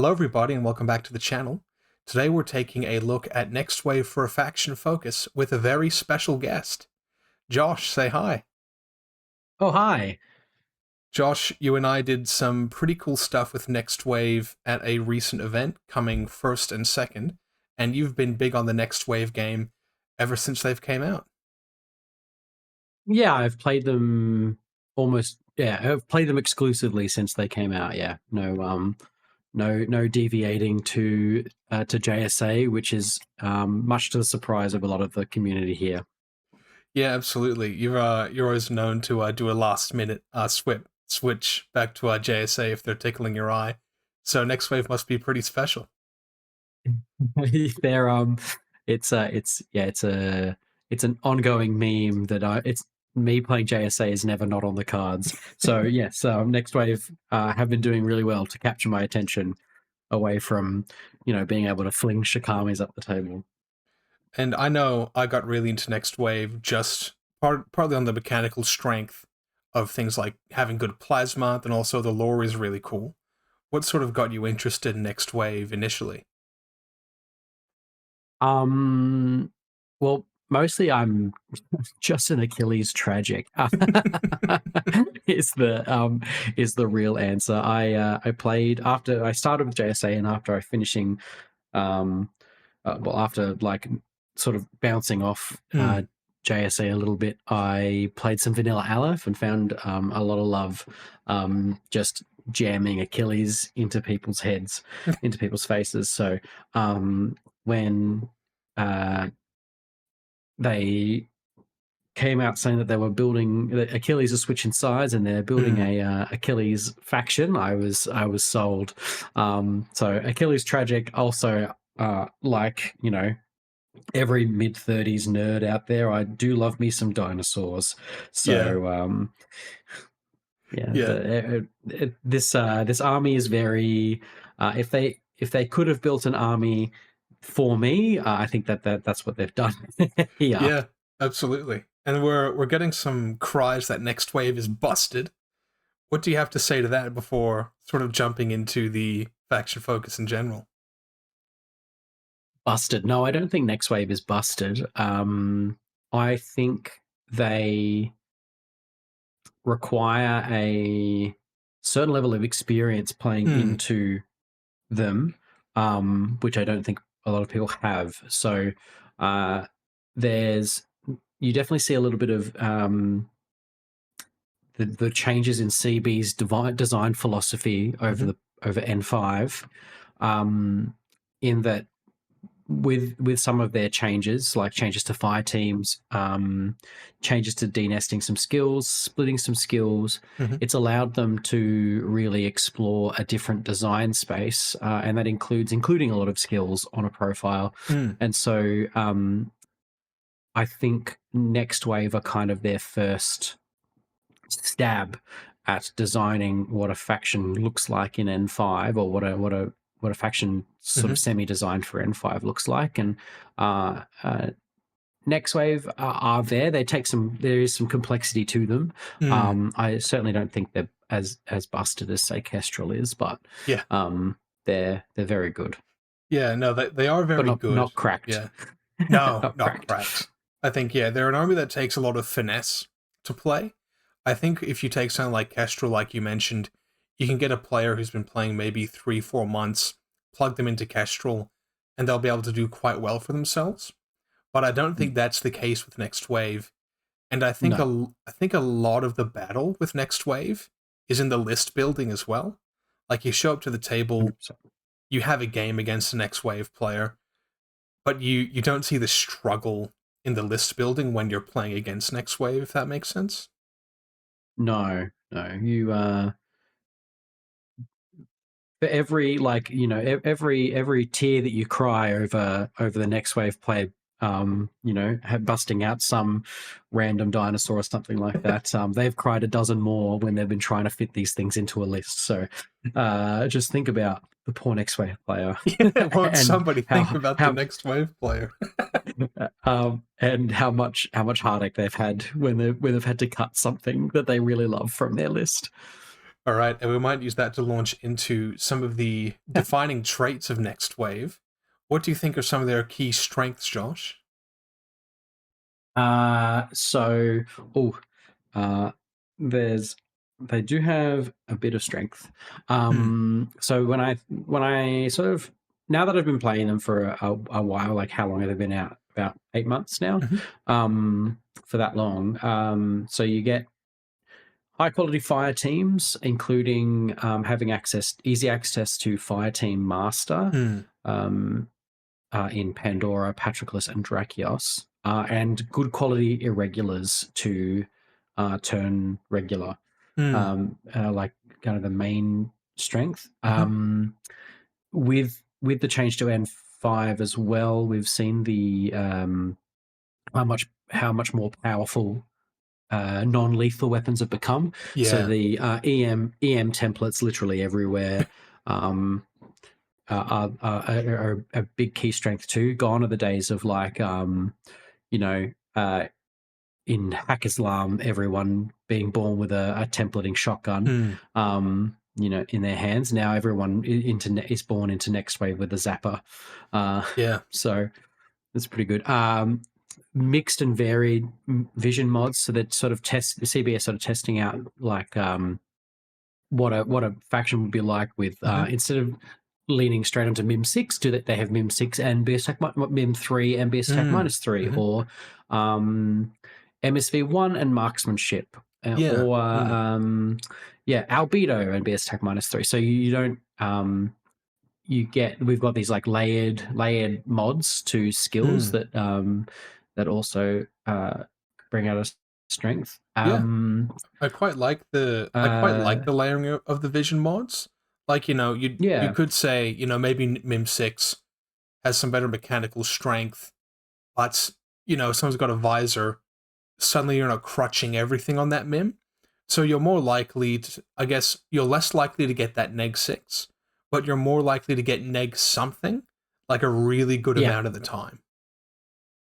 Hello, everybody, and welcome back to the channel. Today, we're taking a look at Next Wave for a faction focus with a very special guest. Josh, say hi. Oh, hi. Josh, you and I did some pretty cool stuff with Next Wave at a recent event coming first and second, and you've been big on the Next Wave game ever since they've came out. Yeah, I've played them I've played them exclusively since they came out. Yeah. No deviating to JSA, which is much to the surprise of a lot of the community here. Yeah, absolutely. You're always known to do a last minute switch back to JSA if they're tickling your eye. So Next Wave must be pretty special. They're it's an ongoing meme that it's me playing JSA is never not on the cards. So yes, Next Wave have been doing really well to capture my attention away from, being able to fling shikamis up the table. And I know I got really into Next Wave just partly on the mechanical strength of things like having good plasma, then also the lore is really cool. What sort of got you interested in Next Wave initially? Well, mostly I'm just an Achilles tragic. is the is the real answer. I played after I started with JSA and after I finishing um after like sort of bouncing off Hmm. JSA a little bit, I played some Vanilla Aleph and found a lot of love just jamming Achilles into people's heads, into people's faces. So when uh, they came out saying that they were building that Achilles is switching sides and they're building Hmm. a Achilles faction, I was sold. So Achilles tragic also like every mid-30s nerd out there, I do love me some dinosaurs. Yeah. So yeah, Yeah. this army is very. If they could have built an army for me, I think that's what they've done here. Yeah. Absolutely. And we're getting some cries that Next Wave is busted. What do you have to say to that before sort of jumping into the faction focus in general? Busted. No, I don't think Next Wave is busted. I think they require a certain level of experience playing Hmm. into them, which I don't think a lot of people have. So uh, there's you definitely see a little bit of the changes in CB's design philosophy over Mm-hmm. over N5, in that with some of their changes, like changes to fire teams, changes to denesting some skills, splitting some skills, Mm-hmm. it's allowed them to really explore a different design space, and that including a lot of skills on a profile. Mm. And so I think Next Wave are kind of their first stab at designing what a faction looks like in N5, or what a faction sort Mm-hmm. of semi-designed for N5 looks like. And uh, uh, Next Wave are there. There is some complexity to them. Mm. I certainly don't think they're as busted as say Kestrel is, but Yeah. they're very good, Yeah. No, they are but very good. not cracked. Yeah. No, Not not cracked. cracked. I think, yeah, they're an army that takes a lot of finesse to play. I think if you take something like Kestrel, like you mentioned, you can get a player who's been playing maybe 3, 4 months, plug them into Kestrel, and they'll be able to do quite well for themselves. But I don't think that's the case with Next Wave. And No. I think a lot of the battle with Next Wave is in the list building as well. Like you show up to the table, 100%. you have a game against the Next Wave player, but you don't see the struggle in the list building when you're playing against Next Wave, if that makes sense. No. You for every, every tear that you cry over the Next Wave play, busting out some random dinosaur or something like that, they've cried a dozen more when they've been trying to fit these things into a list. So just think about the poor Next Wave player Yeah, won't and somebody think about the Next Wave player? and how much heartache they've had when they've had to cut something that they really love from their list. All right, and we might use that to launch into some of the defining traits of Next Wave. What do you think are some of their key strengths, Josh? So, oh, uh, there's they do have a bit of strength. Hmm. So when I sort of, now that I've been playing them for a while, like how long have they been out? About 8 months now. Mm-hmm. For that long. So you get high quality fire teams, including having easy access to Fire Team Master. Hmm. Um, in Pandora, Patroclus, and Drakios, and good quality irregulars to turn regular, Hmm. like kind of the main strength. Mm-hmm. With the change to N5 as well, we've seen the how much more powerful non-lethal weapons have become. So Yeah. the EM templates literally everywhere. Um, are a big key strength too. Gone are the days of like, you know, uh, in Hack Islam, everyone being born with a templating shotgun, Hmm. in their hands. Now everyone is born into Next Wave with a zapper. Uh, Yeah. so that's pretty good. Mixed and varied vision mods, so that sort of the CBS sort of testing out like what a faction would be like with Mm-hmm. instead of leaning straight onto MIM 6, do that they have MIM 6 and BS attack MIM 3 and BS attack Hmm. -3, Mm-hmm. or MSV 1 and marksmanship, Yeah. or Hmm. albedo and BS attack -3. So you don't we've got these like layered mods to skills Hmm. that also bring out a strength. Yeah. I quite like Uh, the layering of the vision mods. Like, you yeah, could say, maybe Mim 6 has some better mechanical strength, but someone's got a visor, suddenly you're not crutching everything on that Mim. So you're more likely to, I guess you're less likely to get that neg 6, but you're more likely to get neg something like a really good yeah. amount of the time.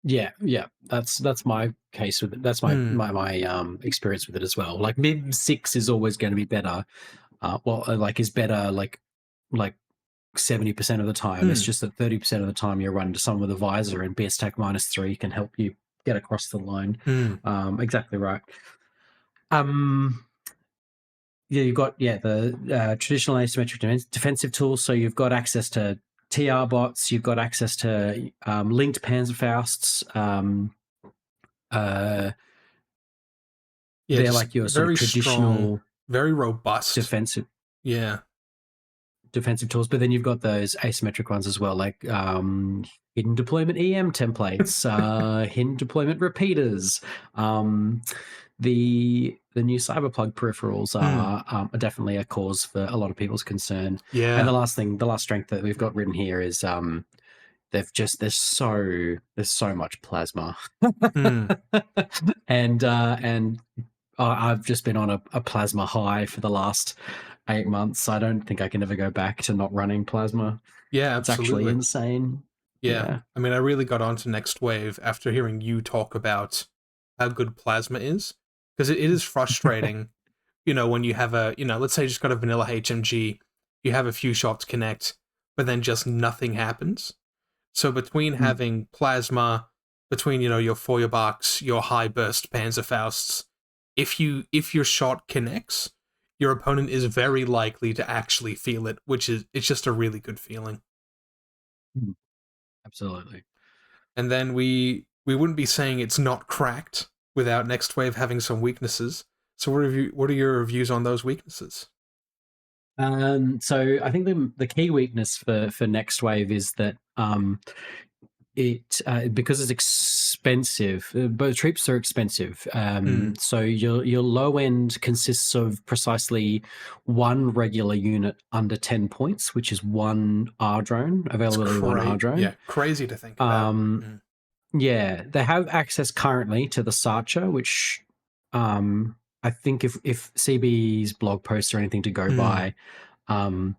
Yeah. That's my case with it. That's Hmm. my experience with it as well. Like mid 6 is always going to be better. Like is better like 70% of the time. It's Hmm. just that 30% of the time you run into someone with a visor, and BS Tech -3 can help you get across the line. Hmm. Exactly right. Um, yeah, you've got the traditional asymmetric defensive tools. So you've got access to TR bots. You've got access to linked Panzerfausts. Uh, Yeah, they're just like your sort of very strong, traditional very robust. defensive Yeah. defensive tools, but then you've got those asymmetric ones as well, like hidden deployment EM templates, hidden deployment repeaters. Um, the new cyberplug peripherals Hmm. are definitely a cause for a lot of people's concern. And Yeah. the last strength that we've got written here is there's so much plasma, Hmm. and I've just been on a plasma high for the last 8 months. I don't think I can ever go back to not running plasma. Yeah, It's actually absolutely. insane. Yeah. Yeah. I mean, I really got onto Next Wave after hearing you talk about how good plasma is. Because it is frustrating, when you have let's say you just got a vanilla HMG, you have a few shots connect, but then just nothing happens. So between Mm. having plasma, between, your Feuerbachs, your high burst Panzerfausts, if your shot connects, your opponent is very likely to actually feel it, it's just a really good feeling. Mm. Absolutely. And then we wouldn't be saying it's not cracked without Next Wave having some weaknesses. So what are your reviews on those weaknesses? So I think the key weakness for Next Wave is that it because it's expensive. Both troops are expensive. Hmm, So your low end consists of precisely one regular unit under 10 points, which is one R drone, it's availability of one R drone. crazy to think about. Um, Mm, Yeah, they have access currently to the Sarcher, which um, I think if CB's blog posts are anything to go hmm, by, um,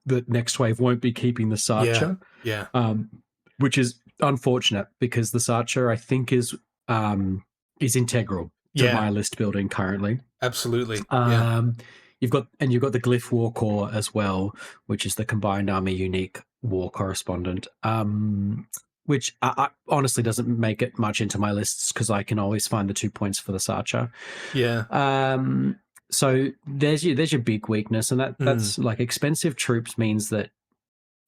the Next Wave won't be keeping the yeah, Sarcher, yeah, um, which is unfortunate because the Sarcher I think is integral to yeah, my list building currently. absolutely, yeah. Um, you've got the Glyph War Corps as well, which is the Combined Army Unique War Correspondent. Which I honestly doesn't make it much into my lists because I can always find the 2 points for the Sarcher. Yeah. So there's your big weakness, and Mm. that's like expensive troops means that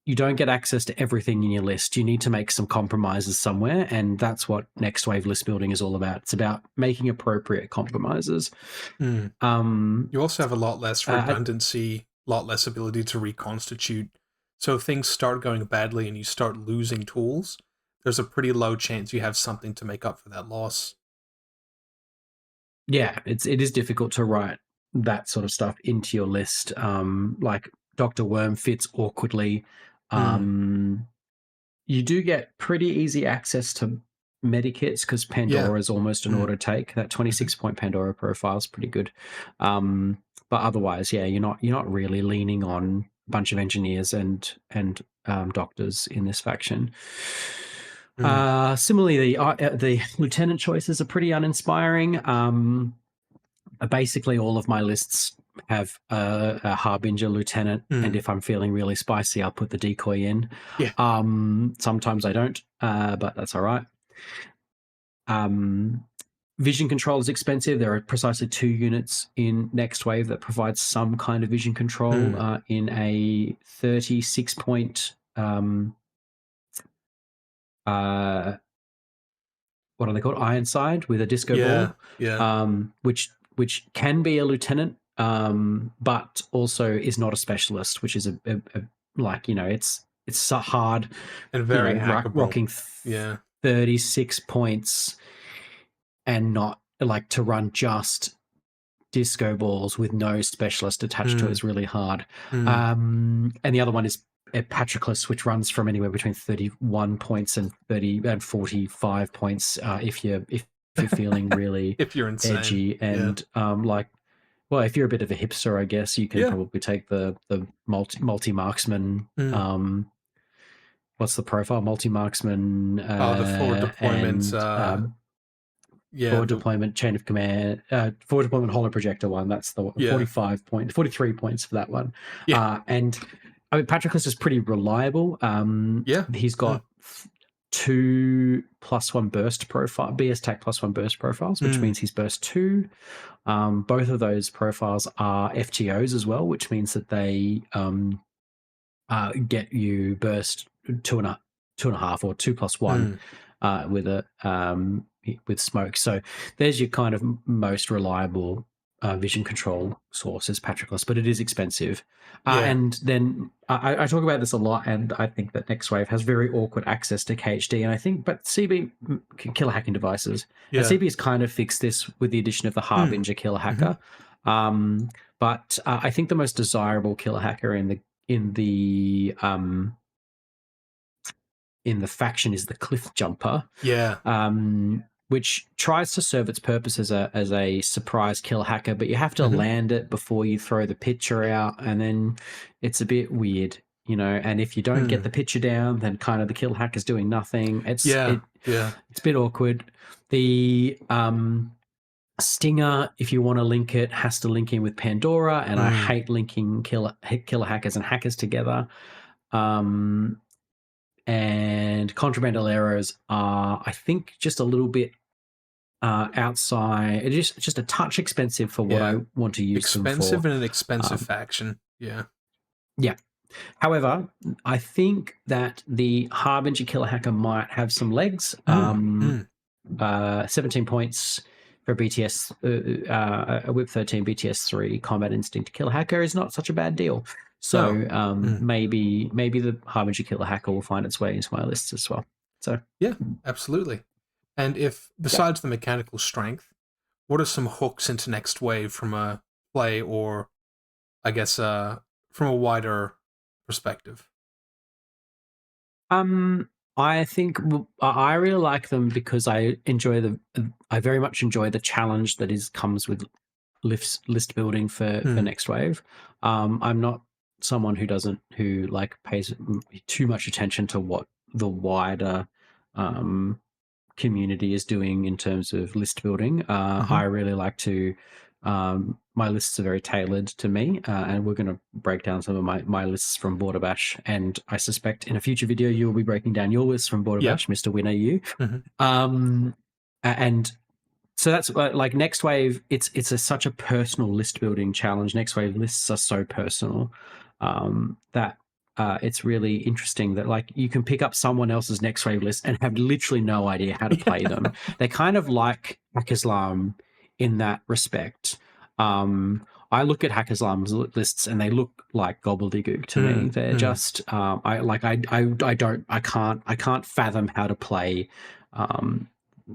you don't get access to everything in your list. You need to make some compromises somewhere, and that's what next wave list building is all about. It's about making appropriate compromises. Mm. Um, You also have a lot less uh, redundancy, a lot less ability to reconstitute. So if things start going badly and you start losing tools, there's a pretty low chance you have something to make up for that loss. yeah, it is difficult to write that sort of stuff into your list. Like Dr. Worm fits awkwardly. Mm. Um, you do get pretty easy access to medikits because Yeah. Pandora is almost an Mm. auto take. That Hmm. 26-point Pandora profile is pretty good. But otherwise, yeah, you're not really leaning on a bunch of engineers and doctors in this faction. Mm. Similarly, the lieutenant choices are pretty uninspiring. Basically, all of my lists have a harbinger lieutenant, and Mm. if I'm feeling really spicy, I'll put the decoy in. Yeah. Sometimes I don't, but that's all right. Vision control is expensive. There are precisely 2 units in Next Wave that provide some kind of vision control Mm. in a 36-point. What are they called? Ironside with a disco Yeah. ball, Yeah. which can be a lieutenant, but also is not a specialist, which is like it's so hard, And very hackable. rocking Yeah. 36 points and not like to run just disco balls with no specialist attached to it Mm. is really hard. Mm. And the other one is Patroclus, which runs from anywhere between 31 points and 45 points if you're feeling really If you're insane. edgy Yeah. and well, if you're a bit of a hipster, I guess you can Yeah. probably take the multi marksman. Mm. What's the profile? Multi marksman The forward deployment. and Yeah. forward deployment chain of command, forward deployment holo projector one. That's the Yeah. 43 points for that one. Yeah. And I mean, Patroclus is pretty reliable. Yeah. He's got 2 +1 burst profile, BS TAC +1 burst profiles, which Mm. means he's burst 2. Both of those profiles are FTOs as well, which means that they get you burst 2.5 or 2+1 Mm. with a with smoke. So there's your kind of most reliable vision control source is Patroclus, but it is expensive. Yeah. And then I talk about this a lot, and I think that Next Wave has very awkward access to KHD, and I think, but CB killer hacking devices, and Yeah. CB has kind of fixed this with the addition of the Mm. Harbinger killer Hmm. hacker. But I think the most desirable killer hacker in the faction is the Cliff Jumper, Yeah. which tries to serve its purpose as a surprise kill hacker, but you have to Hmm. land it before you throw the picture out, and then it's a bit weird, And if you don't get Mm. the picture down, then kind of the kill hacker's doing nothing. It's Yeah. Yeah. a bit awkward. The Stinger, if you want to link it, has to link in with Pandora, and I Mm. hate linking killer hackers and hackers together. Um, and contrabandal arrows are, I think, just a little bit outside. It is just a touch expensive for what I Yeah. want to use them Expensive for. and an expensive Um, faction. Yeah. yeah. However, I think that the Harbinger Killer Hacker might have some legs. Mm. Mm. 17 points for BTS, a Whip 13 BTS 3 Combat Instinct Killer Hacker is not such a bad deal. No. So Mm. maybe the Harbinger Killer Hacker will find its way into my lists as well. So Yeah. Absolutely. And if, yeah. besides the mechanical strength, what are some hooks into Next Wave from a play or, I guess, from a wider perspective? I think I really like them because I very much enjoy the challenge that comes with list building for Mm. Next Wave. I'm not someone who like pays too much attention to what the wider um, community is doing in terms of list building. Hmm. I really like to My lists are very tailored to me, and we're going to break down some of my lists from Borderbash. And I suspect in a future video you will be breaking down your lists from Yeah. Borderbash, Mr. Winner. You, Hmm. and so that's like Next Wave. It's such a personal list building challenge. Next Wave lists are so personal that it's really interesting that like you can pick up someone else's Next Wave list and have literally no idea how to play them. They're kind of like Hackislam in that respect. I look at Hackislam's lists and they look like gobbledygook to me. They're just I can't fathom how to play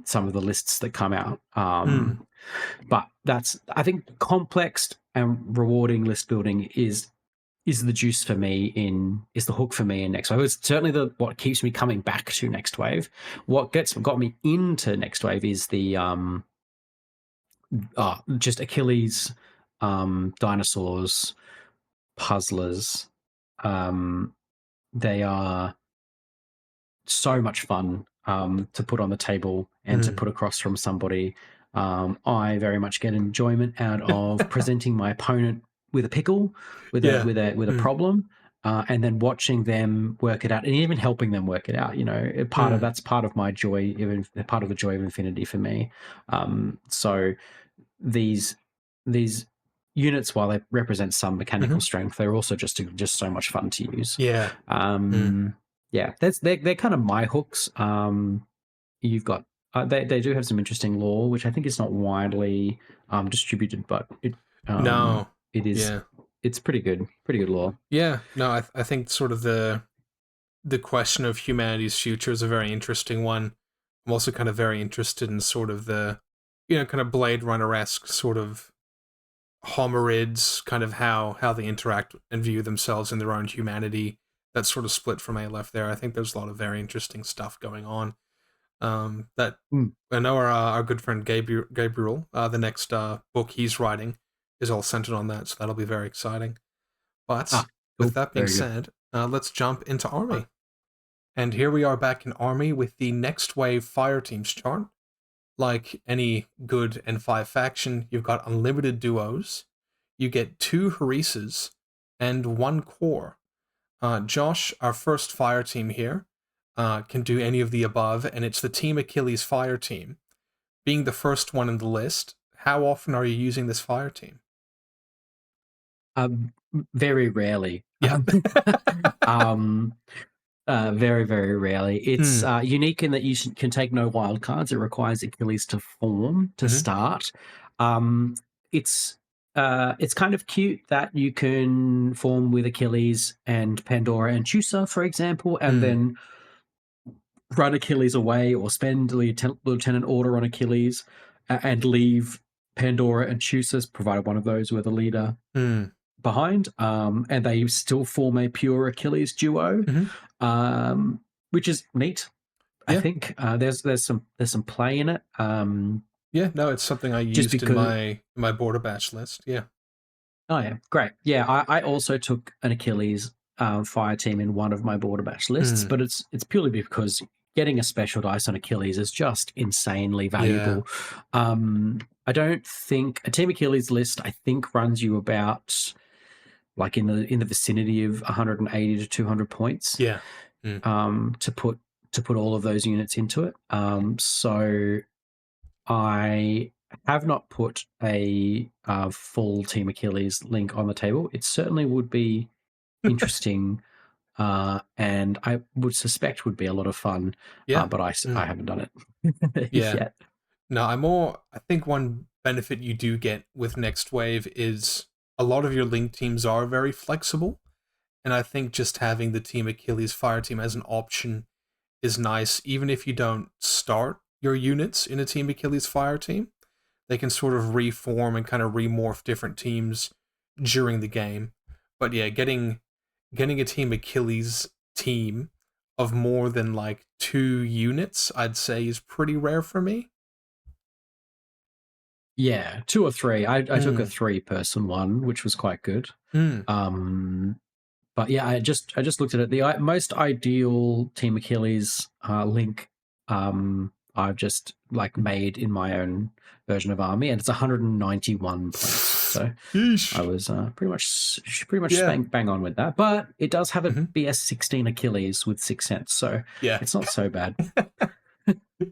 some of the lists that come out. But that's, I think, complex and rewarding list building is the juice for me is the hook for me in Next Wave. It's certainly what keeps me coming back to Next Wave. What got me into Next Wave is the just Achilles, dinosaurs, puzzlers. They are so much fun to put on the table and to put across from somebody. I very much get enjoyment out of presenting my opponent with a pickle, with Yeah. a problem, and then watching them work it out, and even helping them work it out. You know, that's part of my joy, even part of the joy of Infinity for me. So these units, while they represent some mechanical strength, they're also just so much fun to use. Yeah. Yeah, they're kind of my hooks. You've got they do have some interesting lore, which I think is not widely distributed, but No. it is Yeah. it's pretty good lore. Yeah. No, I think sort of the question of humanity's future is a very interesting one. I'm also kind of very interested in sort of the, kind of Blade Runner-esque sort of homerids, kind of how they interact and view themselves in their own humanity. That's sort of split from A left there. I think there's a lot of very interesting stuff going on. That Mm. I know our good friend Gabriel, the next book he's writing is all centered on that, so that'll be very exciting. But with Cool, that being very good. said, let's jump into Army. And here we are back in Army with the Next Wave Fire Teams chart. Like any good N5 faction, you've got unlimited duos. You get 2 Harises and 1 core. Josh, our first fire team here, can do any of the above, and it's the Team Achilles fire team. Being the first one in the list, how often are you using this fire team? Very rarely. Yeah. Very, very rarely. It's Mm. unique in that you can take no wild cards. It requires Achilles to form to Hmm. start. Um, it's kind of cute that you can form with Achilles and Pandora and Chusa, for example, and Mm. then run Achilles away or spend Lieutenant Order on Achilles and leave Pandora and Chusa, provided one of those were the leader, Mm. behind, and they still form a pure Achilles duo, Hmm. which is neat. I Yeah. think there's some play in it, Yeah. No, it's something I just used in because. my Borderbash list. Yeah. Oh yeah, great. Yeah, I also took an Achilles fire team in one of my Borderbash lists, Mm. but it's purely because getting a special dice on Achilles is just insanely Yeah. valuable. I don't think a Team Achilles list I think runs you about like in the vicinity of 180 to 200 points Yeah. Mm. to put all of those units into it. So I have not put a full Team Achilles link on the table. It certainly would be interesting, and I would suspect would be a lot of fun. Yeah. But I Mm. haven't done it Yeah. yet. No, I think one benefit you do get with Next Wave is a lot of your link teams are very flexible. And I think just having the Team Achilles fire team as an option is nice, even if you don't start your units in a Team Achilles fire team. They can sort of reform and kind of remorph different teams during the game. But yeah, getting a Team Achilles team of more than like 2 units, I'd say is pretty rare for me. Yeah, 2 or 3. I took a Mm. 3-person one, which was quite good. Mm. But yeah, I just looked at it. The most ideal Team Achilles link I've just like made in my own version of army, and it's 191 points. So I Yeesh. was pretty much Yeah. bang on with that. But it does have a Mhm. BS 16 Achilles with 6 cents, so Yeah. it's not so bad.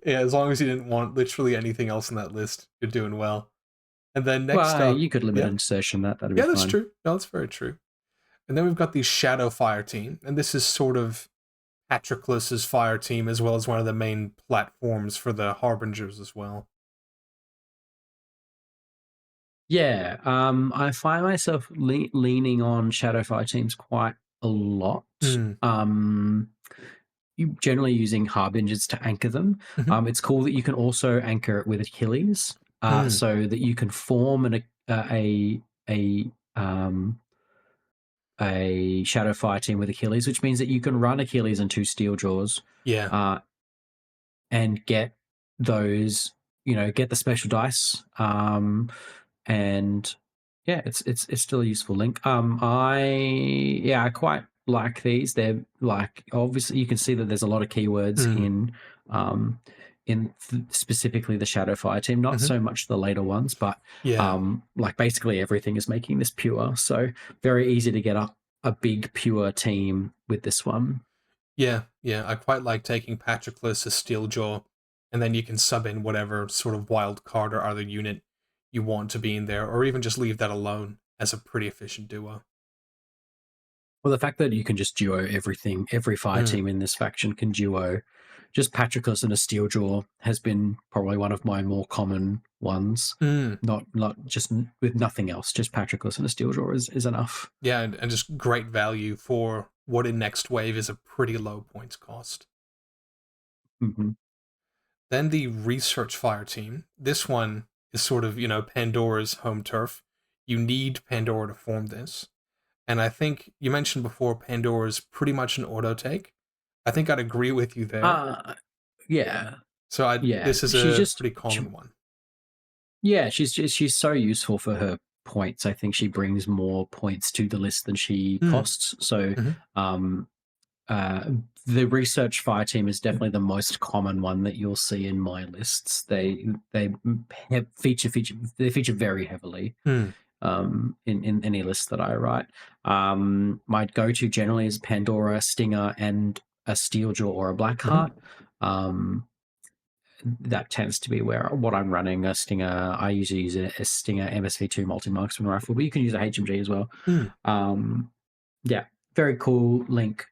Yeah, as long as you didn't want literally anything else on that list, you're doing well. And then next Well, up, you could limit yeah, insertion that'd be yeah, that's fine. true. No, that's very true. And then we've got the Shadow Fire team, and this is sort of Patroclus's fire team as well as one of the main platforms for the Harbingers as well. Yeah, I find myself leaning on Shadowfire teams quite a lot. Mm, Um, you generally using harbingers to anchor them. mhm, It's cool that you can also anchor it with Achilles, mm, so that you can form a um, a Shadowfire team with Achilles, which means that you can run Achilles and two Steeljaws, yeah. uh, and get those, get the special dice. And yeah, it's still a useful link. I quite like these. They're like, obviously you can see that there's a lot of keywords Mm, um specifically the Shadowfire team, not mhm, so much the later ones, but yeah. like basically everything is making this pure. So very easy to get a big pure team with this one. Yeah, yeah. I quite like taking Patroclus as Steeljaw, and then you can sub in whatever sort of wild card or other unit you want to be in there, or even just leave that alone as a pretty efficient duo. Well, the fact that you can just duo everything, every fire Mm, team in this faction can duo. Just Patroclus and a Steeljaw has been probably one of my more common ones. mm. Not just with nothing else. Just Patroclus and a Steeljaw is enough. Yeah, and just great value for what in next wave is a pretty low points cost. Hmm. Then the research fire team. This one is sort of, Pandora's home turf. You need Pandora to form this. And I think you mentioned before Pandora's pretty much an auto take. I think I'd agree with you there. Uh yeah, So yeah. this is She's a just pretty common one. yeah. She's so useful for her points. I think she brings more points to the list than she Mm, costs. So mhm, um Uh, the research fire team is definitely the most common one that you'll see in my lists. They have feature very heavily mm, in any list that I write. My go-to generally is Pandora, Stinger, and a Steeljaw or a mhm, Blackheart. Um, that tends to be where what I'm running. A Stinger, I usually use a Stinger MSV2 multi-marksman rifle, but you can use a HMG as well. mm. Um, yeah, very cool link.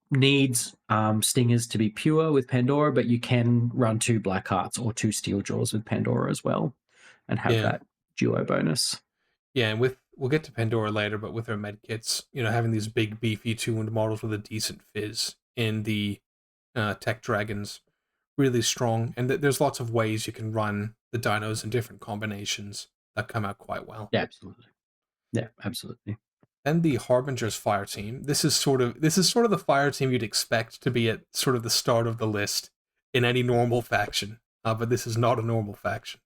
Needs stingers to be pure with Pandora, but you can run two Black Hearts or two Steel Jaws with Pandora as well, and have Yeah. that duo bonus. Yeah, and we'll get to Pandora later, but with her med kits, having these big beefy 2-wound models with a decent fizz in the Tech Dragons really strong, and there's lots of ways you can run the dinos in different combinations that come out quite well. Yeah, absolutely. Yeah, absolutely. Then the Harbinger's fire team. This is sort of the fire team you'd expect to be at sort of the start of the list in any normal faction, but this is not a normal faction.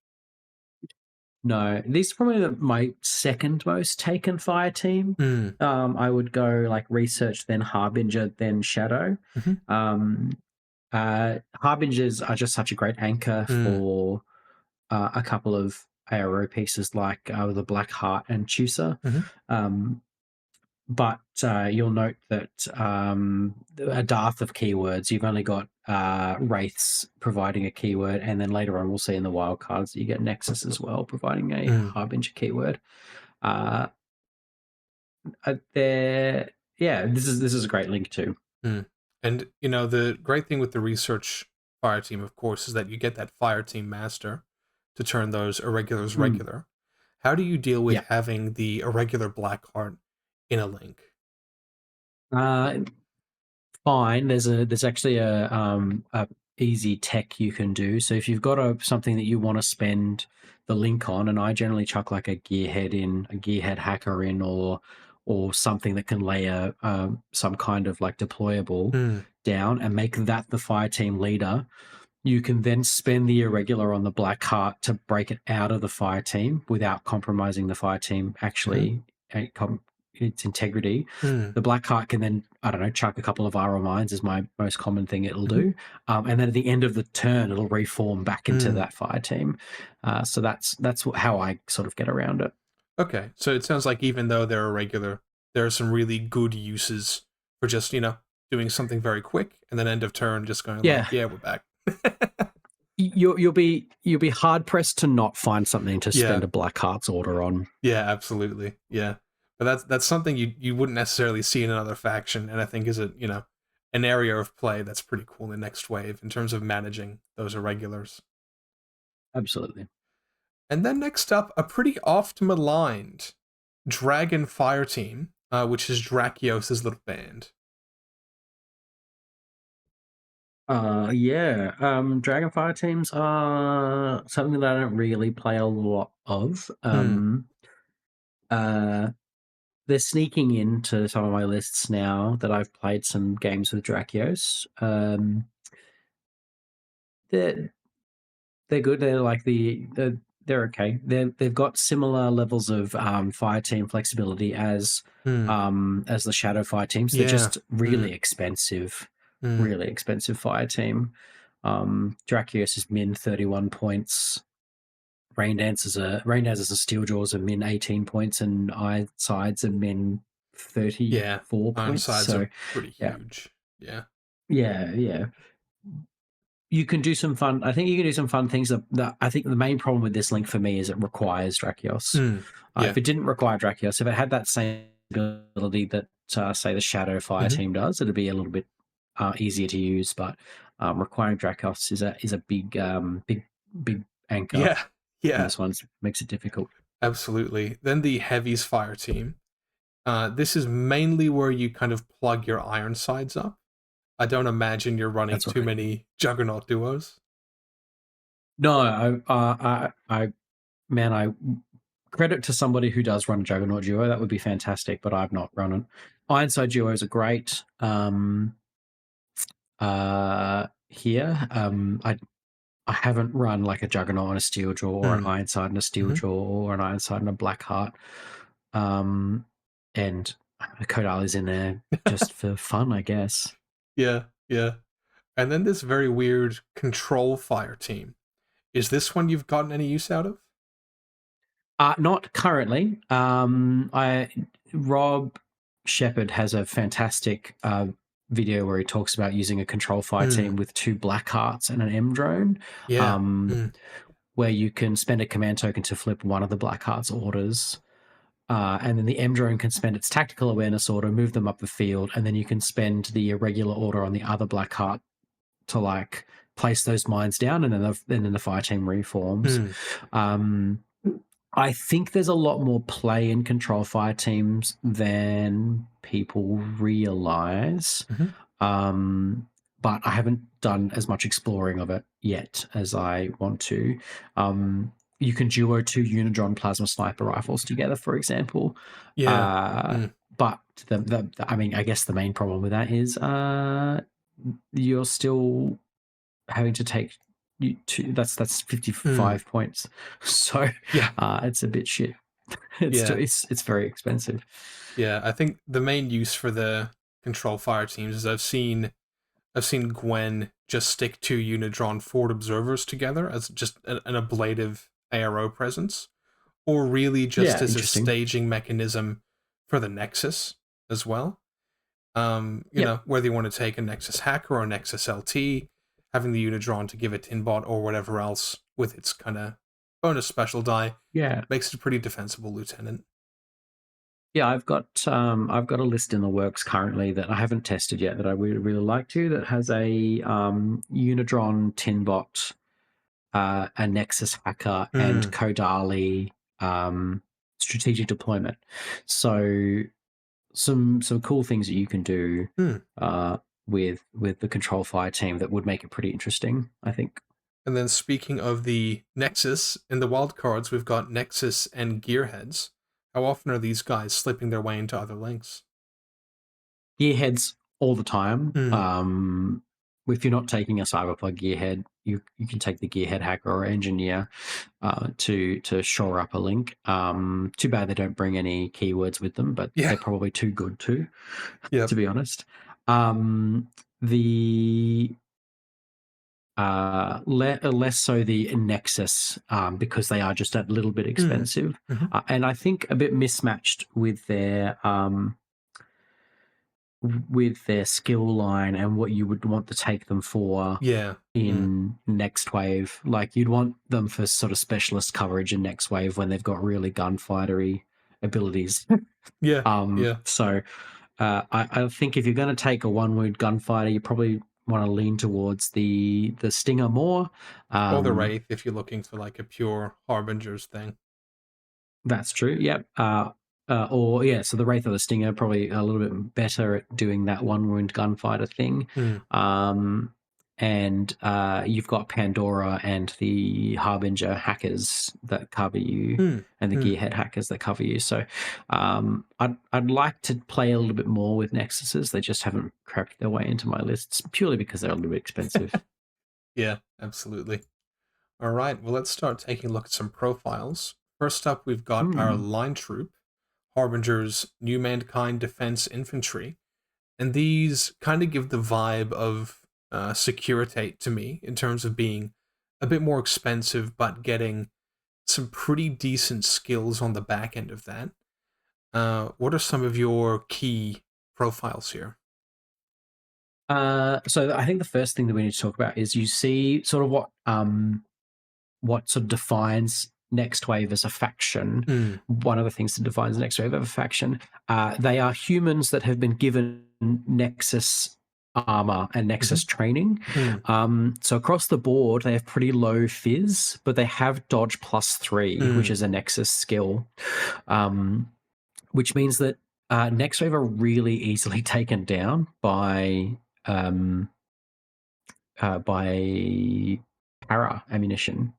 No, this is probably my second most taken fire team. Mm, I would go like Research, then Harbinger, then Shadow. hmm Um, Harbingers are just such a great anchor mm, for a couple of ARO pieces like the Black Heart and Chusa. hmm Um, but you'll note that a dearth of keywords. You've only got Wraiths providing a keyword, and then later on we'll see in the wildcards that you get Nexus as well providing a mm, Harbinger keyword. Uh, there, yeah, this is a great link too. mm. And the great thing with the research fire team, of course, is that you get that fire team master to turn those irregulars Mm, regular. How do you deal with yeah. having the irregular black heart in a link? Uh, Fine. There's actually a easy tech you can do. So if you've got something that you want to spend the link on, and I generally chuck like a gearhead hacker in, or something that can lay some kind of like deployable Mm, down and make that the fire team leader. You can then spend the irregular on the black heart to break it out of the fire team without compromising the fire team mhm, actually its integrity. Hmm. The black heart can then, I don't know, chuck a couple of RO mines is my most common thing it'll Mhm. do, and then at the end of the turn it'll reform back into Mm. that fire team. So that's how I sort of get around it. Okay, so it sounds like even though they're irregular, there are some really good uses for just, doing something very quick and then end of turn just going like, Yeah, yeah, we're back. you'll be hard pressed to not find something to Yeah, spend a black heart's order on. yeah, absolutely. Yeah. But that's something you wouldn't necessarily see in another faction, and I think is an area of play that's pretty cool in the next wave in terms of managing those irregulars. Absolutely. And then next up, a pretty oft maligned Dragon Fire team, which is Drakios' little band. Yeah. Dragonfire teams are something that I don't really play a lot of. Hmm. Uh, they're sneaking into some of my lists now that I've played some games with Drakios. They're they're good. They're like they're okay. They've got similar levels of fire team flexibility Hmm. as the Shadow Fire teams. They're Yeah. just Hmm. Hmm. really expensive fire team. Drakios is min 31 points. Rain Dancers and Steeljaws are min 18 points, and Ironsides are min Yeah. 34 points. Ironsides So are pretty yeah, huge. Yeah. yeah. You can do some fun. I think you can do some fun things. That I think the main problem with this link for me is it requires Drakios. Hmm. Yeah. If it didn't require Drakios, if it had that same ability that say the Shadow Fire Hmm. team does, it'd be a little bit easier to use. But requiring Drakios is a big anchor Yeah. in Yeah. this one. Makes it difficult. Absolutely. Then the Heavies Fire team. This is mainly where you kind of plug your Ironsides up. I don't imagine you're running That's too right. many Juggernaut duos. No, man, I credit to somebody who does run a Juggernaut duo. That would be fantastic, but I've not run it. Ironside duos are great. Here, I haven't run like a Juggernaut and a Steel Jaw, or an Hmm. Ironside and a Steel Hmm. Jaw, or an Ironside and a Black Heart. And Kodali's in there just for fun, I guess. Yeah. Yeah. And then this very weird Control Fire team. Is this one you've gotten any use out of? Not currently. I Rob Shepard has a fantastic video where he talks about using a control fire Hmm. team with two black hearts and an M drone, Yeah. um, Hmm. where you can spend a command token to flip one of the black hearts orders. And then the M drone can spend its tactical awareness order, move them up the field, and then you can spend the irregular order on the other black heart to like place those mines down, and then the fire team reforms. Hmm. Um, I think there's a lot more play in control fire teams than people realize. Hmm. Um, but I haven't done as much exploring of it yet as I want to. You can duo two Unidron plasma sniper rifles together, for example. Yeah. Uh, Hmm. but I mean, I guess the main problem with that is you're still having to take you to that's Hmm. 55 points. So Yeah. it's a bit shit. It's Yeah. it's very expensive. Yeah. I think the main use for the Control Fire teams is I've seen Gwen just stick two Unidron forward observers together as just an ablative ARO presence, or really just Yeah, as a interesting. staging mechanism for the Nexus as well. Yep. Whether you want to take a Nexus Hacker or a Nexus LT, having the Unidron to give it Tinbot or whatever else with its kind of bonus special die Yeah. makes it a pretty defensible lieutenant. Yeah, I've got a list in the works currently that I haven't tested yet that I would really like to, that has a Unidron Tinbot, a Nexus Hacker, and Hmm. Kodali strategic deployment. So some cool things that you can do Hmm. uh, with the control fire team that would make it pretty interesting, I think. And then speaking of the Nexus, in the wildcards, we've got Nexus and Gearheads. How often are these guys slipping their way into other links? Gearheads all the time. Hmm. if you're not taking a cyberpunk gearhead, you can take the gearhead hacker or engineer to shore up a link. Too bad they don't bring any keywords with them, but Yeah. they're probably too good too, Yep. to be honest. The less so the Nexus, because they are just a little bit Mm. expensive, Hmm. and I think a bit mismatched with their skill line and what you would want to take them for Yeah. Mm. in next wave. Like you'd want them for sort of specialist coverage in next wave when they've got really gunfightery abilities. Yeah. Yeah. So I think if you're going to take a one wound gunfighter, you probably want to lean towards the Stinger more. Or the Wraith if you're looking for like a pure Harbingers thing. That's true. Yep. Or yeah, so the Wraith or the Stinger probably a little bit better at doing that one wound gunfighter thing. Mm. And you've got Pandora and the Harbinger hackers that cover you, Mm. and the Mm. Gearhead hackers that cover you. So I'd like to play a little bit more with Nexuses. They just haven't cracked their way into my lists purely because they're a little bit expensive. Yeah, absolutely. All right, well, let's start taking a look at some profiles. First up, we've got our Hmm. line troop, Harbinger's New Mankind Defense Infantry. And these kind of give the vibe of Securitate to me in terms of being a bit more expensive, but getting some pretty decent skills on the back end of that. What are some of your key profiles here? So I think the first thing that we need to talk about is you see sort of what sort of defines next wave as a faction. Mm. One of the things that defines next wave of a faction, they are humans that have been given Nexus armor and Hmm. Nexus training. Mm. So across the board, they have pretty low fizz, but they have dodge +3, which Mm. is a Nexus skill, which means that next wave are really easily taken down um, by para ammunition,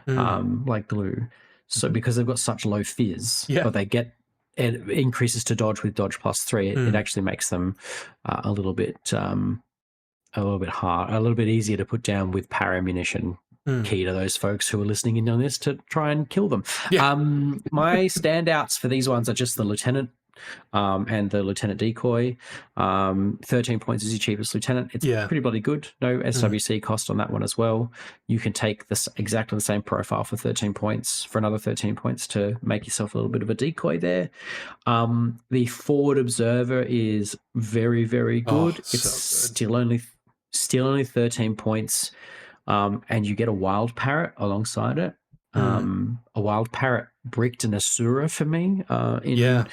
Mm. like glue. So Hmm. because they've got such low fizz, Yeah. but they get it increases to dodge with dodge +3, it Mm. actually makes them a little bit hard, a little bit easier to put down with para ammunition. Mm. Key to those folks who are listening in on this to try and kill them. Yeah. My standouts for these ones are just the lieutenant and the lieutenant decoy. 13 points is your cheapest lieutenant. It's Yeah. pretty bloody good. No Mm. SWC cost on that one as well. You can take this exactly the same profile for 13 points, for another 13 points to make yourself a little bit of a decoy there. The forward observer is very, very Oh, good. It's so good. still only 13 points, and you get a wild parrot alongside it. Mm. A wild parrot bricked an Asura for me Yeah.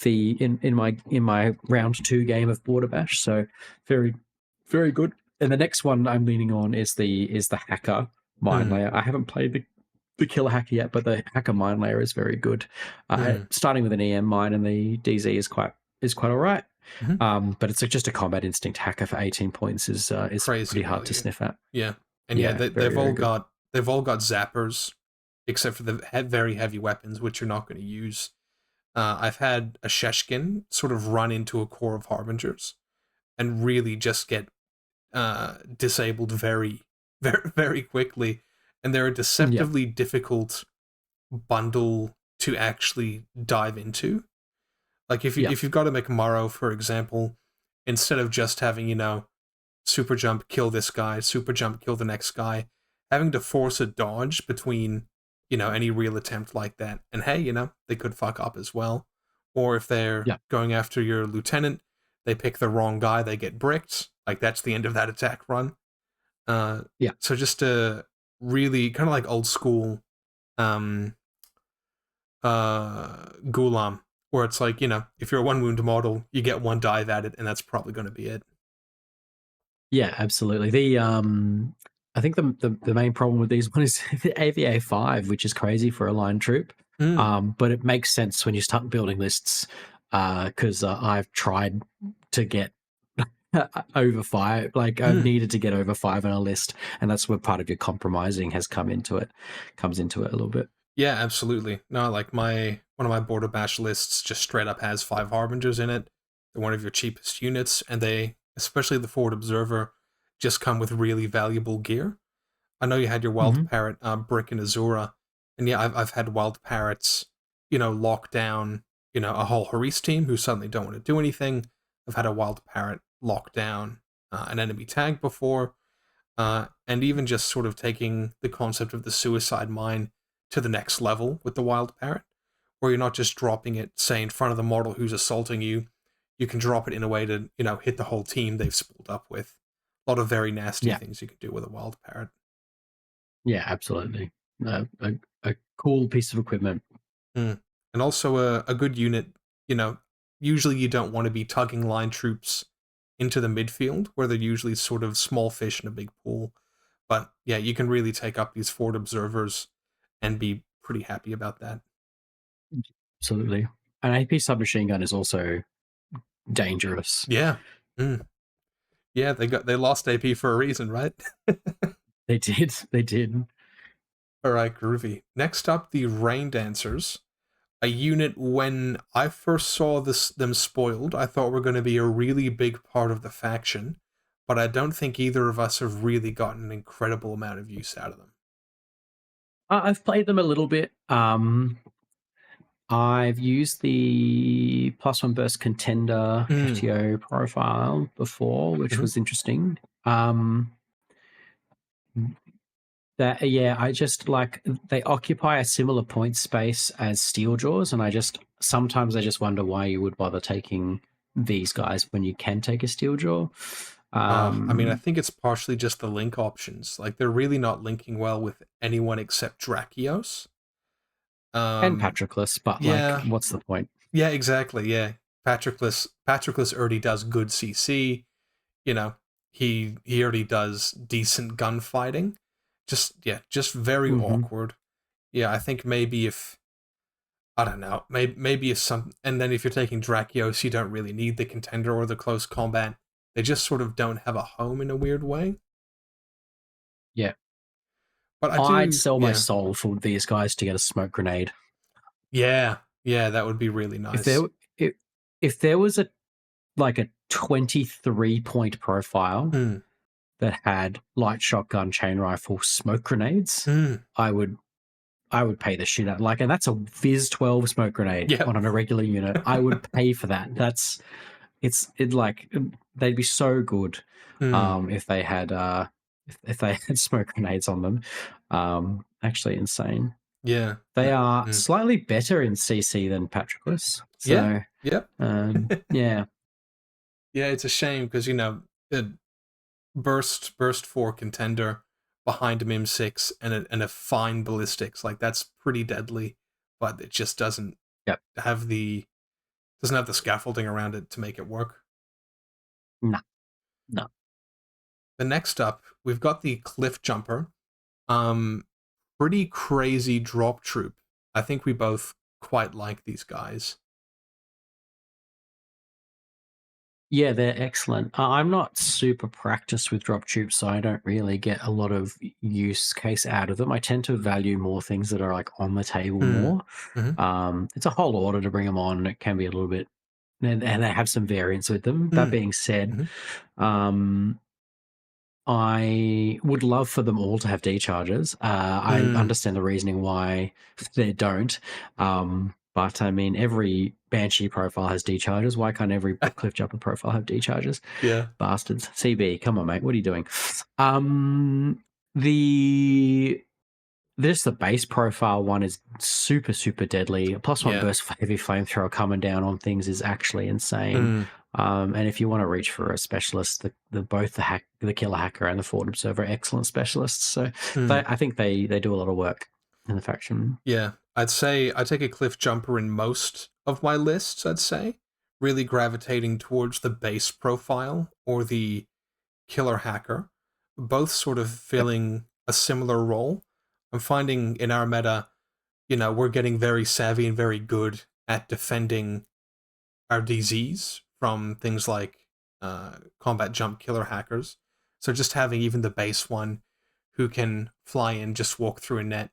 in my round 2 game of Borderbash. So very, very good. And the next one I'm leaning on is the hacker mine Mm. layer. I haven't played the killer hacker yet, but the hacker mine layer is very good. Mm. Starting with an EM mine and the DZ is quite all right. Hmm. But it's just a combat instinct hacker for 18 points is Crazy pretty hard to value. sniff at. Yeah, and yeah, Yeah, very, very good. they've all got zappers, except for the very heavy weapons, which you're not going to use. I've had a Sheshkin sort of run into a core of Harbingers and really just get disabled very, very, very quickly, and they're a Yeah, deceptively difficult bundle to actually dive into. Like yeah, if you've got a McMurrow, for example, instead of just having super jump, kill this guy, super jump, kill the next guy, having to force a dodge between, any real attempt like that. And hey, they could fuck up as well. Or if they're yeah, going after your lieutenant, they pick the wrong guy, they get bricked. Like that's the end of that attack run. Uh, yeah. so just a really kind of like old school um, Gulam, where it's like, if you're a one wound model, you get one dive at it, and that's probably going to be it. Yeah, absolutely. I think the main problem with these one is the AVA 5, which is crazy for a line troop. Mm. But it makes sense when you start building lists because I've tried to get over 5. Like I've Mm. needed to get over 5 on a list, and that's where part of your compromising has comes into it a little bit. Yeah, absolutely. No, like one of my border bash lists just straight up has 5 harbingers in it. They're one of your cheapest units, and they, especially the forward observer, just come with really valuable gear. I know you had your wild Hmm. parrot brick and Azura, and yeah, I've had wild parrots, lock down, a whole Haris team who suddenly don't want to do anything. I've had a wild parrot lock down an enemy tag before, and even just sort of taking the concept of the suicide mine to the next level with the wild parrot, where you're not just dropping it, say, in front of the model who's assaulting you. You can drop it in a way to, hit the whole team they've spooled up with. A lot of very nasty Yeah, things you can do with a wild parrot. yeah, absolutely. A cool piece of equipment. Mm. And also a good unit, you know, usually you don't want to be tugging line troops into the midfield where they're usually sort of small fish in a big pool. But yeah, you can really take up these forward observers and be pretty happy about that. Absolutely. An AP submachine gun is also dangerous. Yeah. Mm. Yeah, they lost AP for a reason, right? They did. They did. All right, groovy. Next up, the Rain Dancers. A unit when I first saw them spoiled, I thought were going to be a really big part of the faction, but I don't think either of us have really gotten an incredible amount of use out of them. I've played them a little bit. I've used the plus one burst contender Mm. FTO profile before, which Hmm. was interesting. Um, that yeah, I just like they occupy a similar point space as Steeljaws, and I just sometimes I just wonder why you would bother taking these guys when you can take a Steeljaw. I mean, I Um, think it's partially just the link options. Like they're really not linking well with anyone except Drakios. and Um, Patroclus, but like, yeah, what's the point? yeah, exactly. Yeah, Patroclus already does good CC. You know, he already does decent gunfighting. Just very Hmm. awkward. Yeah, I think maybe if I don't know, maybe if some, and then if you're taking Drakios, you don't really need the contender or the close combat. They just sort of don't have a home in a weird way. Yeah, But I I'd do, sell my yeah, soul for these guys to get a smoke grenade. yeah, yeah, that would be really If nice. there, if, if there was a like a 23-point profile Mm, that had light shotgun, chain rifle, smoke grenades, mm, I would I would pay the shit out. Like, and that's a Viz 12 smoke grenade yep. on a regular unit. I would pay for that. It like they'd be so good Mm, if they had if they had smoke grenades on them. Actually insane. yeah. They are Mm, slightly better in CC than Patroclus. yeah. So Yep. yeah. Yeah, it's a shame because the burst four contender behind Mim 6 and a fine ballistics, like that's pretty deadly, but it just Yep. have the doesn't have the scaffolding around it to make it work. No. No. The next up, we've got the Cliff Jumper. Um Pretty crazy drop troop. I think we both quite like these guys. Yeah, they're excellent. I'm not super practiced with drop tubes, so I don't really get a lot of use case out of them. I tend to value more things that are like on the table Mm. more. Hmm. It's a whole order to bring them on. It can be a little bit, and they have some variance with them. That Mm. being said, Hmm. um, I would love for them all to have decharges. I Mm. understand the reasoning why they don't. But I mean, every Banshee profile has decharges. Why can't every Cliff Jumper profile have decharges? Yeah. Bastards. CB, come on, mate. What are you doing? The this the base profile one is super super deadly. A plus one Yeah. burst for heavy flamethrower coming down on things is actually insane. Mm. And if you want to reach for a specialist, the both the killer hacker and the forward observer are excellent specialists. So Mm. I think they do a lot of work in the faction. Yeah. I'd say I take a Cliff Jumper in most of my lists, I'd say. Really gravitating towards the base profile or the killer hacker, both sort of Yep. filling a similar role. I'm finding in our meta, we're getting very savvy and very good at defending our DZs from things like combat jump killer hackers. So just having even the base one who can fly in, just walk through a net,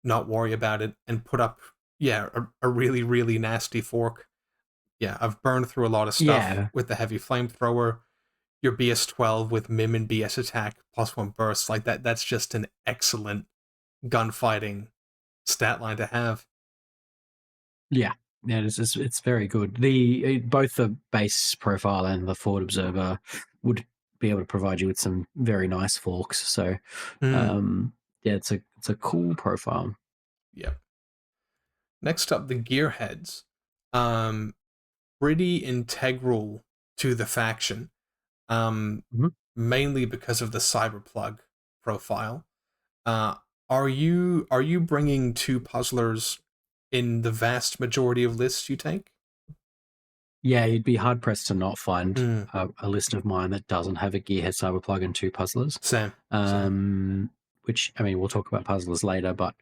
not worry about it, and put up, yeah, a really, really nasty fork. Yeah, I've burned through a lot of stuff Yeah, with the heavy flamethrower. your BS-12 with Mim and BS attack +1 burst like that. That's just an excellent gunfighting stat line to have. Yeah, yeah, it's very good. The both the base profile and the forward observer would be able to provide you with some very nice forks. So, Hmm. um, yeah, it's a cool profile. Yep. Next up, the gearheads. Um, Pretty integral to the faction. Um, Mhm. Mainly because of the cyberplug profile. Uh, are you bringing two puzzlers in the vast majority of lists you take? Yeah, you'd be hard pressed to not find Mm, a list of mine that doesn't have a gearhead cyberplug and two puzzlers. same, same. Um, which I mean, we'll talk about puzzlers later, but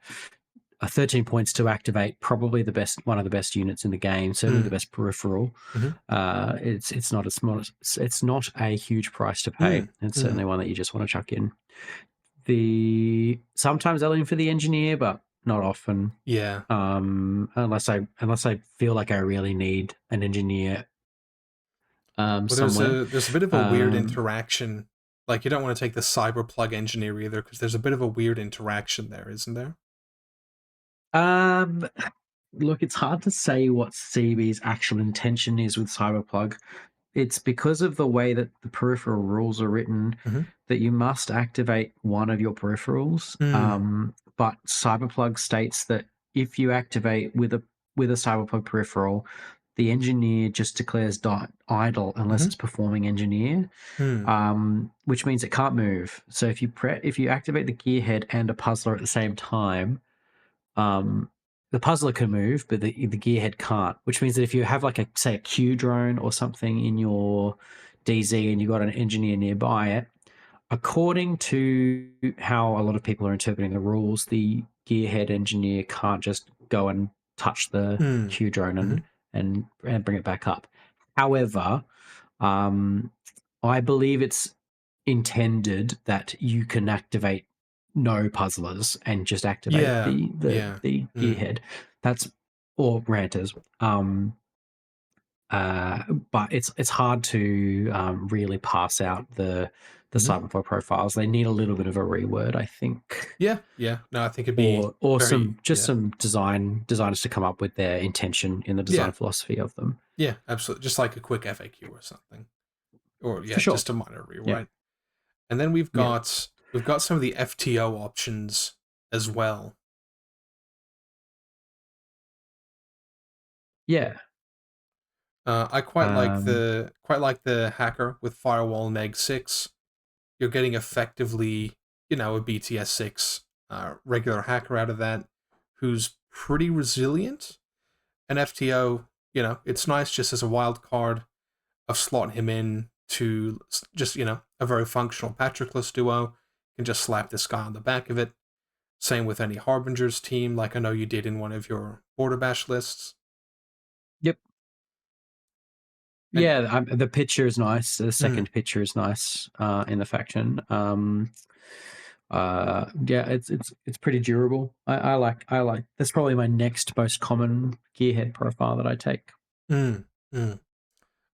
13 points to activate, probably the best, one of the best units in the game, certainly the Mm, best peripheral. mm-hmm, It's not a small, it's not a huge price to pay. mm, It's mm, certainly one that you just want to chuck in. The sometimes I'll aim for the engineer, but not often. yeah. Unless I feel like I really need an engineer Well, there's somewhere. a bit of a weird Um, interaction. Like you don't want to take the cyberplug engineer either because there's a bit of a weird interaction there, isn't there? um, Look, it's hard to say what CB's actual intention is with Cyberplug. It's because of the way that the peripheral rules are written Mm-hmm. that you must activate one of your peripherals. Mm, But Cyberplug states that if you activate with a Cyberplug peripheral, the engineer just declares idle unless mm-hmm, it's performing engineer, mm, which means it can't move. So if you activate the gearhead and a puzzler at the same time, um, the puzzler can move, but the gearhead can't. Which means that if you have like a say a Q drone or something in your DZ and you've got an engineer nearby it, according to how a lot of people are interpreting the rules, the gearhead engineer can't just go and touch the mm, Q drone mm-hmm. and bring it back up. However, um, I believe it's intended that you can activate no puzzlers and just activate Yeah, yeah. the Mm, gearhead. That's or ranters. But it's hard to really pass out the mm-hmm. Cyberpunk profiles. They need a little bit of a reword, I think, Yeah, yeah. No, I think it'd be or very, some just yeah, some designers to come up with their intention in the yeah, design philosophy of them. yeah. Absolutely. Just like a quick FAQ or something, or For yeah, sure. just a minor Yeah. rewrite. And then Yeah. we've got some of the FTO options as well. Yeah. I Um, quite like the hacker with firewall neg 6. You're getting effectively, a BTS 6 regular hacker out of that who's pretty resilient. An FTO, it's nice just as a wild card of slot him in to just, a very functional Patroclus duo. Can just slap this guy on the back of it. Same with any Harbingers team, like I know you did in one of your Borderbash lists. yep. And Yeah, the picture is nice. The mm, second picture is nice in the faction. Yeah, it's pretty durable. I like. That's probably my next most common gearhead profile that I take. mm, mm.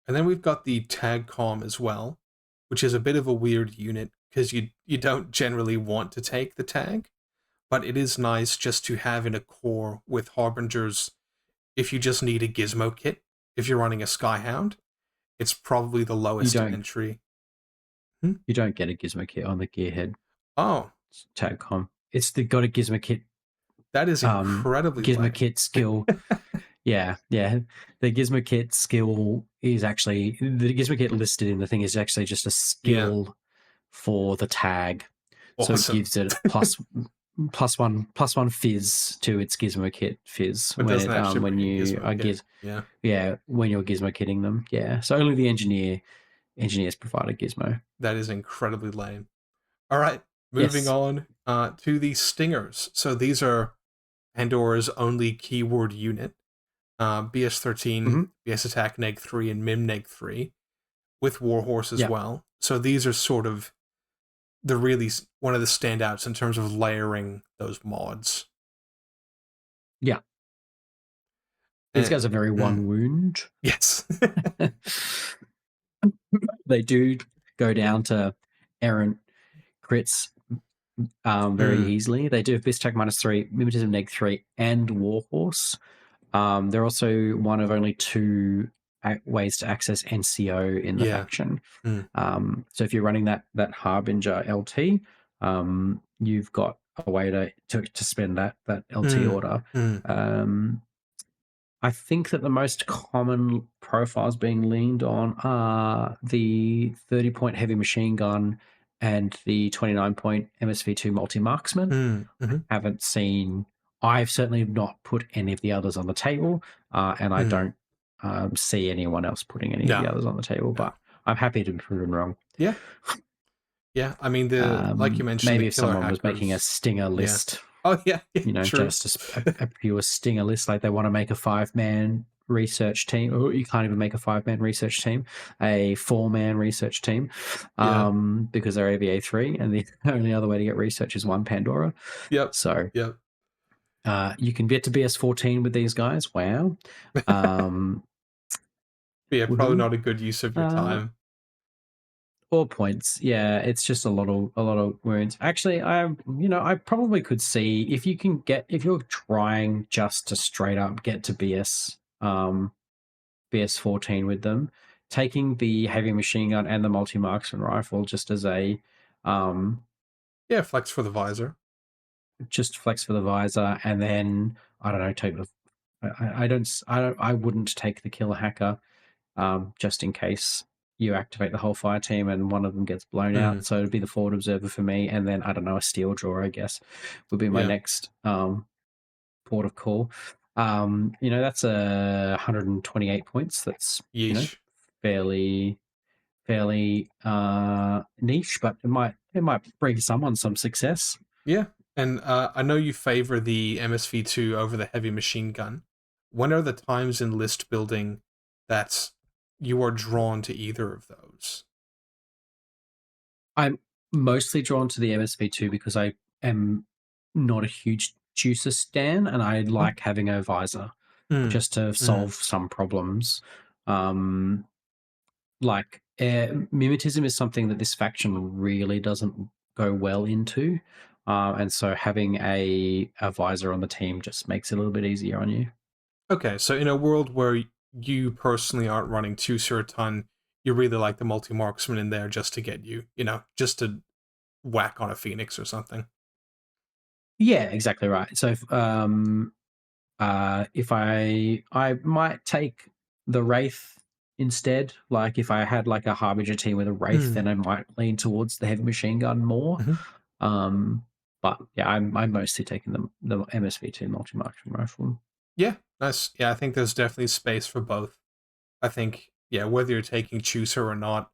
And then we've got the tag com as well, which is a bit of a weird unit because you don't generally want to take the tag, but it is nice just to have in a core with Harbingers if you just need a gizmo kit. If you're running a Skyhound, it's probably the You lowest don't entry. Hmm? you don't get a gizmo kit on the gearhead Oh, tag com. It's the got a gizmo kit that is incredibly gizmo lame. kit skill. Yeah, yeah. The gizmo kit skill is actually the gizmo kit listed in the thing is actually just a Yeah, skill for the tag. So it awesome. gives it plus one fizz to its gizmo kit fizz But doesn't actually when bring a you gizmo are kit. Yeah, when you're gizmo kitting them. Yeah. So only the engineers provide a gizmo. that is incredibly lame. All right, moving Yes. on to the Stingers. So these are Pandora's only keyword unit. BS13, Hmm. BS Attack Neg 3, and Mim Neg 3 with Warhorse as Yeah. well. So these are sort of the really one of the standouts in terms of layering those mods. Yeah. These And guys are very mm, one wound. yes, They do. go down to errant crits very Mm, easily. They do have Bistack -3, Mimetism -3, and Warhorse. They're also one of only two ways to access NCO in the yeah. faction. Mm, So if you're running that Harbinger LT, you've got a way to spend that LT mm, order. mm, Um, I think that the most common profiles being leaned on are the 30-point heavy machine gun and the 29-point MSV2 multi-marksman. mm, I mhm, haven't seen, I've certainly not put any of the others on the table, and I mm. don't see anyone else putting any of the No, others on the table, no. but I'm happy to be proven wrong. Yeah, yeah. I mean, the like you mentioned, the Maybe if killer someone was making a hackers. stinger Yeah. list, Oh yeah, yeah. True. just a pure stinger list, like they want to make a 5-man research team, or you can't even make a 5-man research team, a 4-man research team, Yeah. because they're AVA3, and the only other way to get research is one Pandora. Yep. So Yep. you can get to BS14 with these guys. Wow. Um, But yeah, probably woohoo. not a good use of your Uh, time. All points. Yeah, it's just a lot of wounds. Actually, I probably could see if you can get if you're trying just to straight up get to BS14 with them, taking the heavy machine gun and the multi marksman rifle just as a um Yeah, flex for the visor. just flex for the visor, and then I don't know, take the I wouldn't take the killer hacker, just in case you activate the whole fire team and one of them gets blown out. Mm, So it'd be the forward observer for me, and then I don't know, a steel drawer, I guess, would be my yeah. next port of call. That's 128 points. That's Yeesh. fairly niche, but it might bring someone some success. Yeah. And I know you favor the MSV2 over the heavy machine gun. When are the times in list building that you are drawn to either of those? I'm mostly drawn to the MSV2 because I am not a huge juicer stan, and I Mm, like having a visor mm, just to mm. solve some problems. Um, like mimetism is something that this faction really doesn't go well into, and so having a visor on the team just makes it a little bit easier on you. Okay, so in a world where you personally aren't running two a ton, you really like the multi marksman in there just to get you, just to whack on a phoenix or something. Yeah, exactly right. So if I might take the Wraith instead. Like if I had like a Harbinger team with a Wraith, Mm, then I might lean towards the heavy machine gun more. hmm. Um, but yeah, I'm mostly taking the MSV2 multi marksman rifle. Yeah, that's yeah. I think there's definitely space for both. I think yeah, whether you're taking chooser or not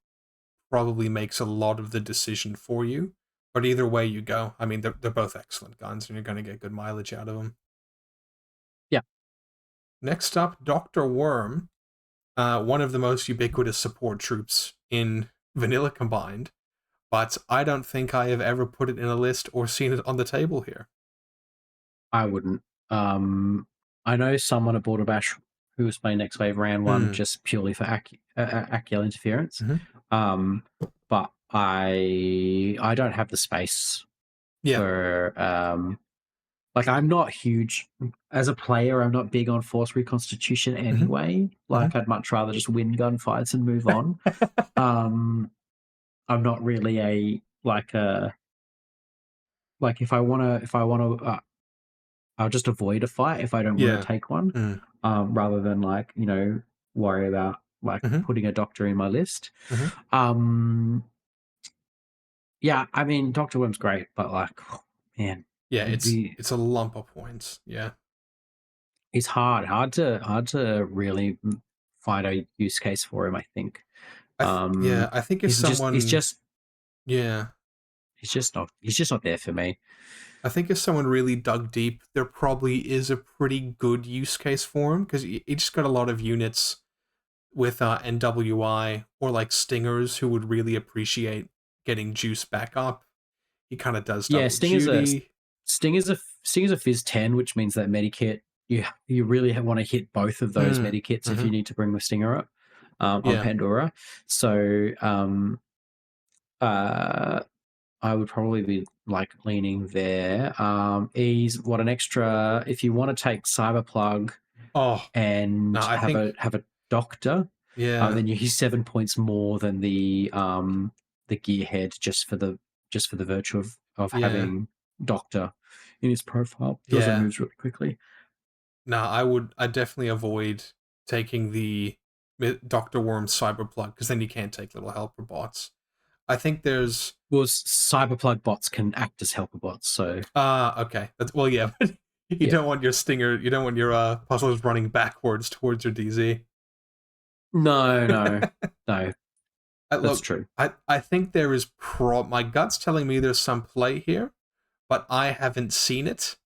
probably makes a lot of the decision for you. But either way you go, I mean they're both excellent guns, and you're going to get good mileage out of them. Yeah, Next up, Doctor Worm, one of the most ubiquitous support troops in Vanilla combined. But I don't think I have ever put it in a list or seen it on the table here. I wouldn't. I know someone at Borderbash who was playing Next Wave ran one Mm, just purely for Axial interference. hmm. Um, but I don't have the space Yeah. for like I'm not huge as a player. I'm not big on force reconstitution Hmm. anyway. Hmm. Like I'd much rather just win gunfights and move on. Um, I'm not really a like a like if I wanna I'll just avoid a fight if I don't want to Yeah. take one, Mm, rather than like worry about like hmm. putting a doctor in my list. Hmm. Um, yeah, I mean Doctor Worm's great, but like man, Yeah, it'd it's be it's a lump of points. Yeah. it's hard to really find a use case for him. I think Yeah, I think if he's just he's someone just yeah, he's just not there for me. I think if someone really dug deep, there probably is a pretty good use case for him because you just got a lot of units with NWI or like stingers who would really appreciate getting juice back up. He kind of does Yeah, double duty. Sting is a Fizz 10, which means that Medikit you really want to hit both of those Mm, Medikits if hmm. you need to bring the Stinger up on Yeah. Pandora. So uh, I would probably be like leaning there. He's what an extra. If you want to take Cyberplug Oh, no, and I have think a doctor, yeah, then he's 7 points more than the gearhead just for the virtue of yeah, having doctor in his profile. He also yeah. moves really quickly. No, I definitely avoid taking the Doctor Worm Cyberplug because then you can't take little helper bots. I think there's Well, cyberplug bots can act as helper bots, so okay. That's well, yeah, but you yeah. don't want your stinger, you don't want your puzzlers running backwards towards your DZ. No, no, no. That's Look, true. I think there is my gut's telling me there's some play here, but I haven't seen it.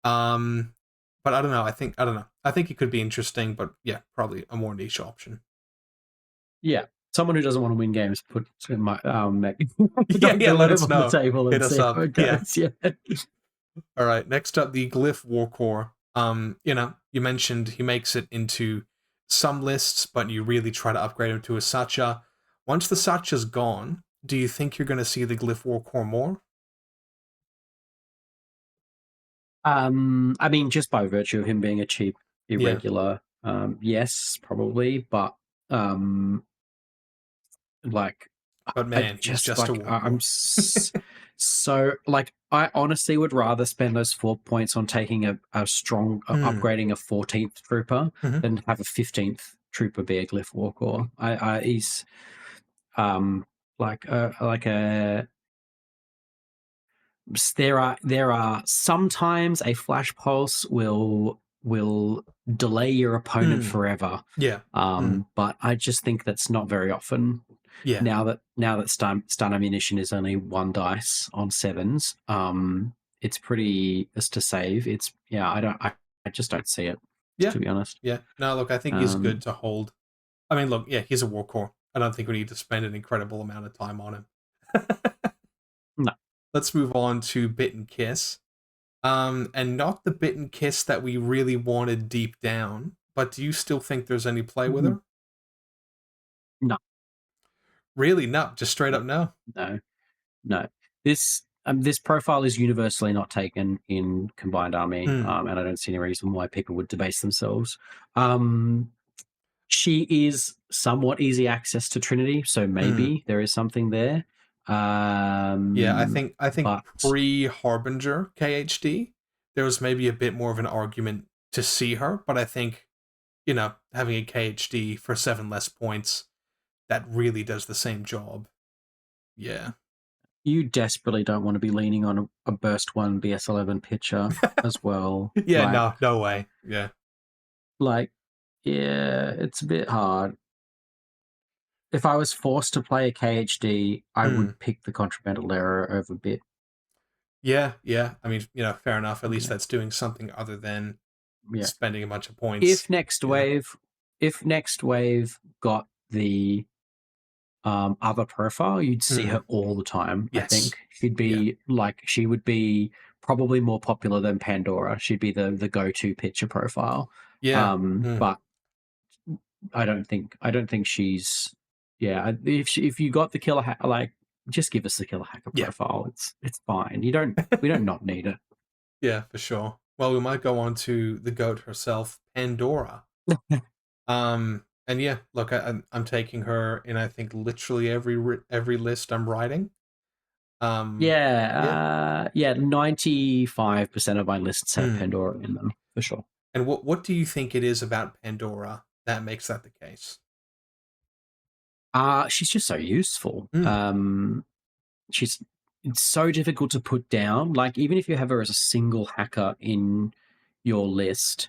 Um, but I don't know. I don't know. I think it could be interesting, but yeah, probably a more niche option. Yeah. Someone who doesn't want to win games, put my Yeah, yeah. Dr. Let Worm us on the know. table Hit and us see how up. it Yeah. goes. Yeah. All right. Next up, the Glyph Warcore. You mentioned he makes it into some lists, but you really try to upgrade him to a Sacha. Once the Sacha's gone, do you think you're going to see the Glyph Warcore more? I mean, just by virtue of him being a cheap Yeah, irregular, yes, probably, but um, like but I man, he's just just a like I'm Warcore. so like I honestly would rather spend those 4 points on taking a strong Mm, upgrading a 14th trooper hmm than have a 15th trooper be a glyph walker. I he's um like a there are sometimes a flash pulse will delay your opponent mm, forever, yeah, mm, but I just think that's not very often. yeah, Now that stun ammunition is only one dice on sevens, it's pretty as to save. It's yeah, I just don't see it, yeah, to be honest. yeah. No, look, I think he's good Um, to hold. I mean, look, yeah, he's a Warcore. I don't think we need to spend an incredible amount of time on him. no. Let's move on to Bit and Kiss. And not the Bit and Kiss that we really wanted deep down, but do you still think there's any play with her? No, Really? No, just straight up no. no, no. This profile is universally not taken in combined army, Hmm. and I don't see any reason why people would debase themselves. Um, she is somewhat easy access to Trinity, so Hmm. maybe there is something there. Yeah, Um, I think but pre Harbinger KHD, there was maybe a bit more of an argument to see her, but I think, having a KHD for 7 less points, that really does the same job. Yeah. you desperately don't want to be leaning on a burst one BS11 pitcher as well. Yeah, no, no way. Yeah. Like, yeah, it's a bit hard. If I was forced to play a KHD, I Hmm. would pick the Contrabandal Error over Bit. Yeah, yeah. I mean, fair enough. At least Yeah, that's doing something other than yeah. spending a bunch of points. If next Yeah. wave, if next wave got the other profile, you'd see Hmm. her all the time. I Yes. think she'd Yeah. be like she would be probably more popular than Pandora. She'd be the go to pitcher profile. Yeah. Mm. But I don't think she's yeah. If you got the killer like just give us the killer hacker Yeah. profile. It's fine. We don't not need it. Yeah, for sure. Well, we might go on to the goat herself, Pandora. And yeah, look, I'm taking her in. I think literally every list I'm writing. Yeah. Yeah. 95% of my lists have Mm. Pandora in them for sure. And what do you think it is about Pandora that makes that the case? She's just so useful. Mm. She's it's so difficult to put down. Like even if you have her as a single hacker in your list,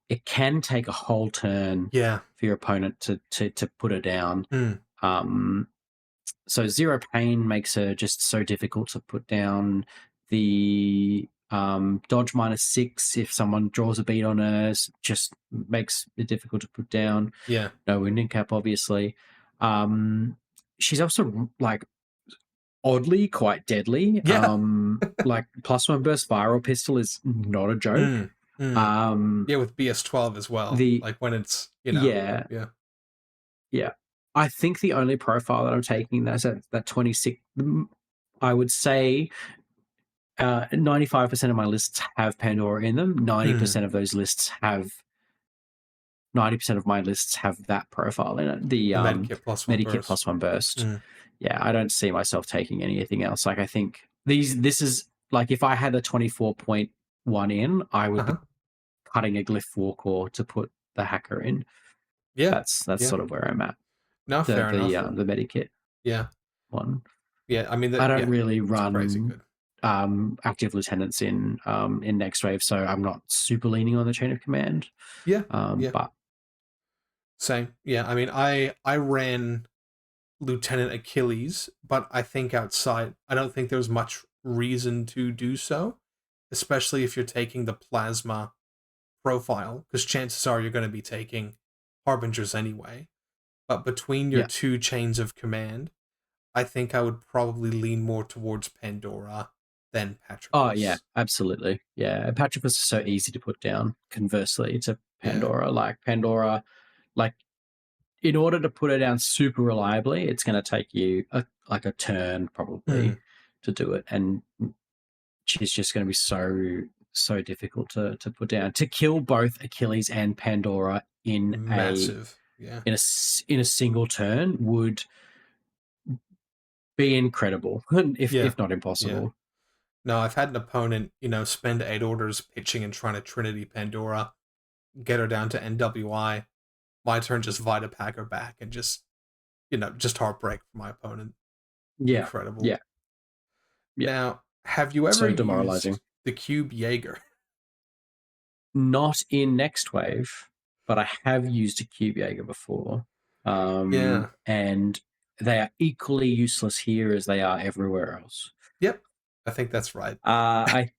it can take a whole turn Yeah. for your opponent to put her down. Mm. Um, so zero pain makes her just so difficult to put down. The dodge -6 if someone draws a beat on her just makes it difficult to put down. Yeah. No wounding cap, obviously. Um, she's also like oddly quite deadly. Yeah. Like +1 burst viral pistol is not a joke. Mm. Mm. Um, Yeah, with BS12 as well. the Like when it's, yeah, yeah. yeah. I think the only profile that I'm taking that's at that 26, I would say 95% of my lists have Pandora in them. Mm, 90% of my lists have that profile in it. The the medkit plus one Medikit burst. plus one burst. Mm, Yeah, I don't see myself taking anything else. Like I think this is like if I had a 24.1 in, I would be uh-huh. cutting a glyph warcore to put the hacker in. Yeah, That's yeah. sort of where I'm at. No, The fair enough. the Medikit Yeah, one. yeah. I mean I that. don't Yeah, really it's crazy run good. active lieutenants in next wave, so I'm not super leaning on the chain of command. Yeah, yeah. But Same. Yeah. I mean, I ran Lieutenant Achilles, but I think outside, I don't think there's much reason to do so, especially if you're taking the plasma profile, because chances are you're going to be taking harbingers anyway. But between your yeah. two chains of command, I think I would probably lean more towards Pandora than Oh yeah, Patroclus. absolutely. Yeah. And Patroclus is so easy to put down, conversely to Yeah. Pandora. Like Pandora, like in order to put her down super reliably, it's gonna take you like a turn Mm, probably to do it. And she's just gonna be so difficult to put down. To kill both Achilles and Pandora massive. Yeah. in a single turn would be incredible, Yeah. if not Yeah. impossible. No, I've had an opponent, spend 8 orders pitching and trying to Trinity Pandora, get her down to NWI. My turn, just Vita pack her back and just heartbreak for my opponent. Yeah, Incredible. yeah, yeah. Now, have you ever So demoralizing. used the Cube Jaeger? Not in Next Wave, but I have used a Cube Jaeger before. Yeah. And they are equally useless here as they are everywhere else. Yep. I think that's right. I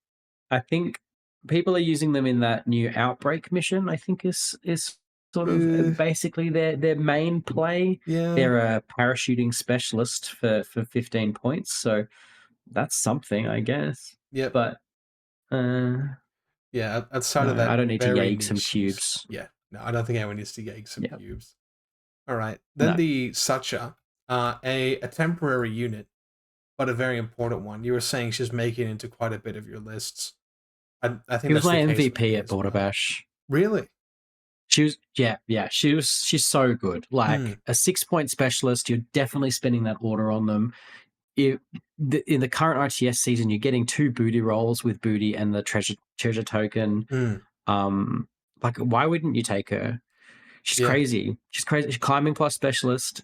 think people are using them in that new Outbreak mission. I think is sort of Uh, basically their main play. yeah. They're a parachuting specialist for 15 points, so that's something, I guess. Yep. But uh, Yeah. Outside of no, I that don't need to very yag some niche use. cubes. Yeah. No, I don't think anyone needs to gauge some Yeah, cubes. All right. Then no. the Sacha, a temporary unit, but a very important one. You were saying she's making it into quite a bit of your lists. I think He was that's the my case with MVP me at as well. Borderbash. Really? She was, yeah. She's so good. Hmm. Like a 6 point specialist, you're definitely spending that order on them. In the current RTS season, you're getting 2 booty rolls with booty and the treasure token. Hmm. Um, like why wouldn't you take her? She's Yeah. crazy. She's crazy. She's climbing plus specialist.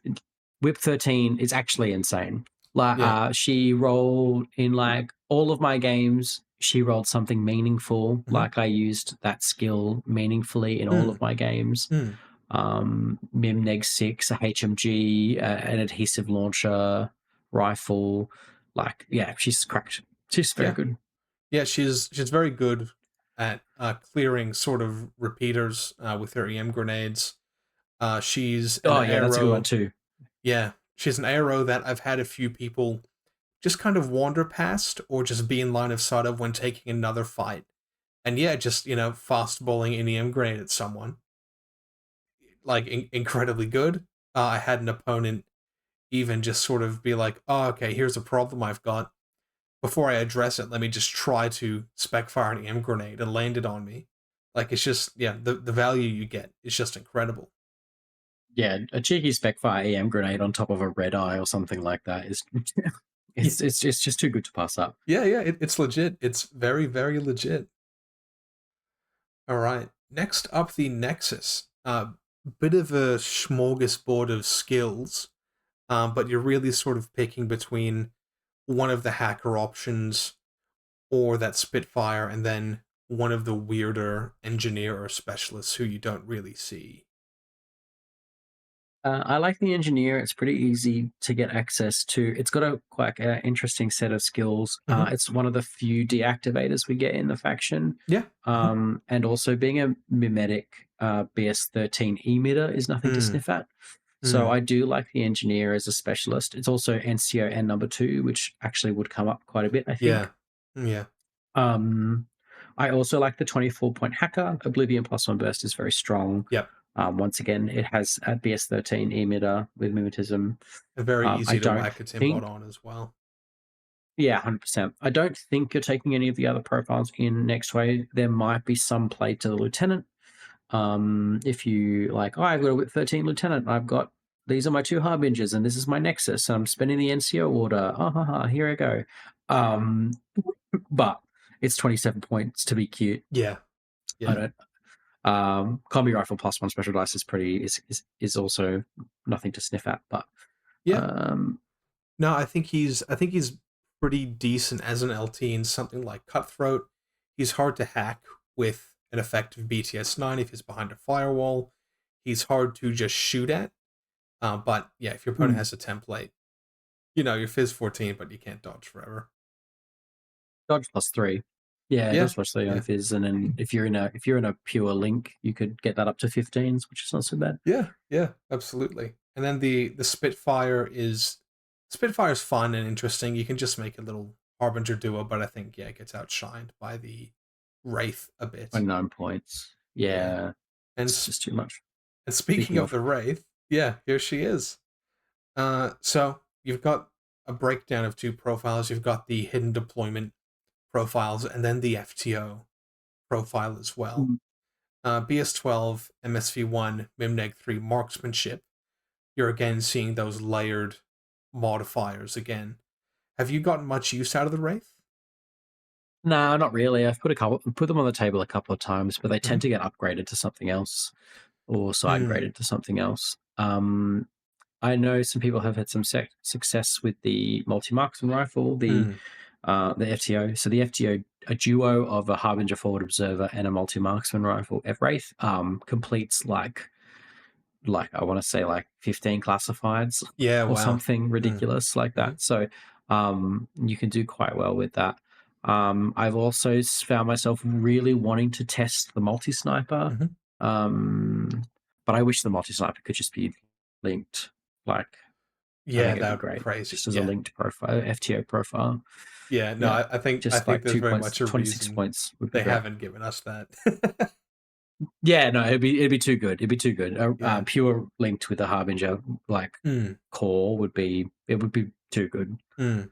Whip 13 is actually insane. Like Yeah. she rolled in like all of my games, she rolled something meaningful. Hmm. Like I used that skill meaningfully in all Hmm. of my games. Hmm. Mim Neg 6, a HMG, an adhesive launcher, rifle. Like, yeah, she's cracked. She's very Yeah. good. Yeah. She's very good at clearing sort of repeaters with her EM grenades. She's an Oh yeah, that's a good one arrow. too. Yeah. She's an arrow that I've had a few people just kind of wander past or just be in line of sight of when taking another fight. And yeah, just, fast bowling an EM grenade at someone. Like, incredibly good. I had an opponent even just sort of be like, oh, okay, here's a problem I've got. Before I address it, let me just try to spec fire an EM grenade and land it on me. Like, it's just, yeah, the value you get is just incredible. Yeah, a cheeky specfire EM grenade on top of a red eye or something like that is Yeah, it's just too good to pass up. yeah, it's legit. It's very, very legit. All right. Next up, the Nexus. Bit of a smorgasbord of skills, but you're really sort of picking between one of the hacker options or that Spitfire, and then one of the weirder engineer or specialists who you don't really see. I like the engineer. It's pretty easy to get access to. It's got a quite interesting set of skills. Hmm. It's one of the few deactivators we get in the faction. Yeah. Uh-huh. And also being a mimetic BS13 emitter is nothing to Mm, sniff at. So mm, I do like the engineer as a specialist. It's also NCO and number 2, which actually would come up quite a bit, I yeah. think. Yeah. Um, I also like the 24-point hacker. Oblivion plus one burst is very strong. Yep. Once again, it has a BS13 emitter with mimetism. Very I easy to don't whack a Timbot think, on as well. yeah, 100%. I don't think you're taking any of the other profiles in next wave. There might be some play to the lieutenant. If you like, oh, I've got a whip 13 lieutenant, I've got these are my two harbingers, and this is my nexus. I'm spending the NCO order. Ah, ha, ha, here I go. Um, but it's 27 points to be cute. Yeah, I yeah, don't. Combi rifle plus one special dice is pretty is also nothing to sniff at. But yeah. um, No, I think he's pretty decent as an LT in something like Cutthroat. He's hard to hack with an effective BTS 9 if he's behind a firewall. He's hard to just shoot at. But yeah, if your opponent hmm, has a template, you're Fizz 14, but you can't dodge forever. dodge plus three. Yeah, Yeah, dodge plus three on yeah, fizz, and then if you're in a pure link, you could get that up to 15s, which is not so bad. yeah, yeah, absolutely. And then the Spitfire's fun and interesting. You can just make a little Harbinger duo, but I think it gets outshined by the Wraith a bit. 29 points. Yeah. Yeah, And it's just too much. and speaking Speaking of of, the Wraith, yeah, here she is. So you've got a breakdown of two profiles. You've got the hidden deployment profiles, and then the FTO profile as well. mm, BS12, MSV1, MIMNEG3 marksmanship. You're again seeing those layered modifiers again. Have you gotten much use out of the Wraith? nah, not really. I've put them on the table a couple of times, but they Mm-hmm. tend to get upgraded to something else or side Mm, graded to something else. I know some people have had some success with the multi marksman rifle, mm. the FTO. So the FTO, a duo of a Harbinger forward observer and a multi marksman rifle, F Wraith, completes like I want to say like 15 classifieds Yeah, or wow. something Mm, ridiculous like mm-hmm, that. So you can do quite well with that. I've also found myself really wanting to test the multi sniper, mm-hmm. um, but I wish the multi sniper could just be linked. Like I Yeah, think it'd that be would be great crazy. just as a Yeah. linked profile, FTO profile. Yeah, no, Yeah, I just think like there's two very points, much a 26 reason points would be they great. haven't given us that. Yeah, no, it'd be too good. It'd be too good. Yeah. Pure linked with the Harbinger like Mm, core it would be too good. mm.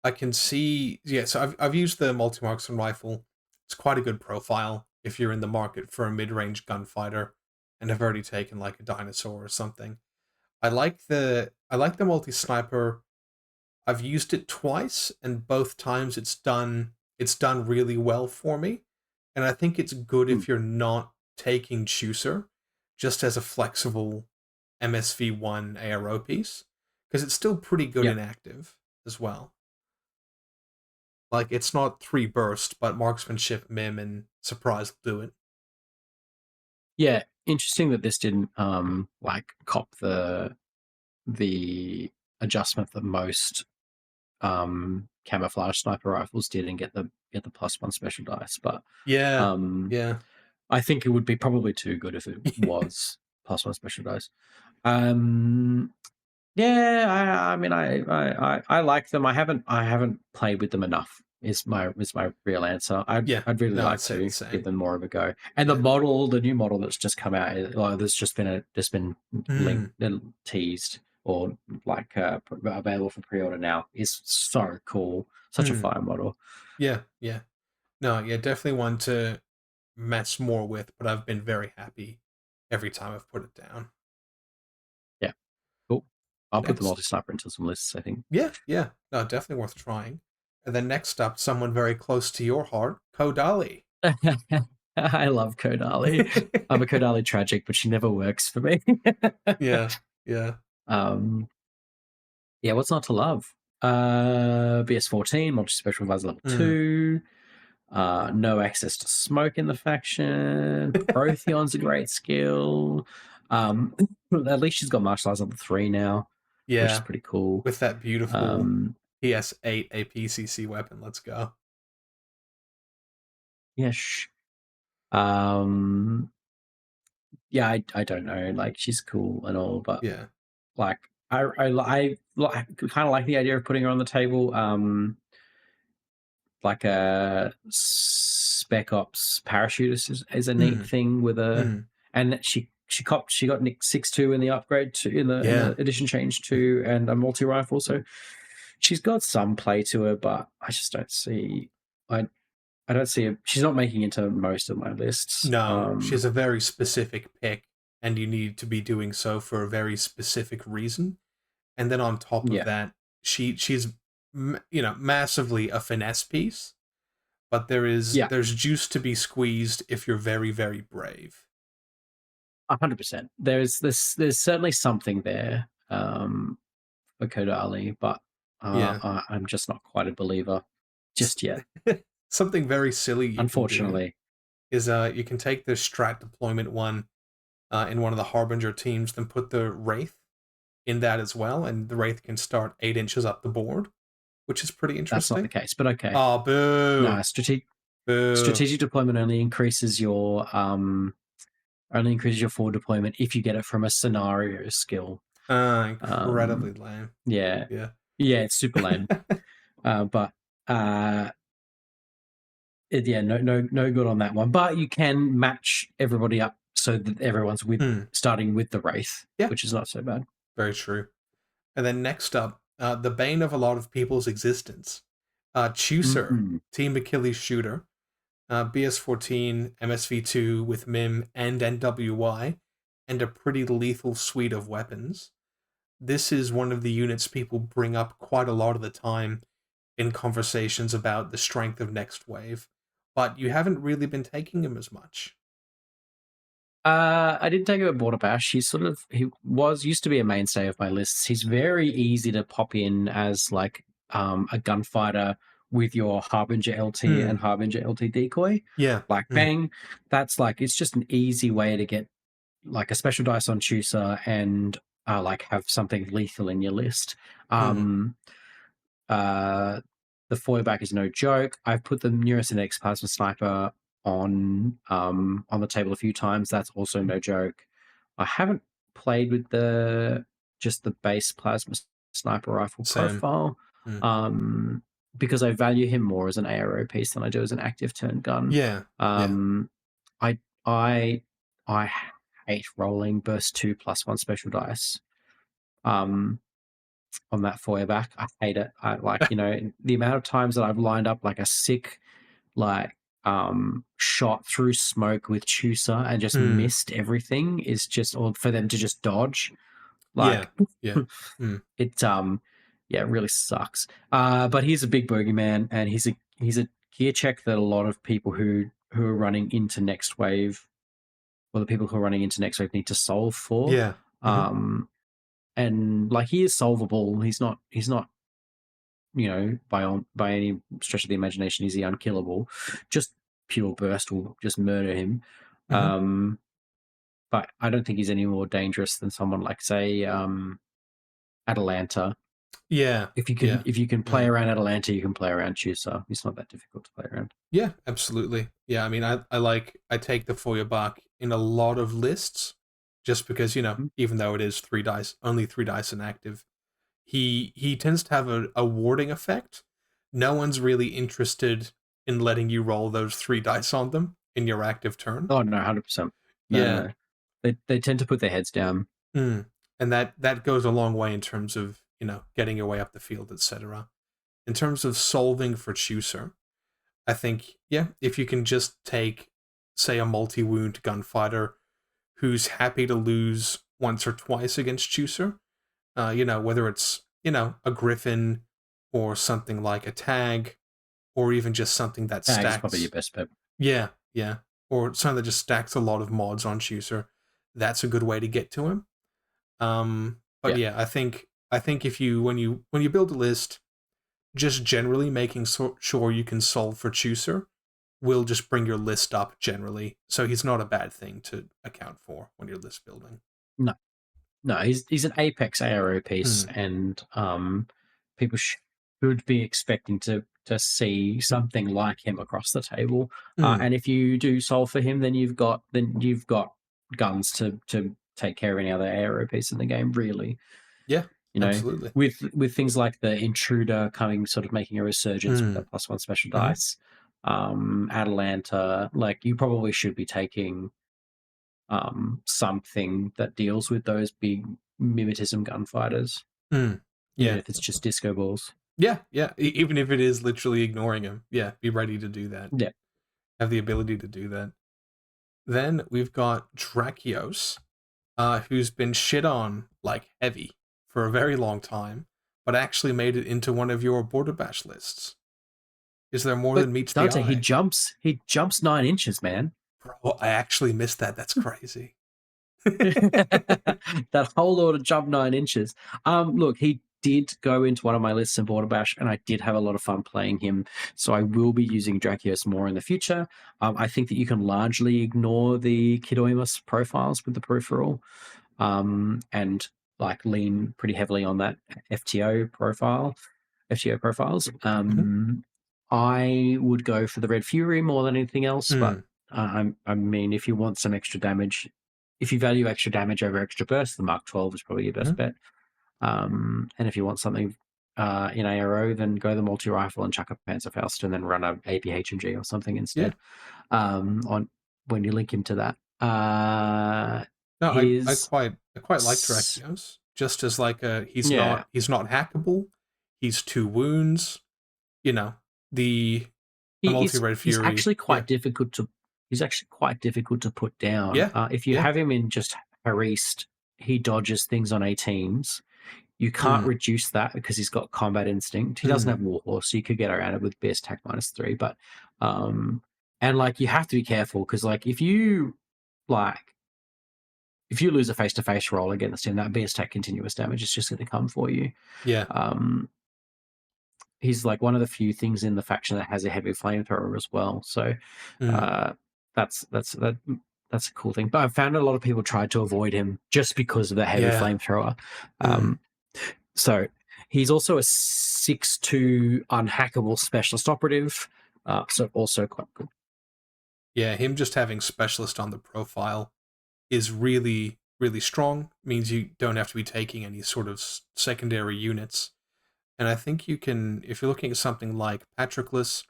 I can see. Yeah, so I've used the multi marksman rifle. It's quite a good profile if you're in the market for a mid range gunfighter, and have already taken like a dinosaur or something. I like the multi sniper. I've used it twice, and both times it's done really well for me. And I think it's good Mm, if you're not taking Chooser just as a flexible MSV1 ARO piece, because it's still pretty good yeah, in active as well. Like it's not three burst, but marksmanship, mim, and surprise will do it. yeah. Interesting that this didn't like cop the adjustment that most camouflage sniper rifles did and get the plus one special dice. But Yeah, um, yeah, I think it would be probably too good if it was plus one special dice. Um, Yeah, I mean, I like them. I haven't played with them enough. Is my real answer. yeah. I'd really No, I'd like say the to give same. them more of a go. And Yeah. the new model that's just come out, like, there's been Mm, linked, teased or like available for pre-order now is so cool. Such a mm. fire model. Yeah, yeah. No, yeah, definitely one to mess more with, but I've been very happy every time I've put it down. Yeah, cool. I'll put the Next, multi sniper into some lists. I think. yeah, yeah, no, definitely worth trying. And then next up, someone very close to your heart, Kodali. I love Kodali. I'm a Kodali tragic, but she never works for me. Yeah, yeah. um, yeah, what's not to love? BS14, multi special visor level Mm. 2. No access to smoke in the faction. Protheon's a great skill. Um, at least she's got martial arts level 3 now, which is Yeah, pretty cool. with that beautiful Um, PS8 APCC weapon. Let's go. yeah, um, yeah, I don't know. Like, she's cool and all, but Yeah. like, I kind of like the idea of putting her on the table. Like a spec ops parachutist is a neat Mm. thing with a, Mm. and she she got Nick 6.2 in the upgrade to in Yeah. the edition change to, and a multi rifle. So she's got some play to her, but I just don't see. I don't see her. She's not making into most of my lists. No, she's a very specific pick, and you need to be doing so for a very specific reason. And then on top of Yeah, that, she's massively a finesse piece, but yeah, there's juice to be squeezed if you're very very brave. 100%. There's certainly something there for Kodali, but Yeah. I'm just not quite a believer just yet. Something very silly you can do Unfortunately, is you can take the strat deployment one in one of the Harbinger teams, then put the Wraith in that as well, and the Wraith can start 8 inches up the board, which is pretty that's not the interesting. case. But okay, Oh, boo, no, boo! strategic deployment only increases your forward deployment if you get it from a scenario skill. Incredibly Um, lame. yeah, Yeah. yeah, it's super lame. But uh, yeah, no good on that one. But you can match everybody up so that everyone's Hmm. starting with the Wraith, Yeah, which is not so bad. very true. And then next up, the bane of a lot of people's existence, Chooser, Mm, Team Achilles shooter, BS14, MSV2 with MIM and NWY, and a pretty lethal suite of weapons. This is one of the units people bring up quite a lot of the time in conversations about the strength of Next Wave, but you haven't really been taking him as much. I didn't take him at Borderbash. He was used to be a mainstay of my lists. He's very easy to pop in as like a gunfighter with your Harbinger LT and Hmm. Harbinger LT decoy. Yeah. Like Hmm. bang, that's like it's just an easy way to get like a special dice on Chooser and like have something lethal in your list. Hmm. Um, uh, the foil back is no joke. I've put the Neurosynetics Plasma Sniper on the table a few times. That's also no joke. I haven't played with the just the base Plasma Sniper rifle Same. profile Hmm. um, because I value him more as an ARO piece than I do as an active turn gun. Yeah. Yeah. Um, I I I hate rolling burst 2 plus 1 special dice. Um, on that foyer back. I hate it. I like, the amount of times that I've lined up like a sick, like, shot through smoke with Chusa and just Hmm. missed everything is just, or for them to just dodge. Yeah. Like, Yeah. Hmm. it, yeah, it really sucks. But he's a big bogeyman and he's a gear check that a lot of people who are running into next wave, or the people who are running into next wave need to solve for. Yeah. Hmm. Um, and like he is solvable. He's not by any stretch of the imagination is he unkillable. Just pure burst will just murder him. Hmm. Um, but I don't think he's any more dangerous than someone like say Atalanta. Yeah. Yeah. If you can play Hmm. around Atalanta, you can play around Chusa. He's not that difficult to play around. Yeah, absolutely. Yeah, I mean, I take the Feuerbach in a lot of lists, just because Mhm. even though it is 3 dice, only 3 dice inactive, he tends to have a warding effect. No one's really interested in letting you roll those 3 dice on them in your active turn. Oh no, 100%. Yeah, No. They tend to put their heads down. mm. And that goes a long way in terms of getting your way up the field, etc. In terms of solving for Chooser, I think, yeah, if you can just take, say, a multi wound gunfighter who's happy to lose once or twice against Chooser, whether it's, a Griffin or something like a Tag, or even just something that Tag is probably your stacks. best bet. Yeah, yeah. Or something that just stacks a lot of mods on Chooser. That's a good way to get to him. But Yeah. yeah, I think if you when you build a list, just generally making sure you can solve for Chooser will just bring your list up generally. So he's not a bad thing to account for when you're list building. No. No, he's an apex ARO piece, Mm, and people should be expecting to see something like him across the table. mm, And if you do solve for him, then you've got guns to take care of any other ARO piece in the game. Really, yeah, you know, absolutely. with things like the intruder coming, sort of making a resurgence with Mm, that plus one special hmm dice. Atalanta, like you probably should be taking something that deals with those big mimetism gunfighters, Mm. even Yeah. if it's just disco balls. Yeah, yeah. Even if it is literally ignoring him, yeah, be ready to do that. Yeah. Have the ability to do that. Then we've got Drakios, who's been shit on like heavy for a very long time, but actually made it into one of your Borderbash lists. Is there more But than meets the Dante, he eye? jumps. He jumps 9 inches, man. Bro, I actually missed that. That's crazy. That whole lot of jump 9 inches. Look, he did go into one of my lists in Border Bash, and I did have a lot of fun playing him. So I will be using Drakios more in the future. I think that you can largely ignore the Kidoimus profiles with the peripheral, and like lean pretty heavily on that FTO profile, FTO profiles. Mhm. I would go for the Red Fury more than anything else, but Mm. I mean, if you want some extra damage, if you value extra damage over extra burst, the Mark 12 is probably your best Mhm. bet. And if you want something in ARO, then go the multi rifle and chuck a Panzerfaust and then run a APHMG or something Yeah. instead. On when you link him to that, No, his I quite like Drakios. Just as like a yeah, he's not hackable. He's 2 wounds. You know the multi red he's fury. actually Yeah. quite difficult to he's actually quite difficult to put down. Yeah. If you Yeah. have him in just Harist, he dodges things on 18s. You can't Mm. reduce that because he's got combat instinct. He doesn't Mm. have Warhorse, so you could get around it with base attack -3. But and like you have to be careful because like if you lose a face to face roll against him, that base attack continuous damage is just going to come for you. Yeah. Um, he's like one of the few things in the faction that has a heavy flamethrower as well. So Mm. uh, that's a cool thing. But I've found a lot of people tried to avoid him just because of the heavy Yeah. flamethrower. Mm. So he's also a 6/2 unhackable specialist operative. So also quite good. Yeah. Him just having specialist on the profile is really really strong. Means you don't have to be taking any sort of secondary units. And I think you can, if you're looking at something like Patroclus,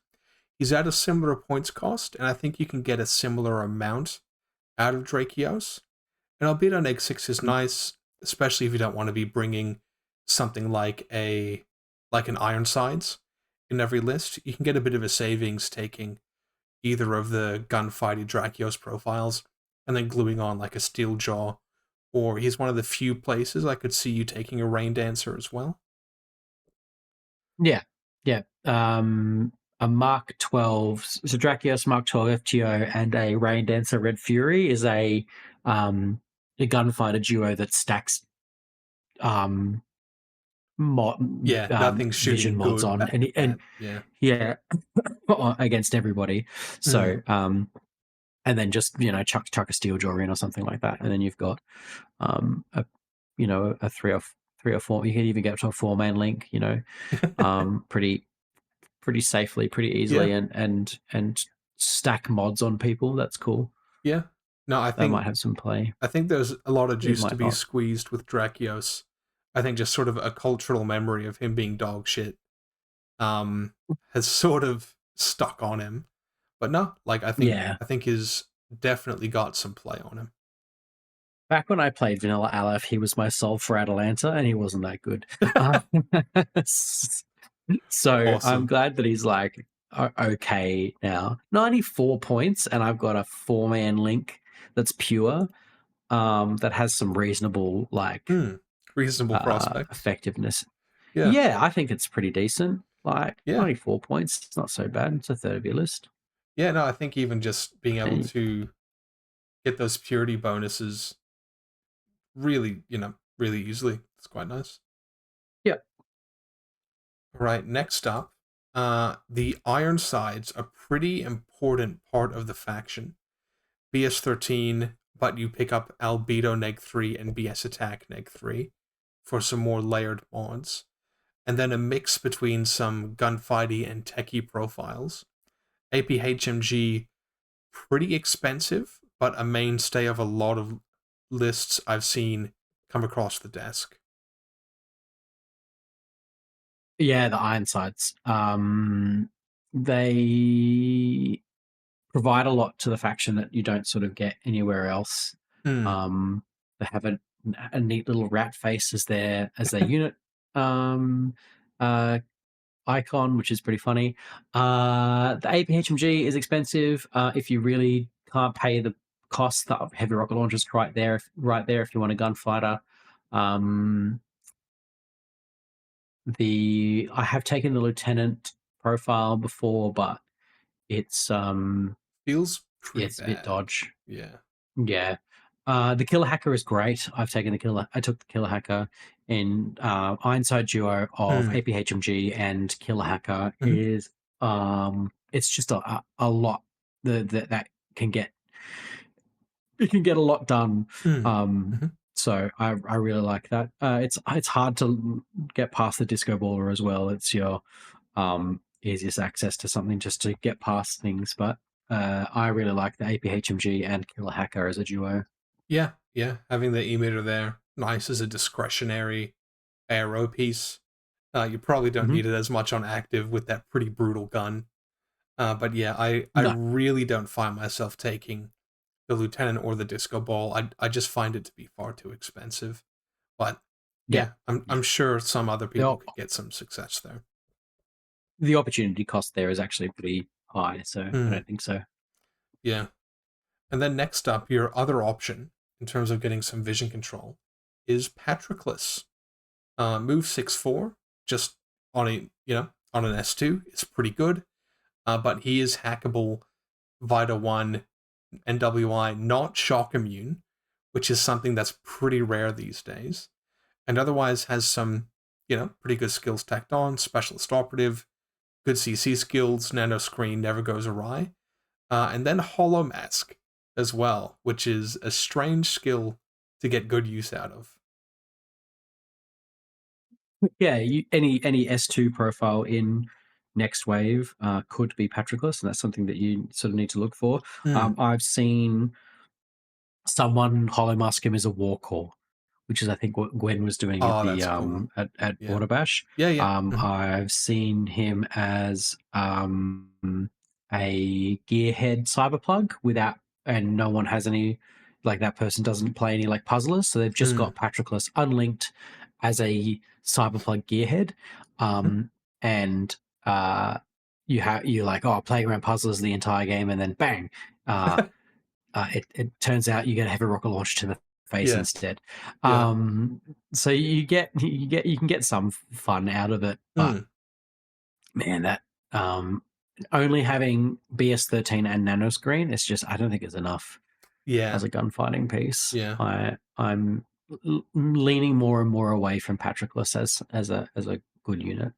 he's at a similar points cost, and I think you can get a similar amount out of Drakios. And albeit on Egg 6 is nice, especially if you don't want to be bringing something like an Ironsides in every list. You can get a bit of a savings taking either of the gunfighty Drakios profiles and then gluing on like a Steel Jaw, or he's one of the few places I could see you taking a Rain Dancer as well. Yeah, yeah. A Mark 12, so Drakios Mark 12 FTO and a Rain Dancer Red Fury is a gunfighter duo that stacks um, Yeah, nothing's vision shooting mods good on back at and that. Yeah. yeah, against everybody. Mm. So and then just chuck a steel jaw in or something like that, and then you've got a a three or four. You can even get to a 4-man link. Pretty safely, pretty Yeah. easily, and stack mods on people. That's cool. Yeah. No, That might have some play. I think there's a lot of It juice to might be not. squeezed with Drakios. I think just sort of a cultural memory of him being dog shit has sort of stuck on him. But no, like Yeah. I think he's definitely got some play on him. Back when I played Vanilla Aleph, he was my soul for Atalanta, and he wasn't that good. Uh, so I'm Awesome. glad that he's like okay now. 94 points, and I've got a 4-man link that's pure. That has some reasonable Hmm. Reasonable prospects. effectiveness. Yeah. Yeah, I think it's pretty decent. Like Yeah. 94 points, it's not so bad. It's a third of your list. Yeah, no, I think even just being able And to get those purity bonuses really, really easily. It's quite nice. yeah, All right, next up, the Ironsides, a pretty important part of the faction. BS13, but you pick up Albedo Neg 3 and BS Attack Neg 3 for some more layered mods. And then a mix between some gunfighty and techie profiles. APHMG, pretty expensive, but a mainstay of a lot of lists I've seen come across the desk. yeah, the Ironsides. They provide a lot to the faction that you don't sort of get anywhere else. Mm. They have a neat little rat face as their unit um, uh, icon, which is pretty funny. The APHMG is expensive. If you really can't pay the cost, the heavy rocket launcher is right there if you want a gunfighter. Um, the I have taken the lieutenant profile before, but it's Feels yeah, pretty it's a bit bad. dodge. Yeah. Yeah. The killer hacker is great. I took the killer hacker in Ironside duo of Mm. APHMG and killer hacker Mhm. is it's just a lot that can get it can get a lot done. Mm. Um Mhm. so I really like that. It's hard to get past the disco baller as well. It's your easiest access to something just to get past things. But I really like the APHMG and Killer Hacker as a duo. Yeah, yeah, having the emitter there, nice as a discretionary ARO piece. You probably don't Hmm. need it as much on active with that pretty brutal gun. But yeah, I No, really don't find myself taking the lieutenant or the disco ball. I just find it to be far too expensive. But yeah, yeah, I'm yeah. sure some other The, people op- could get some success there. the opportunity cost there is actually pretty high, so I Hmm. don't think so. Yeah. And then next up, your other option in terms of getting some vision control is Patroclus. Move 6-4, just on on an S2, it's pretty good. But he is hackable Vita 1 NWI, not shock immune, which is something that's pretty rare these days. And otherwise has some, pretty good skills tacked on, specialist operative, good CC skills, nano screen never goes awry. And then Hollow Mask as well, which is a strange skill to get good use out of. Yeah, any S2 profile in next wave could be Patroclus, and that's something that you sort of need to look for. Mm. I've seen someone hollow mask him as a war core, which is I think what Gwen was doing at Oh, the that's cool. at Yeah. Borderbash. Yeah, yeah. Mhm. I've seen him as a gearhead cyberplug without, and no one has any, like that person doesn't play any like puzzlers, so they've just Mm. got Patroclus unlinked as a cyberplug gearhead, Mhm. and you're like, oh, playing around puzzlers the entire game, and then bang. It turns out you get a heavy rocket launch to the face Yeah, instead. yeah. Um, so you can get some fun out of it, but Mm. man, that um, only having BS13 and nanoscreen, it's just I don't think it's enough Yeah, as a gunfighting piece. yeah. I'm leaning more and more away from Patroclus as a good unit.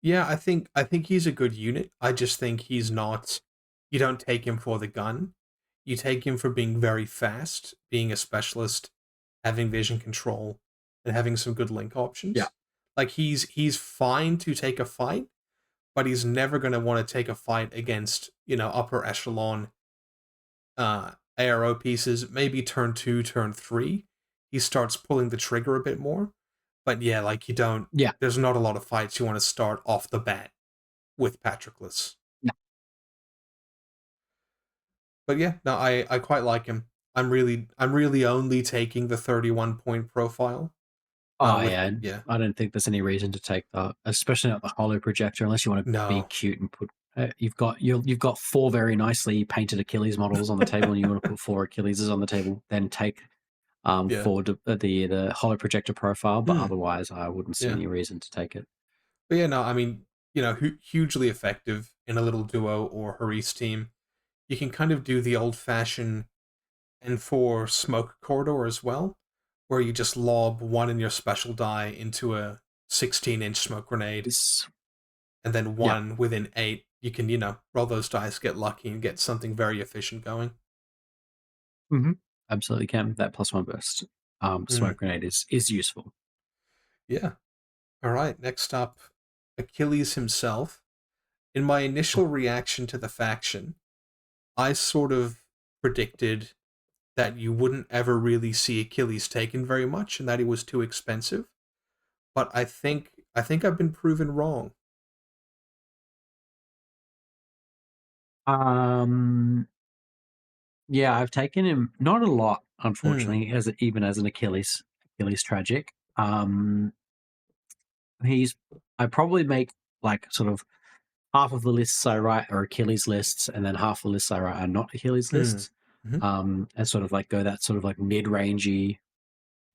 Yeah, I think he's a good unit. I just think he's not you don't take him for the gun. You take him for being very fast, being a specialist, having vision control, and having some good link Yeah, options. Like he's fine to take a fight, but he's never gonna want to take a fight against, upper echelon ARO pieces, maybe turn 2, turn 3, he starts pulling the trigger a bit more. But yeah, like you don't yeah. there's not a lot of fights you want to start off the bat with Patroclus. No. But yeah, no, I quite like him. I'm really only taking the 31 point profile. Oh With yeah, yeah. I don't think there's any reason to take that, especially not the hollow projector, unless you want to be No. cute and put. You've got four very nicely painted Achilles models on the table, and you want to put four Achilleses on the table. Then take Yeah. for the hollow projector profile, but Hmm. otherwise, I wouldn't see Yeah. any reason to take it. But yeah, no, I mean, hugely effective in a little duo or Haris team. You can kind of do the old fashioned and for smoke corridor as well, where you just lob one in your special die into a 16-inch smoke grenade, It's and then yeah, one within 8. You can, roll those dice, get lucky, and get something very efficient going. hmm absolutely can that plus one burst. Mm. Smoke grenade is useful. Yeah. All right. Next up, Achilles himself. In my initial reaction to the faction, I sort of predicted that you wouldn't ever really see Achilles taken very much and that he was too expensive. But I think I've been proven wrong. Um, Yeah, I've taken him not a lot, Mm, unfortunately, even as an Achilles tragic. He's I probably make like sort of half of the lists I write are Achilles lists, and then half the lists I write are not Achilles mm, lists. mhm, And sort of like go that sort of like mid-rangey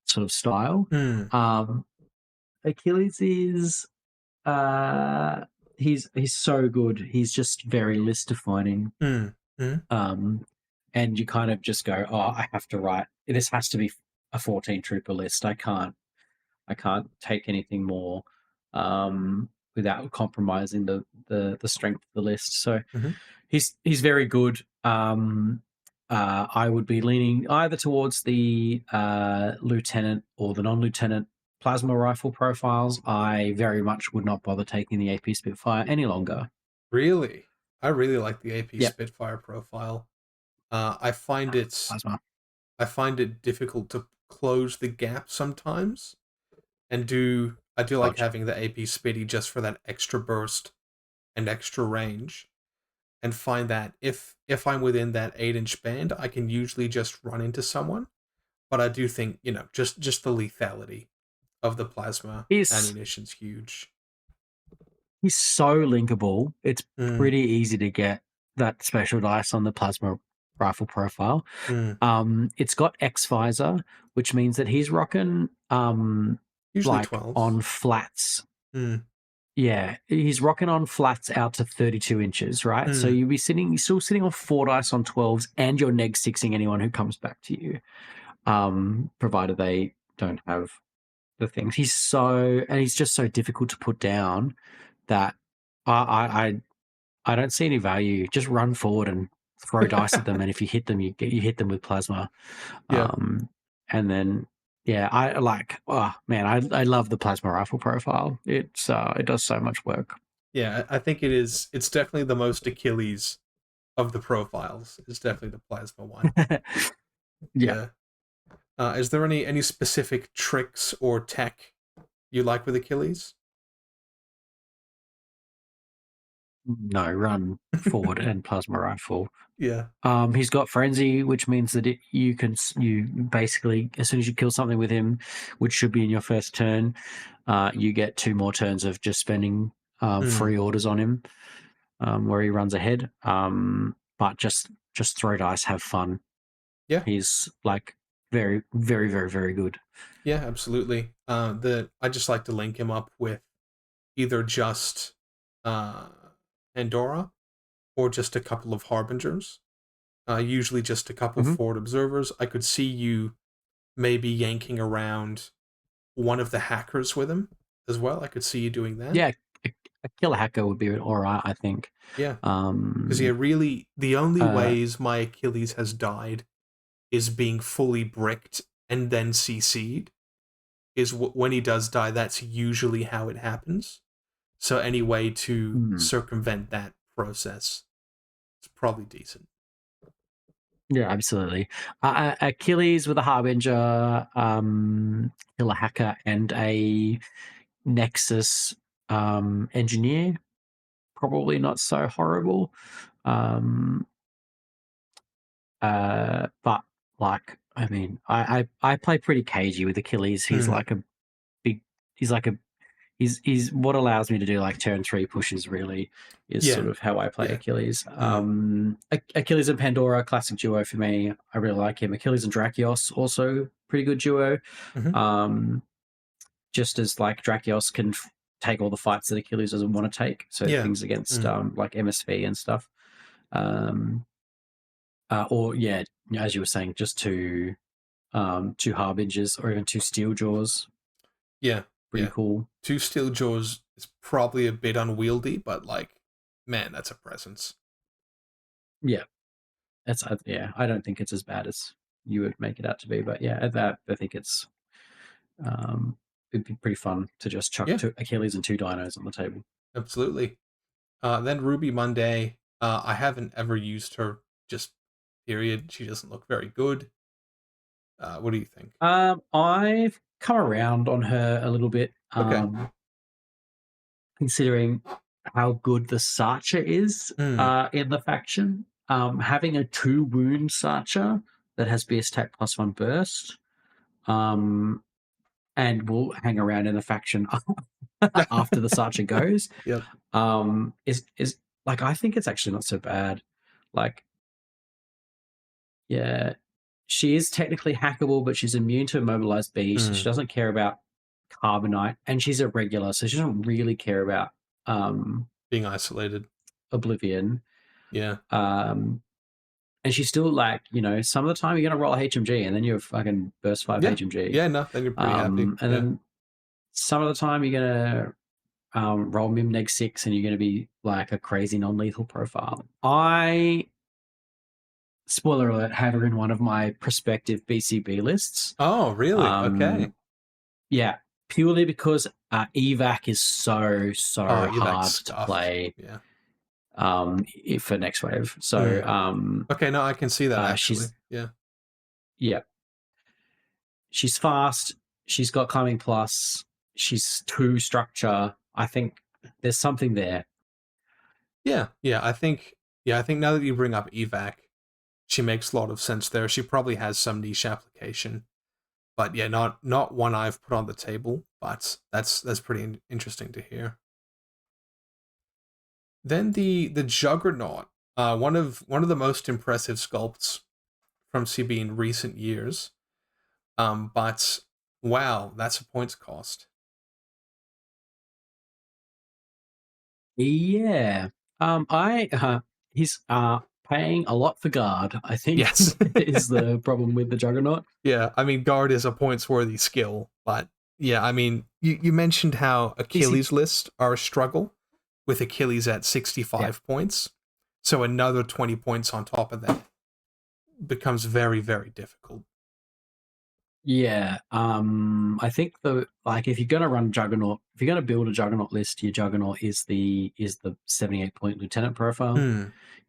sort of style. mm, Um, Achilles is uh he's so good. He's just very list defining. mm, mm, Um, and you kind of just go, oh, I have to write. This has to be a 14 trooper list. I can't take anything more without compromising the strength of the list. So mhm. he's very good. I would be leaning either towards the lieutenant or the non-lieutenant plasma rifle profiles. I very much would not bother taking the AP Spitfire any longer. Really? I really like the AP Yep, Spitfire profile. I find it plasma. I find it difficult to close the gap sometimes, and I do like Gotcha. having the AP Spitty just for that extra burst and extra range, and find that if I'm within that 8-inch band, I can usually just run into someone. But I do think, just the lethality of the plasma He's ammunition's huge. he's so linkable. It's Mm, pretty easy to get that special dice on the plasma rifle profile. mm. It's got X visor, which means that he's rocking Usually like 12s. on flats. Mm, Yeah, he's rocking on flats out to 32 inches, right? So mm. you're still sitting on 4 dice on 12s, and you're neg sixing anyone who comes back to you, provided they don't have the things. He's just so difficult to put down that I don't see any value. Just run forward and throw dice at them, and if you hit them, you hit them with plasma. Yeah. Um, and then yeah, I like. Oh man, I love the plasma rifle profile. It does so much work. Yeah, I think it's definitely the most Achilles of the profiles. It's definitely the plasma one. Yeah, Yeah. Is there any specific tricks or tech you like with Achilles? no, run forward and plasma rifle. Yeah. He's got frenzy, which means that you basically as soon as you kill something with him, which should be in your first turn, you get 2 more turns of just spending Mm. free orders on him, where he runs ahead. But just throw dice, have fun. Yeah. He's like very, very, very, very good. Yeah, absolutely. The I just like to link him up with either just uh Pandora or just a couple of harbingers. Usually just a couple Hmm. forward observers. I could see you maybe yanking around one of the hackers with him as well. I could see you doing that. Yeah, a, a killer hacker would be all right, I think. Yeah. Because yeah, Um, really, the only uh, ways my Achilles has died is being fully bricked and then CC'd. When he does die, that's usually how it happens. So any way to hmm. circumvent that process is probably decent. Yeah, absolutely. Achilles with a Harbinger, Killer Hacker, and a Nexus engineer. Probably not so horrible. Um, but like, I mean, I play pretty cagey with Achilles. Mm, Big, he's like a he's what allows me to do like turn three pushes really is yeah, sort of how I play yeah. Achilles. Mm, Achilles and Pandora, classic duo for me. I really like him. Achilles and Drakios, also pretty good duo. hmm. Um, just as like Drakios can take all the fights that Achilles doesn't want to take, so Yeah. things against Mm, like MSV and stuff. Um, or yeah, as you were saying, just two Harbingers or even two Steel Jaws, yeah, pretty yeah. cool. Two steel jaws is probably a bit unwieldy, but like, man, that's a presence. Yeah, yeah. I don't think it's as bad as you would make it out to be, but yeah, that I think um, it'd be pretty fun to just chuck Yeah, two Achilles and two dinos on the table. absolutely. Then Ruby Monday. I haven't ever used her. Just period. She doesn't look very good. What do you think? I've come around on her a little bit, Okay. considering how good the Sarcher is Mm, in the faction. having a 2 wound Sarcher that has BS attack +1 burst, um, and will hang around in the faction after the Sarcher goes, Yep. is like, I think it's actually not so bad. Like, yeah, she is technically hackable, but she's immune to immobilized beast. So she Mm, doesn't care about carbonite, and she's a regular, so she doesn't really care about um, being isolated. oblivion. Yeah. Um, and she's still like, some of the time you're gonna roll a HMG and then you fucking burst 5 Yeah. HMG. Yeah, no, then you're pretty happy. And Yeah. then some of the time you're gonna roll Mim Neg 6 and you're gonna be like a crazy non-lethal profile. I, spoiler alert, have her in one of my prospective BCB lists. Oh, really? Okay. Um, yeah, purely because evac is Oh, so you like hard to stuffed. play Yeah. for next wave. So Mm. Okay, no, I can see that actually. she's, Yeah. yeah, she's fast. She's got climbing plus. She's 2 structure. I think there's something there. Yeah. Yeah, I think now that you bring up evac, she makes a lot of sense there. She probably has some niche application. But yeah, not one I've put on the table, but that's pretty interesting to hear. Then the Juggernaut, one of the most impressive sculpts from CB in recent years. But wow, that's a points cost. Yeah. I he's paying a lot for guard, I think, Yes. is the problem with the Juggernaut. Yeah, I mean guard is a points worthy skill, but yeah, I mean you mentioned how BC, Achilles list are a struggle with Achilles at yeah. 65 points. So another 20 points on top of that becomes very, very difficult. Yeah. I think if you're gonna run Juggernaut, if you're gonna build a Juggernaut list, your Juggernaut is the 78 point lieutenant profile. Hmm.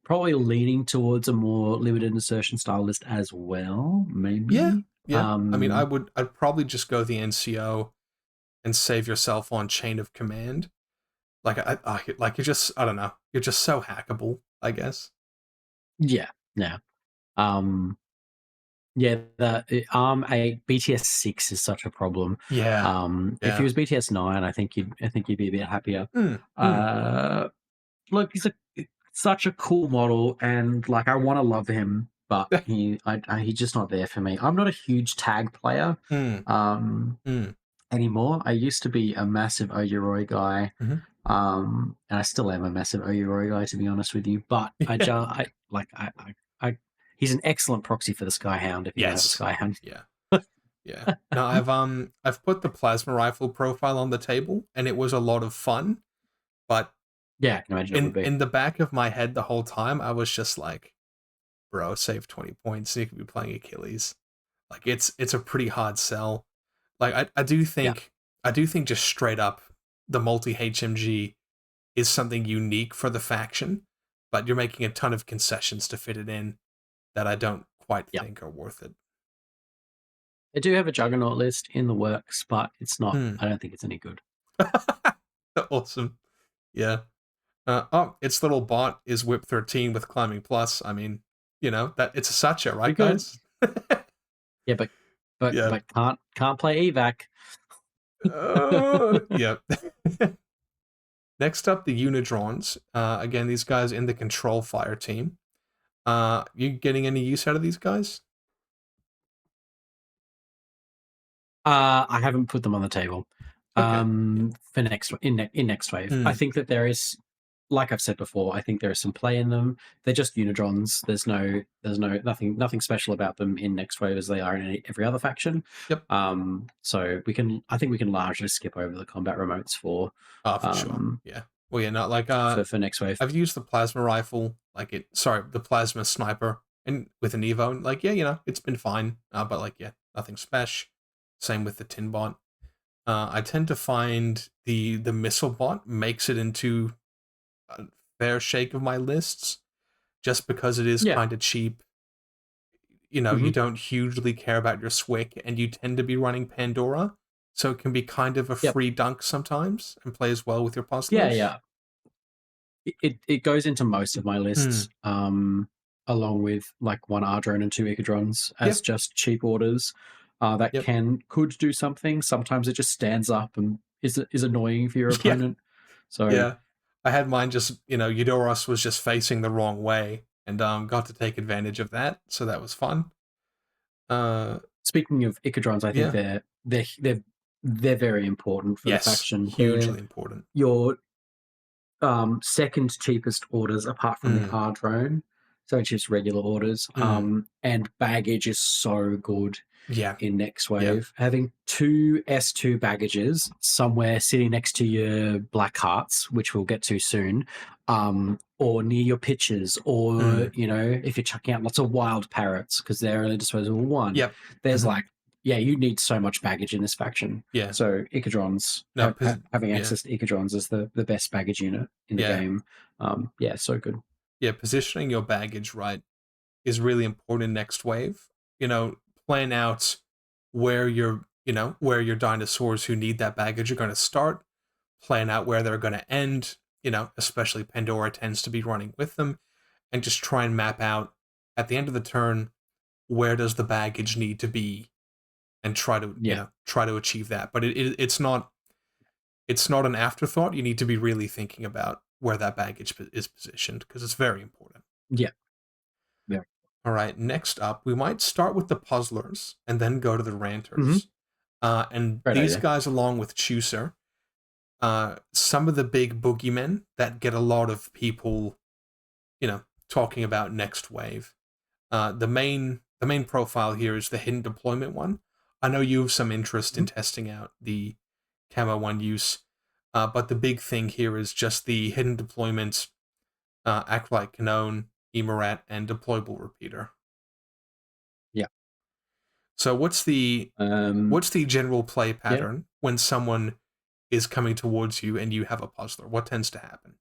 Probably leaning towards a more limited insertion style list as well, Yeah, maybe. yeah. I mean, I'd probably just go the NCO and save yourself on chain of command. Like like you're just I don't know, you're just so hackable, I guess. Yeah, yeah. Um, yeah, the ARM 8 BTS 6 is such a problem. Yeah, If he yeah. was BTS 9, I think you'd be a bit happier. Hmm. Hmm. Uh, Look, he's such a cool model, and like I want to love him, but he's just not there for me. I'm not a huge tag player Hmm. um, Hmm. anymore. I used to be a massive Oyuroi guy, Hmm. and I still am a massive Oyuroi guy, to be honest with you. But Yeah. he's an excellent proxy for the Skyhound if you're gonna have a Yes. Skyhound. Yeah. Yeah. Now I've put the plasma rifle profile on the table, and it was a lot of fun. But Yeah, I can imagine it would in be. in the back of my head the whole time, I was just like, bro, save 20 points. You could be playing Achilles. Like it's a pretty hard sell. Like I do Yeah, think just straight up the multi HMG is something unique for the faction, but you're making a ton of concessions to fit it in that I don't quite yeah. think are worth it. I do have a Juggernaut list in the works, but it's not. Hmm. I don't think it's any good. Awesome. Yeah. Oh, its little bot is Whip 13 with climbing plus. I mean, that it's a Sacha, right, Pretty good. guys? Yeah, but but Yeah. but can't play evac. Yeah. Next up, the Unidrons. Again, these guys in the Control Fire team. You getting any use out of these guys? I haven't put them on the table. Okay. Yeah. For next wave, I Hmm. think that there is, like I've said before, I think there is some play in them. They're just Unidrons. There's nothing special about them in next wave as they are in every other faction. Yep. So I think we can largely skip over the combat remotes For sure. um Yeah. Well, yeah, not like for next wave. I've used the plasma rifle, the plasma sniper, and with an Evo, and like, yeah, it's been fine. But like, yeah, nothing special. Same with the tin bot. I tend to find the missile bot makes it into a fair shake of my lists, just because it is Yeah. kind of cheap. You Hmm. don't hugely care about your Swick, and you tend to be running Pandora, so it can be kind of a Yep. free dunk sometimes and plays well with your Yeah. puzzlers. Yeah. It goes into most of my Hmm. lists. along with like one Ardrone and two Icadrons Yeah. as just cheap orders that Yep. could do something. Sometimes it just stands up and is annoying for your Yeah. opponent. So Yeah. I had mine just, Eudoros was just facing the wrong way and got to take advantage of that, so that was fun. Uh speaking of Icadrons, I think yeah. they're very important for the Yes, faction. They're hugely important. your second cheapest orders apart from the Mm, R drone. So it's just regular orders. mm, And baggage is so good yeah, in Next yeah, Wave. Having two S2 baggages somewhere sitting next to your Black Hearts, which we'll get to soon, or near your pitches, or, mm, if you're chucking out lots of wild parrots because they're only disposable one, yep, there's mhm, like, yeah, you need so much baggage in this faction. yeah. So Icadrons, No, having yeah, access to Icadrons is the best baggage unit in the yeah, game. Yeah, so good. yeah. Positioning your baggage right is really important in Next Wave. You know, plan out where your dinosaurs who need that baggage are going to start. Plan out where they're going to end. Especially Pandora tends to be running with them, and just try and map out at the end of the turn where does the baggage need to be, and Yeah, try to achieve that. But it's not an afterthought. You need to be really thinking about where that baggage is positioned because it's very important. yeah, yeah. All right, next up, we might start with the puzzlers and then go to the Hmm. ranters. And Great these idea. guys, along with Chooser, some of the big boogeymen that get a lot of people, talking about next wave. The main profile here is the hidden deployment one. I know you have some interest in Mhm. testing out the camo one use, but the big thing here is just the hidden deployment, Acolyte Canon, Emerat, and deployable repeater. Yeah. So Um, what's the general play yeah. pattern when someone is coming towards you and you have a puzzler? What tends to happen?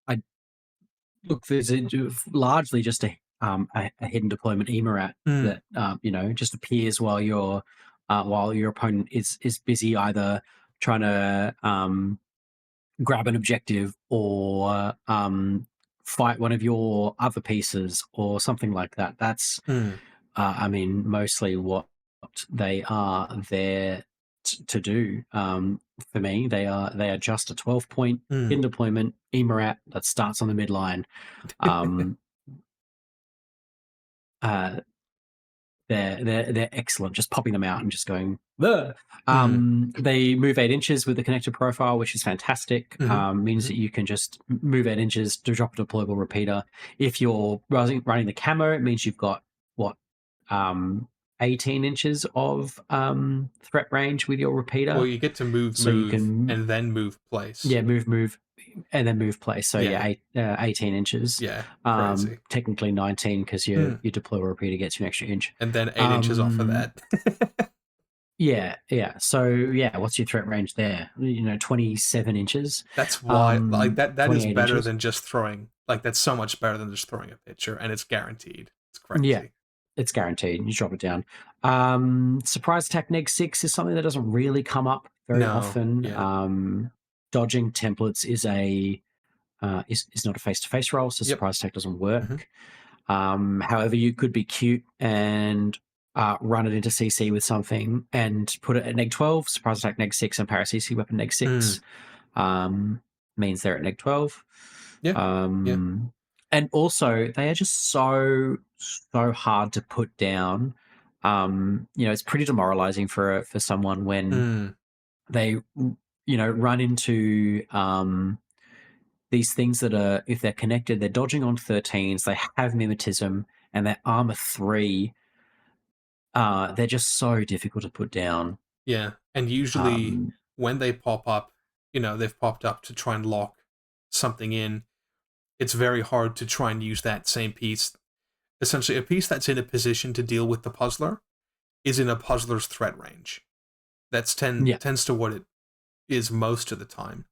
I look, there's largely just a hidden deployment emerat Mm, that just appears while your opponent is busy either trying to grab an objective or fight one of your other pieces or something like that. That's mm, I mean, mostly what they are there to do. For me, they are just a 12-point mm. in deployment emerat that starts on the midline. Um, uh, they're excellent. Just popping them out and just going. "Ugh." Mm, They move 8 inches with the connected profile, which is fantastic. mhm, Means mhm. that you can just move 8 inches to drop a deployable repeater. If you're running the camo, it means you've got what um, 18 inches of threat range with your Well, repeater, you get to move, so you move, can and then move place. move, and then move place. So Yeah, yeah, 18 inches. yeah, crazy. Technically 19 because Mm. your deploy repeater gets you an extra inch. And then 8 inches off of Um, that. yeah, yeah. So yeah, what's your threat range there? 27 inches, That's why, like, that is 28 better inches. than just throwing. Like, that's so much better than just throwing a pitcher, and it's guaranteed. It's Yeah, crazy. it's guaranteed. You drop it down. Surprise attack neg 6 is something that doesn't really come up very No, often. yeah. Dodging templates is not a face to face roll, so Yep. surprise attack doesn't Mhm. work. However, you could be cute and run it into CC with something and put it at neg 12, surprise attack neg 6, and para CC weapon neg 6. Mm. Um, Means they're at neg 12. Yeah, yeah. Um, and also, they are just so hard to put down. It's pretty demoralizing for someone when Mm, they, run into these things that are, if they're connected, they're dodging on 13s, they have mimetism, and they're armor 3. They're just so difficult to put down. yeah. And usually Um, when they pop up, they've popped up to try and lock something in. It's very hard to try and use that same piece. Essentially, a piece that's in a position to deal with the puzzler is in a puzzler's threat range. That's yeah, tends to what it is most of the time.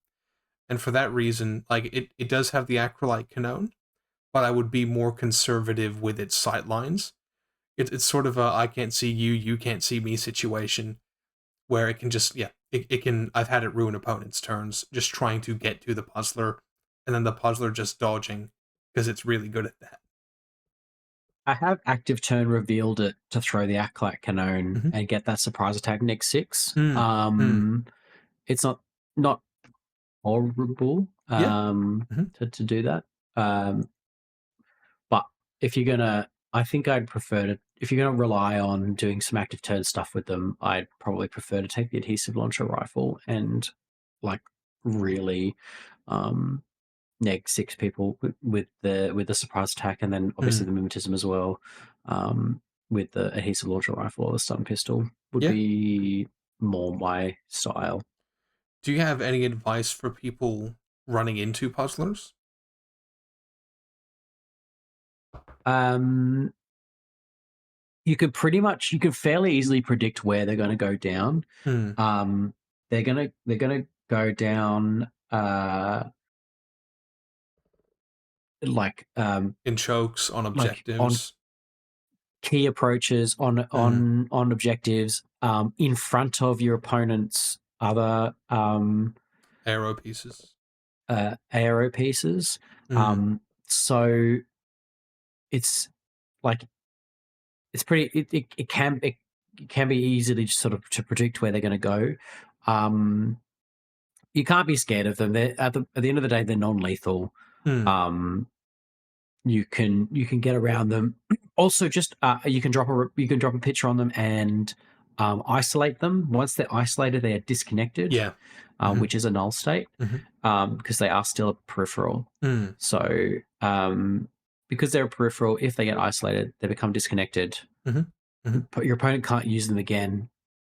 And for that reason, like it does have the acrylite canone, but I would be more conservative with its sight lines. It's sort of a I can't see you, you can't see me situation where it can just it can I've had it ruin opponents' turns just trying to get to the puzzler and then the puzzler just dodging because it's really good at that. I have active turn revealed it to throw the Acolyte Cannon Hmm. and get that surprise attack next 6. Mm, mm, It's not horrible yeah. Hmm. to do that. Um, but if you're gonna, I think I'd prefer to. If you're gonna rely on doing some active turn stuff with them, I'd probably prefer to take the adhesive launcher rifle and like really um, neg 6 people with the surprise attack, and then obviously Mm, the mimetism as well. With the adhesive launcher rifle or the stun pistol would yeah. be more my style. Do you have any advice for people running into puzzlers? Um, you could fairly easily predict where they're going to go down. Hmm. Um, they're gonna go down like In chokes, on on objectives, key approaches mm, on objectives in front of your opponent's other arrow pieces. aero pieces. Mm, So it's like it's pretty. It can be easily just sort of to predict where they're going to go. Um, you can't be scared of them. They're at the end of the day, they're non-lethal. mm, Um, you can get around them. Also, just you can drop a picture on them and isolate them. Once they're isolated, they are disconnected, yeah. Hmm. which is a null state Hmm. because they are still a peripheral. Mm, So because they're a peripheral, if they get isolated, they become disconnected. hmm. Hmm. But your opponent can't use them again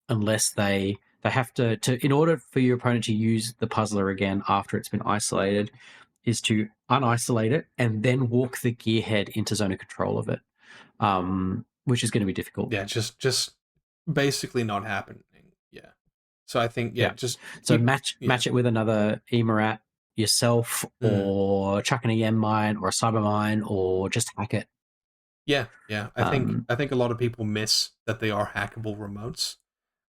unless they have to in order for your opponent to use the puzzler again after it's been isolated is to unisolate it and then walk the gearhead into zone of control of it, which is going to be difficult. Yeah, just basically not happening. Yeah. So I think yeah, Yeah. just So keep yeah. match it with another Emerat yourself, Mm, or chuck an EM mine or a cyber mine, or just hack it. yeah, yeah. Um, I think a lot of people miss that they are hackable remotes,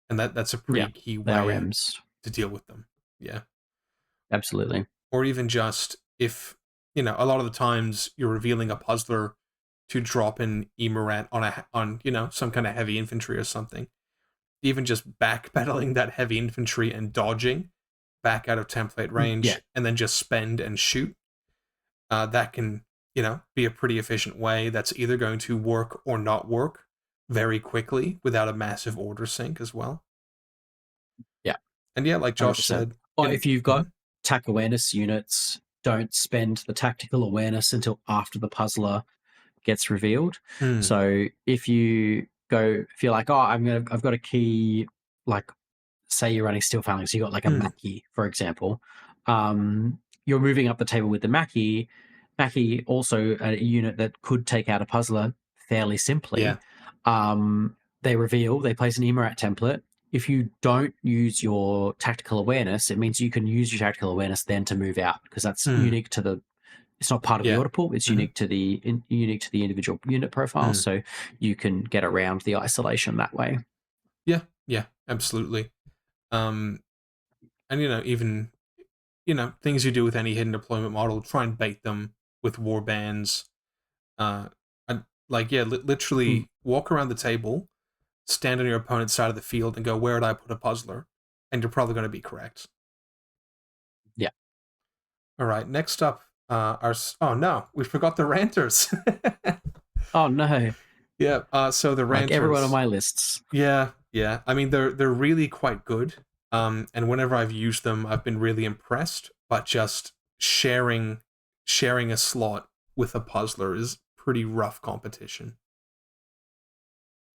and that's a yeah, pretty key they are way REMs. to deal with them. Yeah. Absolutely. Or even just if a lot of the times you're revealing a puzzler to drop an emerat on some kind of heavy infantry or something. Even just backpedaling that heavy infantry and dodging back out of template Yeah. range, and then just spend and shoot. That can be a pretty efficient way. That's either going to work or not work very quickly without a massive order sink as well. Yeah. And yeah, like Josh 100%. said, Or in if you've got mhm, tac awareness units, don't spend the tactical awareness until after the puzzler gets revealed. mm, So if you're like, oh, I've got a key, like say you're running steel phalanx, you got like a mm, Mackie, for example. You're moving up the table with the Mackie. Mackie also a unit that could take out a puzzler fairly simply. yeah, They reveal, they place an Emerat template. If you don't use your tactical awareness, it means you can use your tactical awareness then to move out because that's mm, unique to the. It's not part of the yeah, order pool. It's hmm, unique to the individual unit profile. mm, So you can get around the isolation that way. yeah, yeah, absolutely. Um, and even things you do with any hidden deployment model, try and bait them with war bands. And like yeah, Mm, literally walk around the table, stand on your opponent's side of the field, and go, "Where did I put a puzzler?" And you're probably going to be correct. yeah. All right, next up, oh no, we forgot the ranters. Oh no. Yeah, so the Like everyone on ranters. my lists. Yeah, yeah. I mean, they're really quite good. And whenever I've used them, I've been really impressed. But just sharing a slot with a puzzler is pretty rough competition.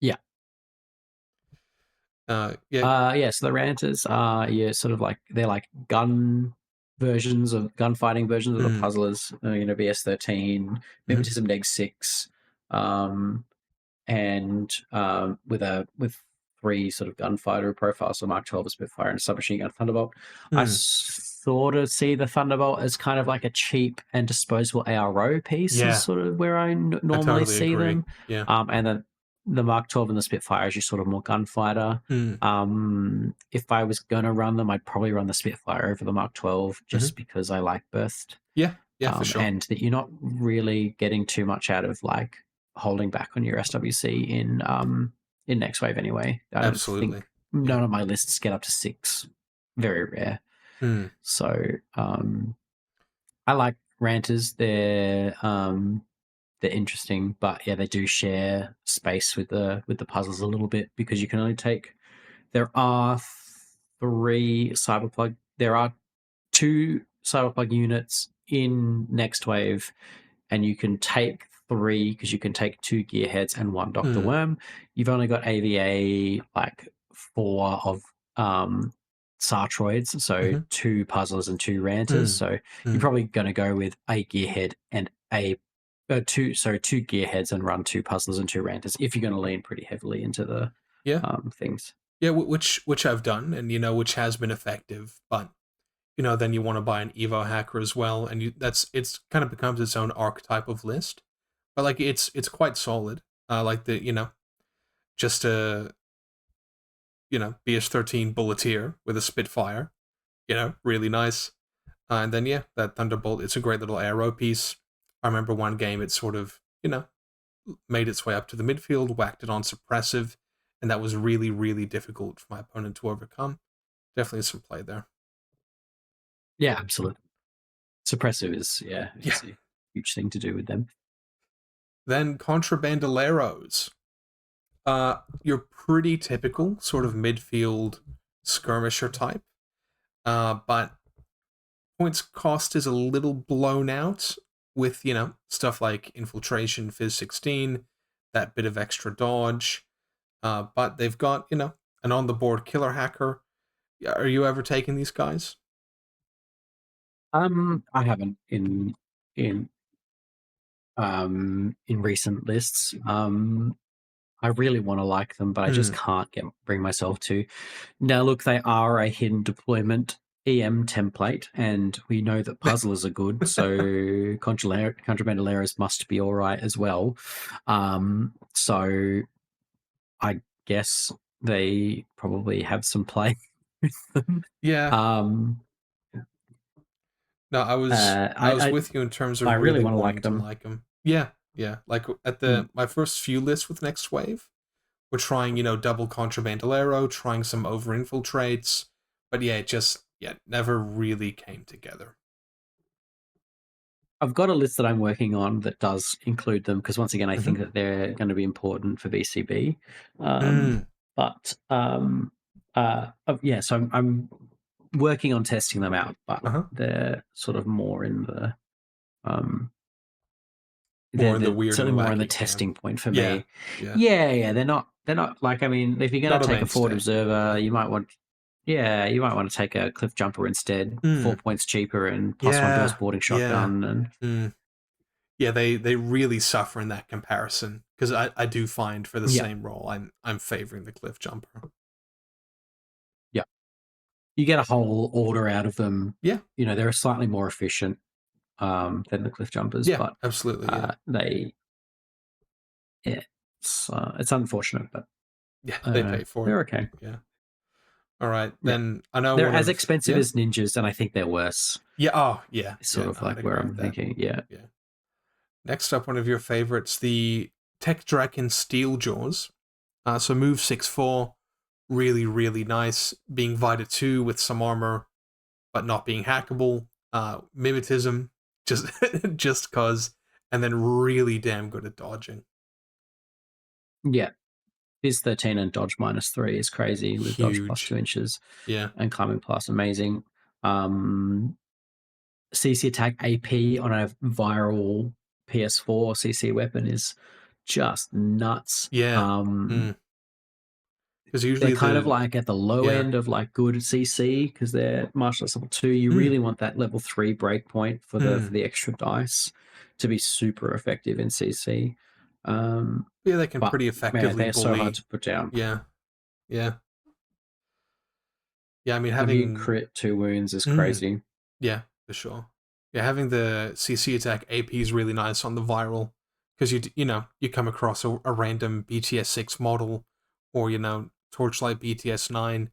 Yeah. Yeah. Yeah, so the Ranters are sort of like they're like gunfighting versions of the Mm, puzzlers, BS13, hmm. Mimetism Neg 6, um, and with three sort of gunfighter profiles, so Mark 12, a Spitfire, and a submachine gun Thunderbolt. I Mm, sort of see the Thunderbolt as kind of like a cheap and disposable ARO piece, is yeah, sort of where I I normally totally see agree. them. Yeah. And then the Mark 12 and the Spitfire is your sort of more gunfighter. Mm, If I was gonna run them, I'd probably run the Spitfire over the Mark 12 hmm. just because I like burst. Yeah. Yeah, for sure. and that you're not really getting too much out of like holding back on your SWC in Next Wave anyway. I don't Absolutely. think Yeah. none of my lists get up to 6. Very rare. Mm. So I like ranters. They're interesting, but yeah, they do share space with the puzzles a little bit because you can only take. There are 3 cyberplug. There are 2 cyberplug units in Next Wave, and you can take 3 because you can take 2 gearheads and 1 Doctor Mm. Worm. You've only got AVA like 4 of um Sartroids, so Hmm. 2 puzzlers and 2 ranters. Mm. So you're Mm. probably going to go with a gearhead and a 2 gearheads and run 2 puzzlers and 2 ranters if you're going to lean pretty heavily into the Yeah. things. Yeah, which I've done, and which has been effective, but then you want to buy an Evo hacker as well, and it's kind of becomes its own archetype of list. But like it's quite solid. Like the just a BS-13 Bulleteer with a Spitfire, really nice. And then yeah, that Thunderbolt, it's a great little aero piece. I remember one game it sort of made its way up to the midfield, whacked it on suppressive, and that was really really difficult for my opponent to overcome. Definitely some play there. Yeah, absolutely. Suppressive Yeah. is a huge thing to do with them. Then Contrabandoleros. You're pretty typical sort of midfield skirmisher type, but points cost is a little blown out with stuff like infiltration, Phys 16, that bit of extra dodge. But they've got an on the board killer hacker. Are you ever taking these guys? I haven't in in recent lists. I really want to like them, but I just Hmm. can't bring myself to. Now, look, they are a hidden deployment EM template, and we know that puzzlers are good, so Contrabandoleros must be all right as well. So I guess they probably have some play with them. Yeah. Um, No, I was I with you in terms I of really really want to wanting like to them. like them. Yeah, yeah. Like at Mm. the my first few lists with Next Wave, we're trying double contrabandolero, trying some over infiltrates, but yeah, it just never really came together. I've got a list that I'm working on that does include them because once again, I Hmm. think that they're going to be important for VCB. Mm. But yeah, so I'm working on testing them out, but Uh huh. they're sort of more in the um, More in the they're weird and certainly more in the wacky camp. testing point for Yeah, me. yeah. Yeah, they're not like I mean, if you're going Not to a take a forward mainstay. observer, Yeah. you might want to take a cliff jumper instead, Mm. 4 points cheaper and +1 burst Yeah. boarding Yeah. shotgun and Mm. Yeah. They really suffer in that comparison because I do find for the yeah, same role I'm favoring the cliff jumper. yeah. You get a whole order out of them. Yeah. They're slightly more efficient than the cliff jumpers, Yeah. but Absolutely. Yeah. they yeah, it's unfortunate, but Yeah. I They don't know. pay for it. They're okay. Yeah. All right. Yeah, Then I know they're one as of expensive yeah. as ninjas, and I think they're worse. Yeah. Oh, yeah. It's sort Yeah. of No, I'd like where agree I'm with that. thinking. Yeah, Yeah. Next up, one of your favorites, the Tech Draken Steel Jaws. So move 6/4, really, really nice. Being Vita 2 with some armor, but not being hackable. Mimetism, just just cause, and then really damn good at dodging. yeah. Biz 13 and dodge -3 is crazy with dodge Huge. +2 inches Yeah. and climbing plus amazing. Um, CC attack AP on a viral PS4 CC weapon is just nuts. Yeah. Mm. Because They're usually kind of the like at the low yeah. end of like good CC because they're martial arts level 2. You Mm. really want that level 3 breakpoint for the Mm. extra dice to be super effective in CC. Yeah, they can But pretty man, effectively they're so hard bully. to put down. Yeah. Yeah. Yeah. I mean, Have you having crit 2 wounds is mm, crazy. yeah, for sure. Yeah, having the CC attack AP is really nice on the viral because you come across a random BTS 6 model or Torchlight BTS 9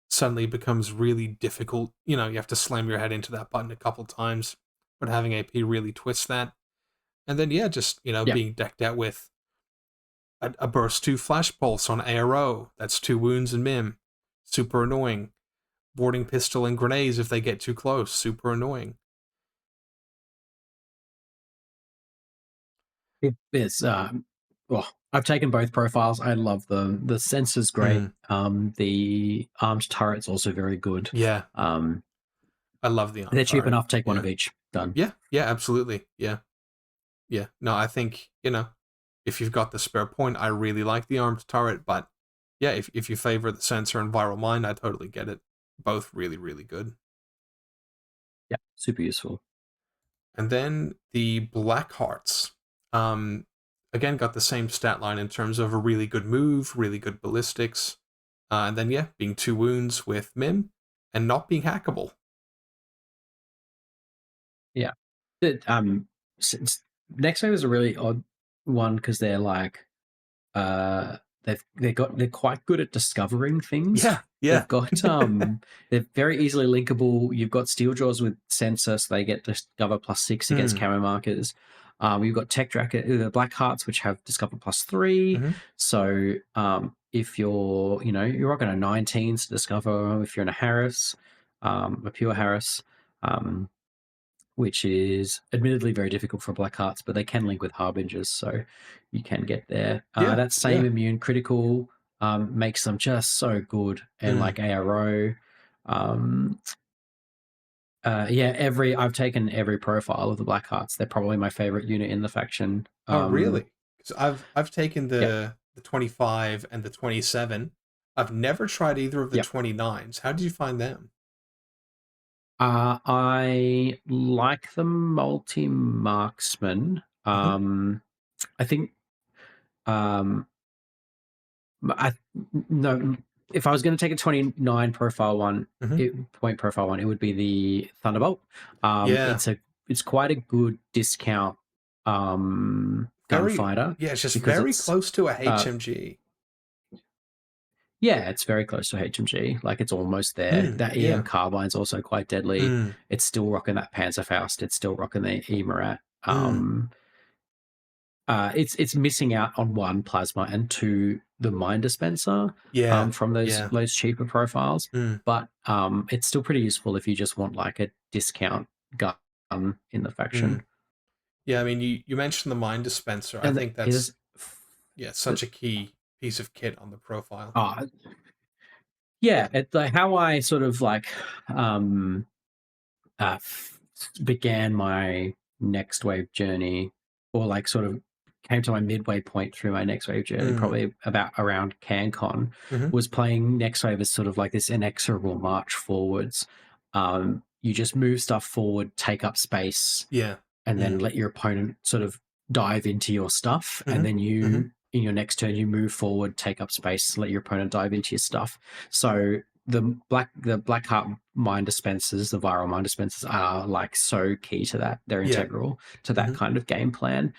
suddenly becomes really difficult. You have to slam your head into that button a couple times. but having AP really twists that. And then yeah, just Yeah. being decked out with a burst 2 flash pulse on ARO. That's 2 wounds and Mim. Super annoying. Boarding pistol and grenades if they get too close. Super annoying. It's well, I've taken both profiles. I love them. The sensor's great. Mm, The armed turret's also very good. yeah, Um, I love the arm they're cheap turret. enough. Take one Yeah, of each. Done. yeah, yeah, absolutely. Yeah, yeah. No, I think if you've got the spare point, I really like the armed turret. But yeah, if you favor the sensor and viral mind, I totally get it. Both really, really good. Yeah, super useful. And then the Black Hearts. Um, again, got the same stat line in terms of a really good move, really good ballistics, and then yeah, being 2 wounds with Mim and not being hackable. Yeah. It, next wave is a really odd one because they're like uh they're quite good at discovering things. Yeah, yeah. They've got they're very easily linkable. You've got steel jaws with sensor, so they get discover +6 against Mm, camo markers. You've got tech jacket, the black hearts, which have discover +3. hmm. So if you're rocking a 19s to discover if you're in a Harris, a pure Harris. Which is admittedly very difficult for black hearts, but they can link with harbingers, so you can get there. Yeah, That same yeah. immune critical makes them just so good, and Mm. like ARO. Um, yeah, I've taken every profile of the black hearts. They're probably my favorite unit in the faction. Oh, really? So I've taken Yep. the 25 and the 27. I've never tried either of the Yep. 29s. How did you find them? I like the multi marksman. Hmm. I think um, I no. If I was going to take a 29 profile one, Hmm. point profile one, it would be the Thunderbolt. Yeah, It's quite a good discount very. gunfighter Yeah, it's just because very it's close to a uh HMG. yeah, it's very close to HMG. Like it's almost there. Mm, That EM yeah. carbine's also quite deadly. Mm, It's still rocking that Panzerfaust. It's still rocking the Emerat. mm, It's missing out on one plasma and two the mine dispenser yeah, from yeah. those cheaper profiles, Mm, but it's still pretty useful if you just want like a discount gun in the faction. mm. Yeah, I mean, you mentioned the mine dispenser. I And think that's is yeah such a key piece of kit on the profile. uh, yeah, like how I sort of like um, uh, began my next wave journey, or like sort of came to my midway point through my next wave journey, Mm, probably about around CanCon, hmm. was playing next wave as sort of like this inexorable march forwards. You just move stuff forward, take up space, Yeah. and then Mm, let your opponent sort of dive into your stuff, and hmm. then Hmm. you in your next turn you move forward, take up space, let your opponent dive into your stuff. So the black heart mind dispensers, the viral mind dispensers are like so key to that. They're Yeah. integral to that Hmm. kind of game plan.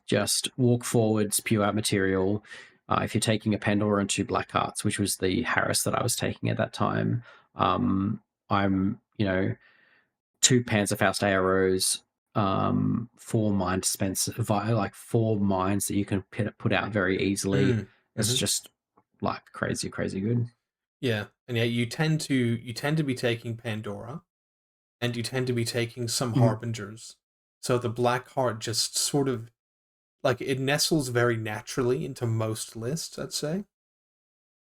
Just walk forward, spew out material. If you're taking a Pandora and two black hearts, which was the Harris that I was taking at that time, I'm two Panzerfaust AROs, four mind dispenser, like four mines that you can put out very easily. Mm, It's hmm. just like crazy, crazy good. Yeah, and yeah, you tend to be taking Pandora, and you tend to be taking some Mhm. harbingers. So the Black Heart just sort of like it nestles very naturally into most lists, I'd say.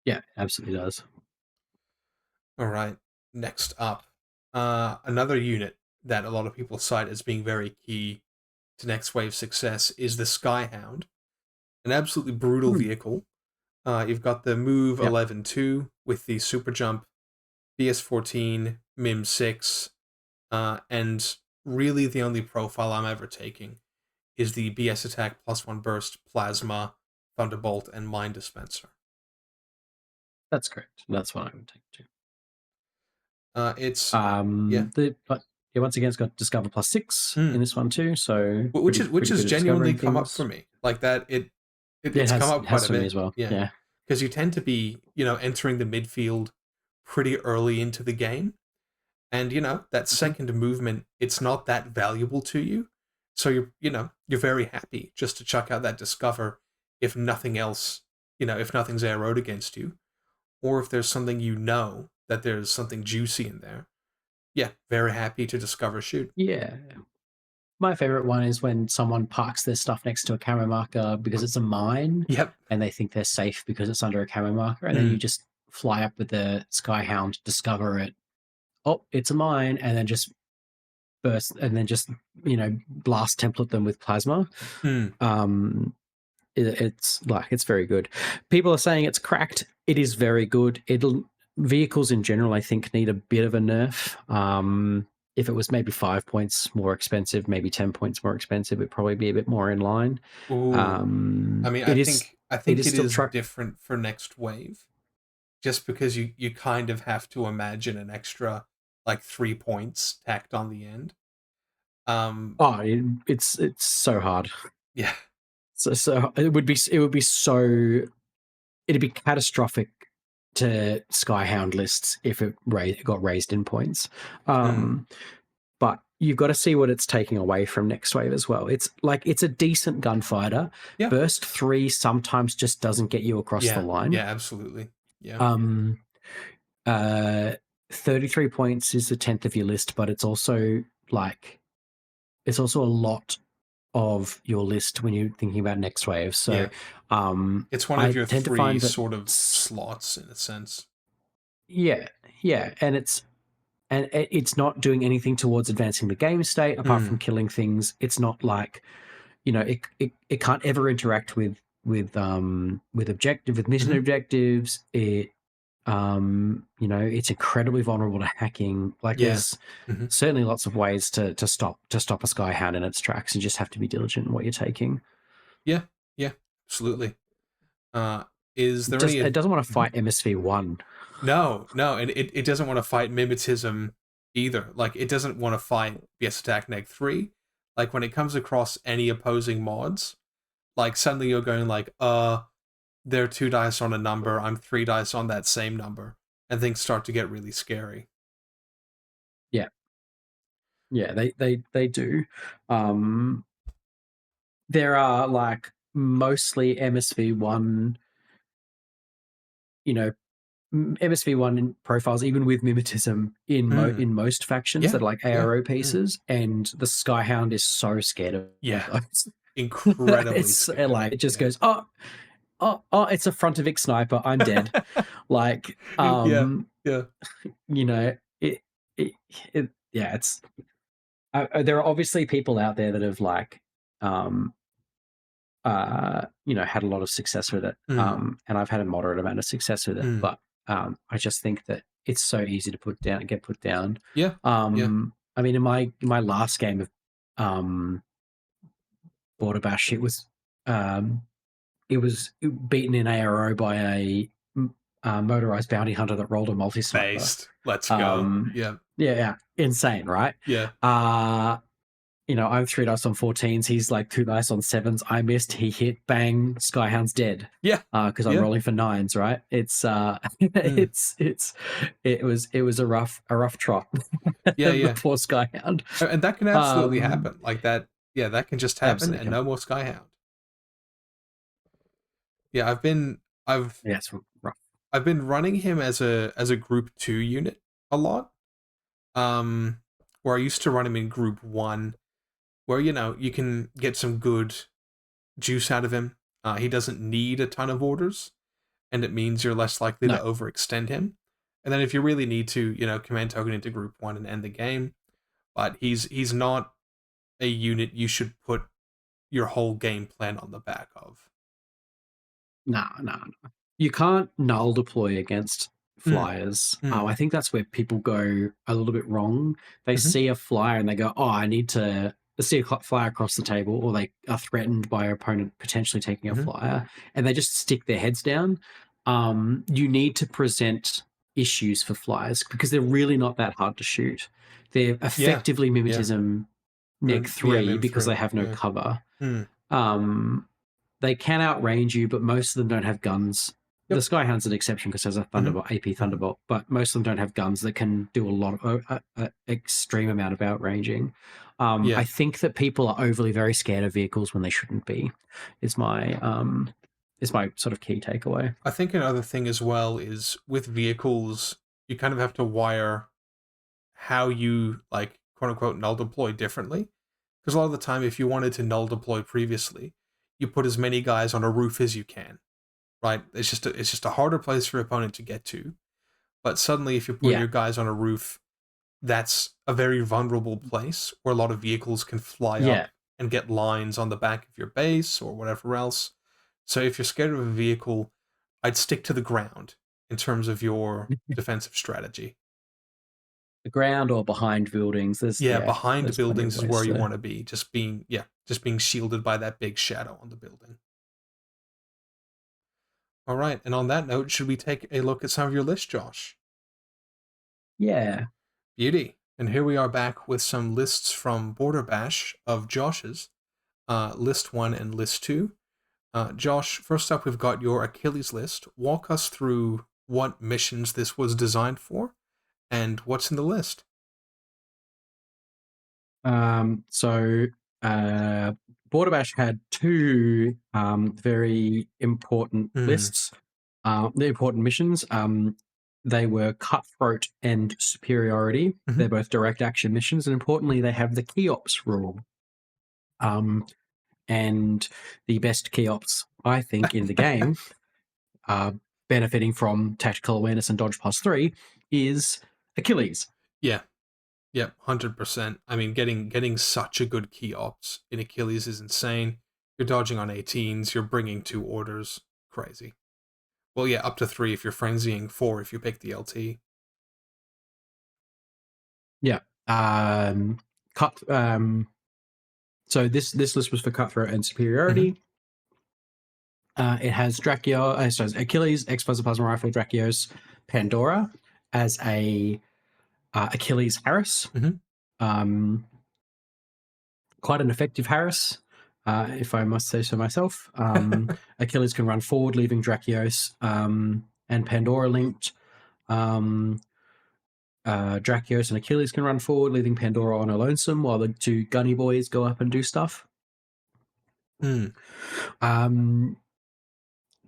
Yeah, absolutely does. All right, next up, another unit that a lot of people cite as being very key to next wave success is the Skyhound, an absolutely brutal Mm. vehicle. You've got the Move Yep, 11-2 with the Super Jump, BS14, Mim 6, and really the only profile I'm ever taking is the BS attack +1 burst, plasma, thunderbolt, and mind dispenser. that's correct. That's what I would take too. It's yeah, But yeah, once again, it's got Discover +6 in mm. this one too, so which pretty is which pretty has good at genuinely discovering come up for things. me like that. Yeah, It's come it up quite has a for me bit, as well. yeah, Yeah, because you tend to be entering the midfield pretty early into the game, And that Mhm. second movement, it's not that valuable to you. So you're very happy just to chuck out that discover if nothing else, if nothing's arrowed against you, or if there's something that there's something juicy in there. Yeah, very happy to discover shoot. Yeah. My favorite one is when someone parks their stuff next to a camo marker because it's a mine Yep. and they think they're safe because it's under a camo marker. And then you Mm, just fly up with the Skyhound, discover it. Oh, it's a mine. And then just burst and then just, blast template them with plasma. mm. Um, it's like, it's very good. People are saying it's cracked. It is very good. Vehicles in general, I think, need a bit of a nerf. If it was maybe 5 points more expensive, maybe 10 points more expensive, it'd probably be a bit more in line. Ooh. I mean, It is I it think is it still is truck. different for next wave, just because you kind of have to imagine an extra like 3 points tacked on the end. Um, Oh, it's so hard. yeah, So it would be so it'd be catastrophic to Skyhound lists if it got raised in points. mm, Um, but you've got to see what it's taking away from next wave as well. It's a decent gunfighter. yeah, Burst 3 sometimes just doesn't get you across the yeah, line. yeah, absolutely, yeah, Um, uh, 33 points is the 10th of your list, but like it's also a lot of your list when you're thinking about next wave. So yeah. It's one of I your tend to three find that sort of slots in a sense. yeah, yeah, and it's not doing anything towards advancing the game state apart from Mm, killing things. It's not like it can't ever interact with mission hmm, objectives. It's incredibly vulnerable to hacking. Like yeah, there's hmm, certainly lots of ways to stop a Skyhound in its tracks. You just have to be diligent in what you're taking. yeah, yeah, absolutely. Uh, is there Just any? it doesn't want to Mhm. fight MSV1. No, no, and it doesn't want to fight mimetism either. Like it doesn't want to fight BS Attack Neg 3. Like when it comes across any opposing mods, like suddenly you're going like, they're 2 dice on a number, I'm 3 dice on that same number, and things start to get really scary. Yeah, yeah, they do. Um, there are like mostly MSV1, you know, MSV1 profiles, even with mimetism Mm, in most factions that yeah, are like yeah, ARO mm, pieces, and the Skyhound is so scared of yeah, those. incredibly It's scared. like it just Yeah, goes, oh, it's a front of Vic sniper. I'm dead. Like, yeah, yeah. you know, it, yeah, it's. There are obviously people out there that have like, um, had a lot of success with it. Mm, And I've had a moderate amount of success with it, mm, but I just think that it's so easy to get put down. yeah, yeah. I mean, in my last game of um, Borderbash, um, it was beaten in ARO by a motorized bounty hunter that rolled a multi sniper. Based. Let's go. Um, Yeah, yeah, yeah, insane, right? yeah, Uh, I'm 3 dice on 14s. He's like 2 dice on 7s. I missed. He hit. Bang. Skyhound's dead. yeah, Because I'm yeah. rolling for 9s, right? It's Mm. it was a rough trot. Yeah, The yeah. poor Skyhound. And that can absolutely Um, happen. Like that, yeah, that can just happen absolutely and can. no more Skyhound. Yeah, I've Yeah, it's rough. I've been running him as a group 2 unit a lot. Um where I used to run him in group 1 where you can get some good juice out of him. He doesn't need a ton of orders and it means you're less likely to No, overextend him. And then if you really need to, command token into group 1 and end the game, but he's not a unit you should put your whole game plan on the back of. nah, nah, nah. You can't null deploy against Mm, flyers. mm, I think that's where people go a little bit wrong. They mhm, see a flyer and they go, "Oh, I need to." They see a flyer across the table, or they are threatened by an opponent potentially taking a mhm. flyer, and they just stick their heads down. You need to present issues for flyers because they're really not that hard to shoot. They're Yeah, effectively yeah. mimetism neg Yeah, 3 Mim because they 3. have no Yeah. cover. Mm, Um, they can outrange you, but most of them don't have guns. the Yep. Skyhound's an exception because it has a Hmm. Thunderbolt, AP Hmm. Thunderbolt, but most of them don't have guns that can do a lot of extreme amount of outranging. I Yeah. think that people are overly very scared of vehicles when they shouldn't be. Is my sort of key takeaway. I think another thing as well is with vehicles, you kind of have to wire how you like quote unquote null deploy differently. Because a lot of the time, if you wanted to null deploy previously, you put as many guys on a roof as you can, right? It's just a harder place for your opponent to get to. But suddenly, if you're putting Yeah, your guys on a roof, that's a very vulnerable place where a lot of vehicles can fly yeah. up and get lines on the back of your base or whatever else. So if you're scared of a vehicle, I'd stick to the ground in terms of your defensive strategy. The ground or behind buildings. Yeah, behind There's plenty of buildings is where ways you to. want to be. Just being shielded by that big shadow on the building. All right, and on that note, should we take a look at some of your list, Josh? Yeah. Beauty. And here we are back with some lists from Borderbash of Josh's, list one and list two. Josh, first up, we've got your Achilles list. Walk us through what missions this was designed for and what's in the list. So Borderbash had two very important Hmm. lists, the important missions. They were Cutthroat and Superiority. Hmm. They're both direct action missions, and importantly, they have the Keops rule. Um, and the best Keops, I think, in the game, uh, benefiting from tactical awareness and dodge +3, is Achilles. Yeah, yep, 100%. I mean, getting such a good key ops in Achilles is insane. You're dodging on 18s, you're bringing two orders. Crazy. Well, yeah, up to three if you're frenzying, four if you pick the LT. Yeah. Cut. So this list was for Cutthroat and Hmm. Superiority. It has Achilles, X-Plosive Plasma Rifle, Drachios, Pandora as a Achilles Harris. Hmm. Um, Quite an effective Harris, if I must say so myself. Achilles can run forward, leaving Drachios and Pandora linked. Um, Drachios and Achilles can run forward, leaving Pandora on a lonesome while the two gunny boys go up and do stuff. Mm. Um,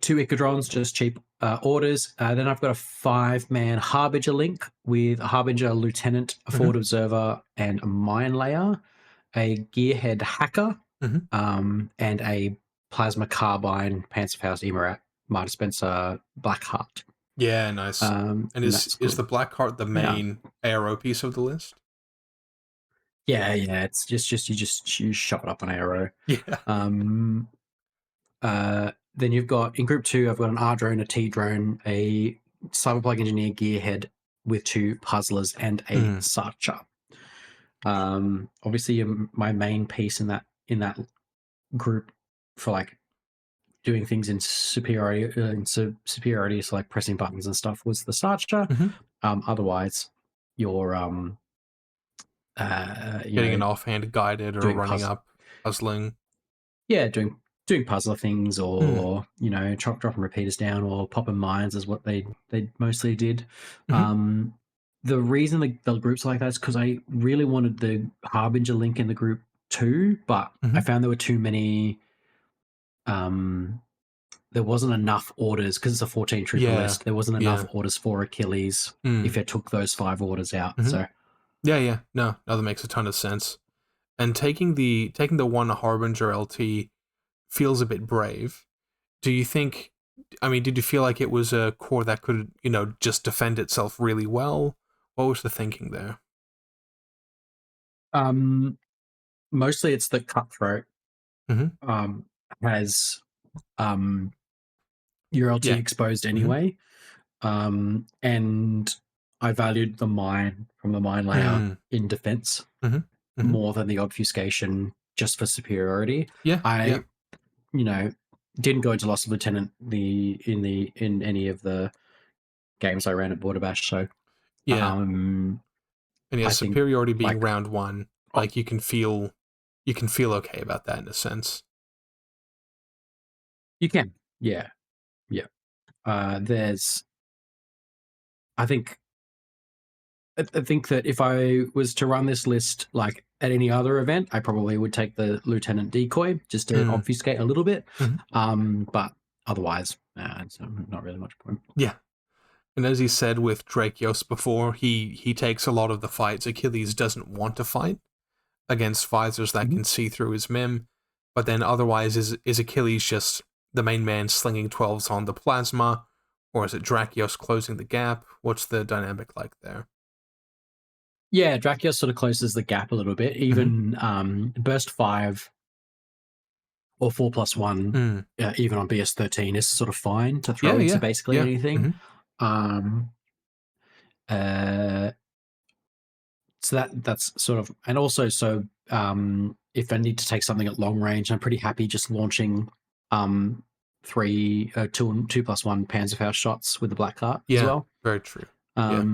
Two Icadrons, just cheap orders. Then I've got a 5-man Harbinger link with a Harbinger Lieutenant, a Hmm. Forward Observer, and a Mine Layer, a Gearhead Hacker, Hmm. and a Plasma Carbine, Panzerfaust, Emerat, Marty Spencer, Blackheart. Yeah, nice. And And is that's is good. the black heart the Yeah. main ARO piece of the list? Yeah. It's just you shove it up an arrow. Yeah. Um, then you've got in group two, I've got an R drone, a T drone, a Cyberplug Engineer Gearhead with two puzzlers and a Mm. Sarcher. Obviously, my main piece in that group for like doing things in superiority, so like pressing buttons and stuff, was the Sarcher. Hmm. Otherwise, you're Getting an offhand guided or doing running puzzle. up, puzzling. Yeah, doing puzzler things, Mm. or dropping repeaters down, or popping mines is what they mostly did. Hmm. The reason the groups like that is because I really wanted the Harbinger link in the group too, but I Hmm. found there were too many. There wasn't enough orders because it's a 14 trooper Yeah. list. There wasn't enough Yeah. orders for Achilles Mm. if it took those 5 orders out. Hmm. So Yeah. Yeah. No, no, that makes a ton of sense. And taking the one Harbinger LT feels a bit brave. Do you think? I mean, did you feel like it was a core that could, just defend itself really well? What was the thinking there? um, mostly it's the Cutthroat Hmm. um, has your LT Yeah. exposed Hmm. anyway. And I valued the mine from the mine layer Mm. in defense Hmm. Hmm. more than the obfuscation just for superiority. Yeah. Yeah. I, you know, didn't go into Lost Lieutenant in any of the games I ran at Borderbash. So Yeah. um And yeah, I think superiority being like round one, oh, like you can feel okay about that in a sense. you can. Yeah. Yeah. there's, I think, I think that if I was to run this list like at any other event, I probably would take the Lieutenant Decoy just to Mm. obfuscate a little bit. Mhm. But otherwise, it's not really much point. Yeah. And as he said with Drakios before, he takes a lot of the fights Achilles doesn't want to fight against visors that Mhm. can see through his mim. But then otherwise, is Achilles just the main man slinging 12s on the plasma? Or is it Drakios closing the gap? What's the dynamic like there? Yeah, Dracula sort of closes the gap a little bit. Mm-hmm. Even Burst 5 or 4+1, Mm. even on BS13, is sort of fine to Yeah, throw into yeah, basically yeah. anything. Mm-hmm. Um, uh, so that's sort of, and also, so if I need to take something at long range, I'm pretty happy just launching two plus one Panzerfaust shots with the Black Heart as Yeah, well. very true. Yeah.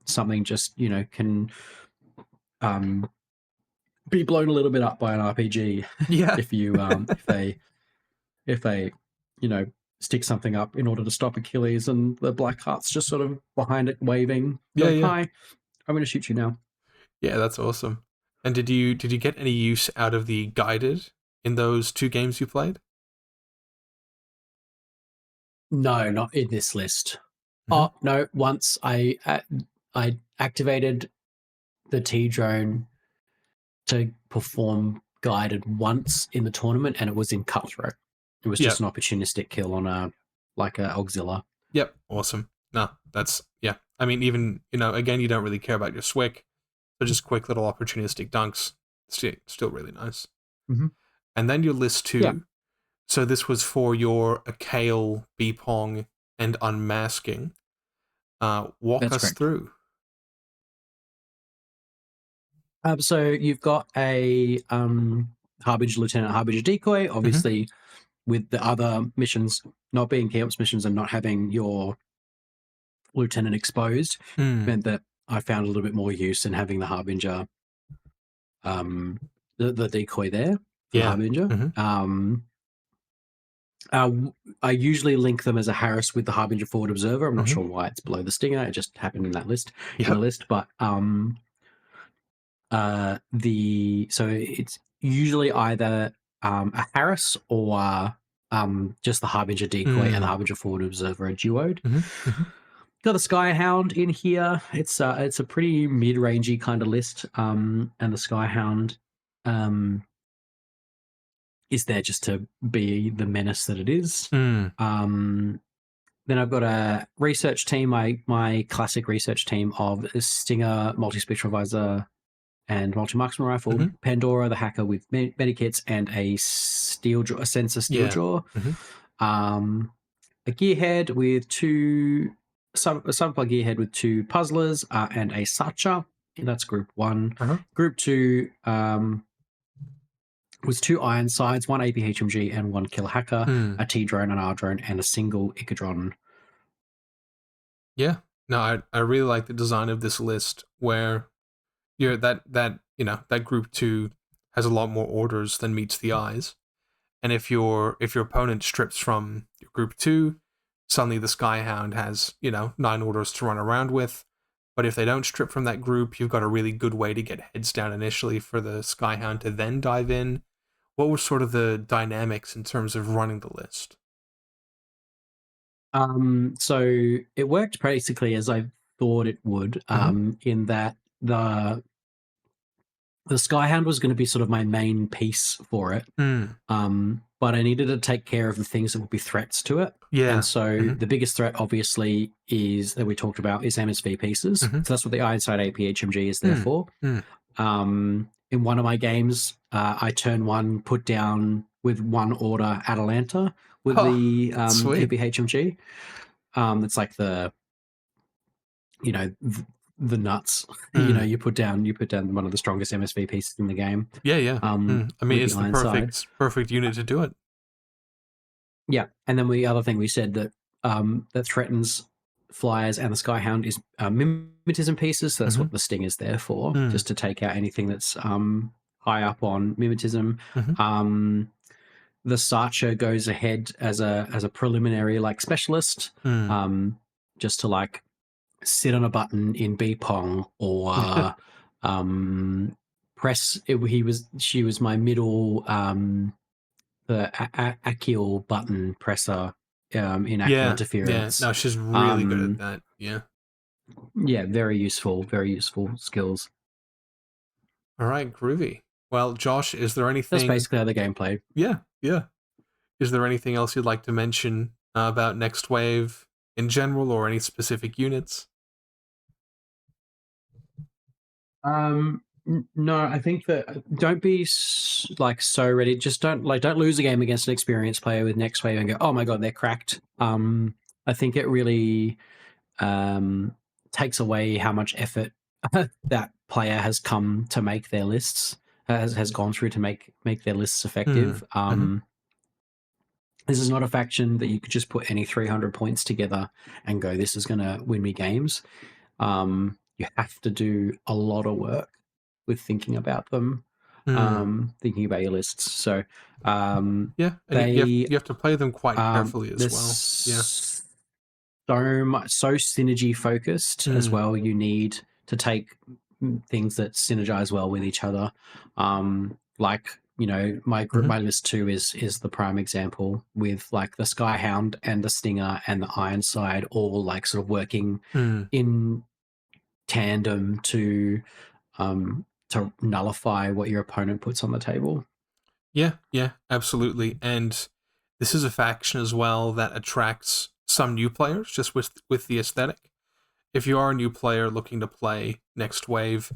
Something just, can um, be blown a little bit up by an RPG Yeah. if you if they stick something up in order to stop Achilles, and the Black Heart's just sort of behind it waving, Yeah, going, yeah. "Hi, I'm going to shoot you now." Yeah, that's awesome. And did you get any use out of the guided in those two games you played? No, not in this list. Mm-hmm. Oh no! Once I activated the T drone to perform guided once in the tournament, and it was in Cutthroat. It was just Yep. an opportunistic kill on a auxilla. Yep. Awesome. No, that's yeah. I mean, even again, you don't really care about your Swick, so just quick little opportunistic dunks. Still really nice. Mm-hmm. And then your list Yeah, two. So this was for your Akale, Beepong, and Unmasking. Walk that's us correct. through. So you've got a Harbinger Lieutenant, Harbinger Decoy. Mm-hmm. Obviously, with the other missions not being Chaos missions and not having your Lieutenant exposed, Mm. meant that I found a little bit more use in having the Harbinger, um, the decoy there for the Yeah. Harbinger. Mm-hmm. Uh, I usually link them as a Harris with the Harbinger Forward Observer. I'm not Mm-hmm. sure why it's below the Stinger. It just happened in the Yep. list. But so it's usually either a Harris or just the Harbinger Decoy and the Mm. Harbinger Forward Observer are duoed. Mm-hmm. Mm-hmm. Got the Skyhound in here. It's a pretty mid-rangey kind of list, and the Skyhound is there just to be the menace that it is. Mm. Um, then I've got a research team, my classic research team of Stinger, multi-spectral visor, and multi-marksman rifle, Mm-hmm. Pandora, the hacker with medikits, and a a sensor steel Yeah. jaw. Mm-hmm. A gearhead with a subplug gearhead with two puzzlers, and a Sacha. That's group one. Uh-huh. Group two was two iron sides, one APHMG and one killer hacker, Mm. a T drone, an R drone, and a single Icadron. Yeah. No, I really like the design of this list where you're that group two has a lot more orders than meets the eyes. And if your opponent strips from your group two, suddenly the Skyhound has, 9 orders to run around with. But if they don't strip from that group, you've got a really good way to get heads down initially for the Skyhound to then dive in. What were sort of the dynamics in terms of running the list? So it worked basically as I thought it would, Mm-hmm. in that the Skyhound was going to be sort of my main piece for it. Mm. But I needed to take care of the things that would be threats to it. And Yeah. so Mm-hmm. the biggest threat, obviously, is that we talked about is MSV pieces. Mm-hmm. So that's what the Ironside APHMG is there Mm. for. Mm. In one of my games, I turn one, put down with one order Atalanta with Oh, the sweet. APHMG. It's like the nuts. Mm. You put down one of the strongest MSV pieces in the game. Yeah, yeah. I mean, With the it's the Ironside. perfect unit to do it. Yeah, and then the other thing we said that threatens flyers and the Skyhound is mimetism pieces. So that's Mm-hmm. what the Sting is there for, Mm. just to take out anything that's high up on mimetism. Mm-hmm. Um, the Sarcher goes ahead as a preliminary like specialist, Hmm. just to like sit on a button in B Pong or press. She was my middle the Akil button presser in Akil Yeah, yeah. interference. No, she's really good at Um, that. Yeah. yeah, very useful skills. All right, groovy. Well, Josh, is there That's anything? basically how the game played. Yeah, yeah. Is there anything else you'd like to mention about Next Wave in general, or any specific units? No, I think that don't be like so ready. Just don't lose a game against an experienced player with next wave and go, oh my god, they're cracked. I think it really um, takes away how much effort that player has come to make their lists, has gone through to make their lists Hmm. effective. Mm-hmm. This is not a faction that you could just put any 300 points together and go, this is going to win me games. You have to do a lot of work with thinking about them, Hmm. thinking about your lists. So Yeah, and they you have to play them quite carefully as well. Yeah. there's so synergy focused as Hmm. well. You need to take things that synergize well with each other. Like my group, Mm-hmm. my list two is the prime example with like the Skyhound and the Stinger and the Ironside all like sort of working Hmm. in tandem to nullify what your opponent puts on the table. Yeah, yeah, absolutely. And this is a faction as well that attracts some new players just with the aesthetic. If you are a new player looking to play Next Wave,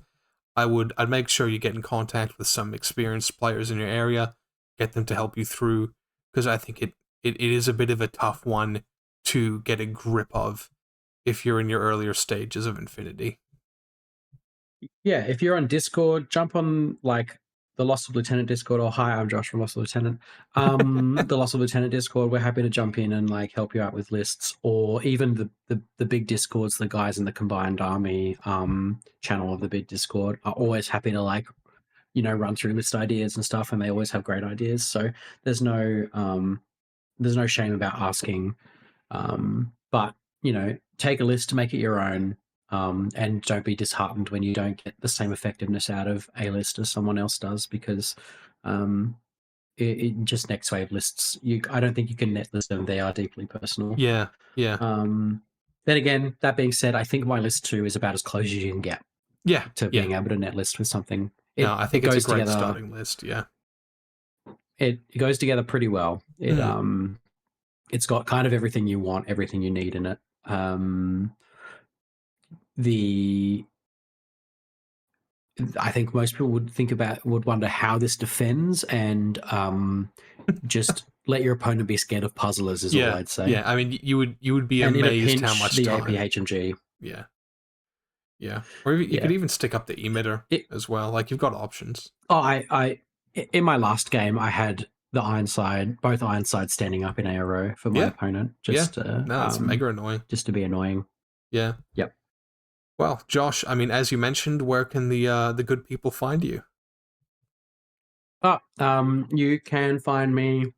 I'd make sure you get in contact with some experienced players in your area, get them to help you through, because I think it is a bit of a tough one to get a grip of if you're in your earlier stages of Infinity. Yeah, if you're on Discord, jump on like the Lost of Lieutenant Discord or hi, I'm Josh from Lost of Lieutenant. The Lost of Lieutenant Discord, we're happy to jump in and like help you out with lists, or even the big Discords, the guys in the Combined Army channel of the big Discord are always happy to like run through list ideas and stuff, and they always have great ideas. So there's no there's no shame about asking. But take a list to make it your own, and don't be disheartened when you don't get the same effectiveness out of a list as someone else does, because um, it just next wave lists. I don't think you can net list them. They are deeply personal. Yeah, yeah, Um, then again, that being said, I think my list two is about as close as you can get yeah, to yeah. being able to net list with something. No, It I it think it's a goes great together. starting list. Yeah. It goes together pretty well. Hmm. It's got kind of everything you want, everything you need in it. The I think most people would wonder how this defends, and just let your opponent be scared of puzzlers is all Yeah, I'd say. yeah. I mean, you would be And in a amazed how pinch, much the time. APHMG. Yeah, yeah. Or you could Yeah. even stick up the emitter It, as well. Like you've got options. oh, in my last game, I had the Ironside, both Ironsides standing up in ARO for my Yeah, opponent, yeah. No, it's mega annoying. just to be annoying. Yeah. Yep. Well, Josh, I mean, as you mentioned, where can the good people find you? But you can find me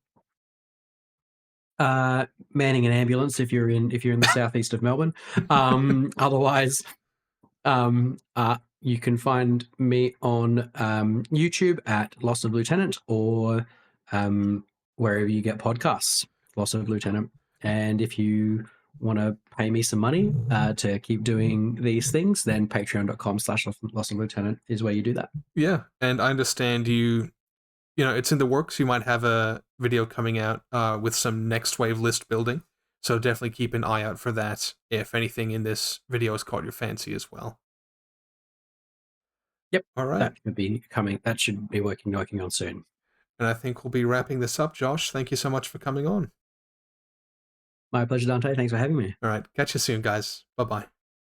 manning an ambulance if you're in the southeast of Melbourne. Otherwise, you can find me on YouTube at Loss of Lieutenant, or wherever you get podcasts, Loss of Lieutenant. And if you want to pay me some money to keep doing these things, then patreon.com/Loss of Lieutenant is where you do that. Yeah, and I understand it's in the works. You might have a video coming out with some next wave list building. So definitely keep an eye out for that if anything in this video has caught your fancy as well. Yep, All right. that should be coming. That should be working on soon. And I think we'll be wrapping this up, Josh. Thank you so much for coming on. My pleasure, Dante. Thanks for having me. All right. Catch you soon, guys. Bye bye.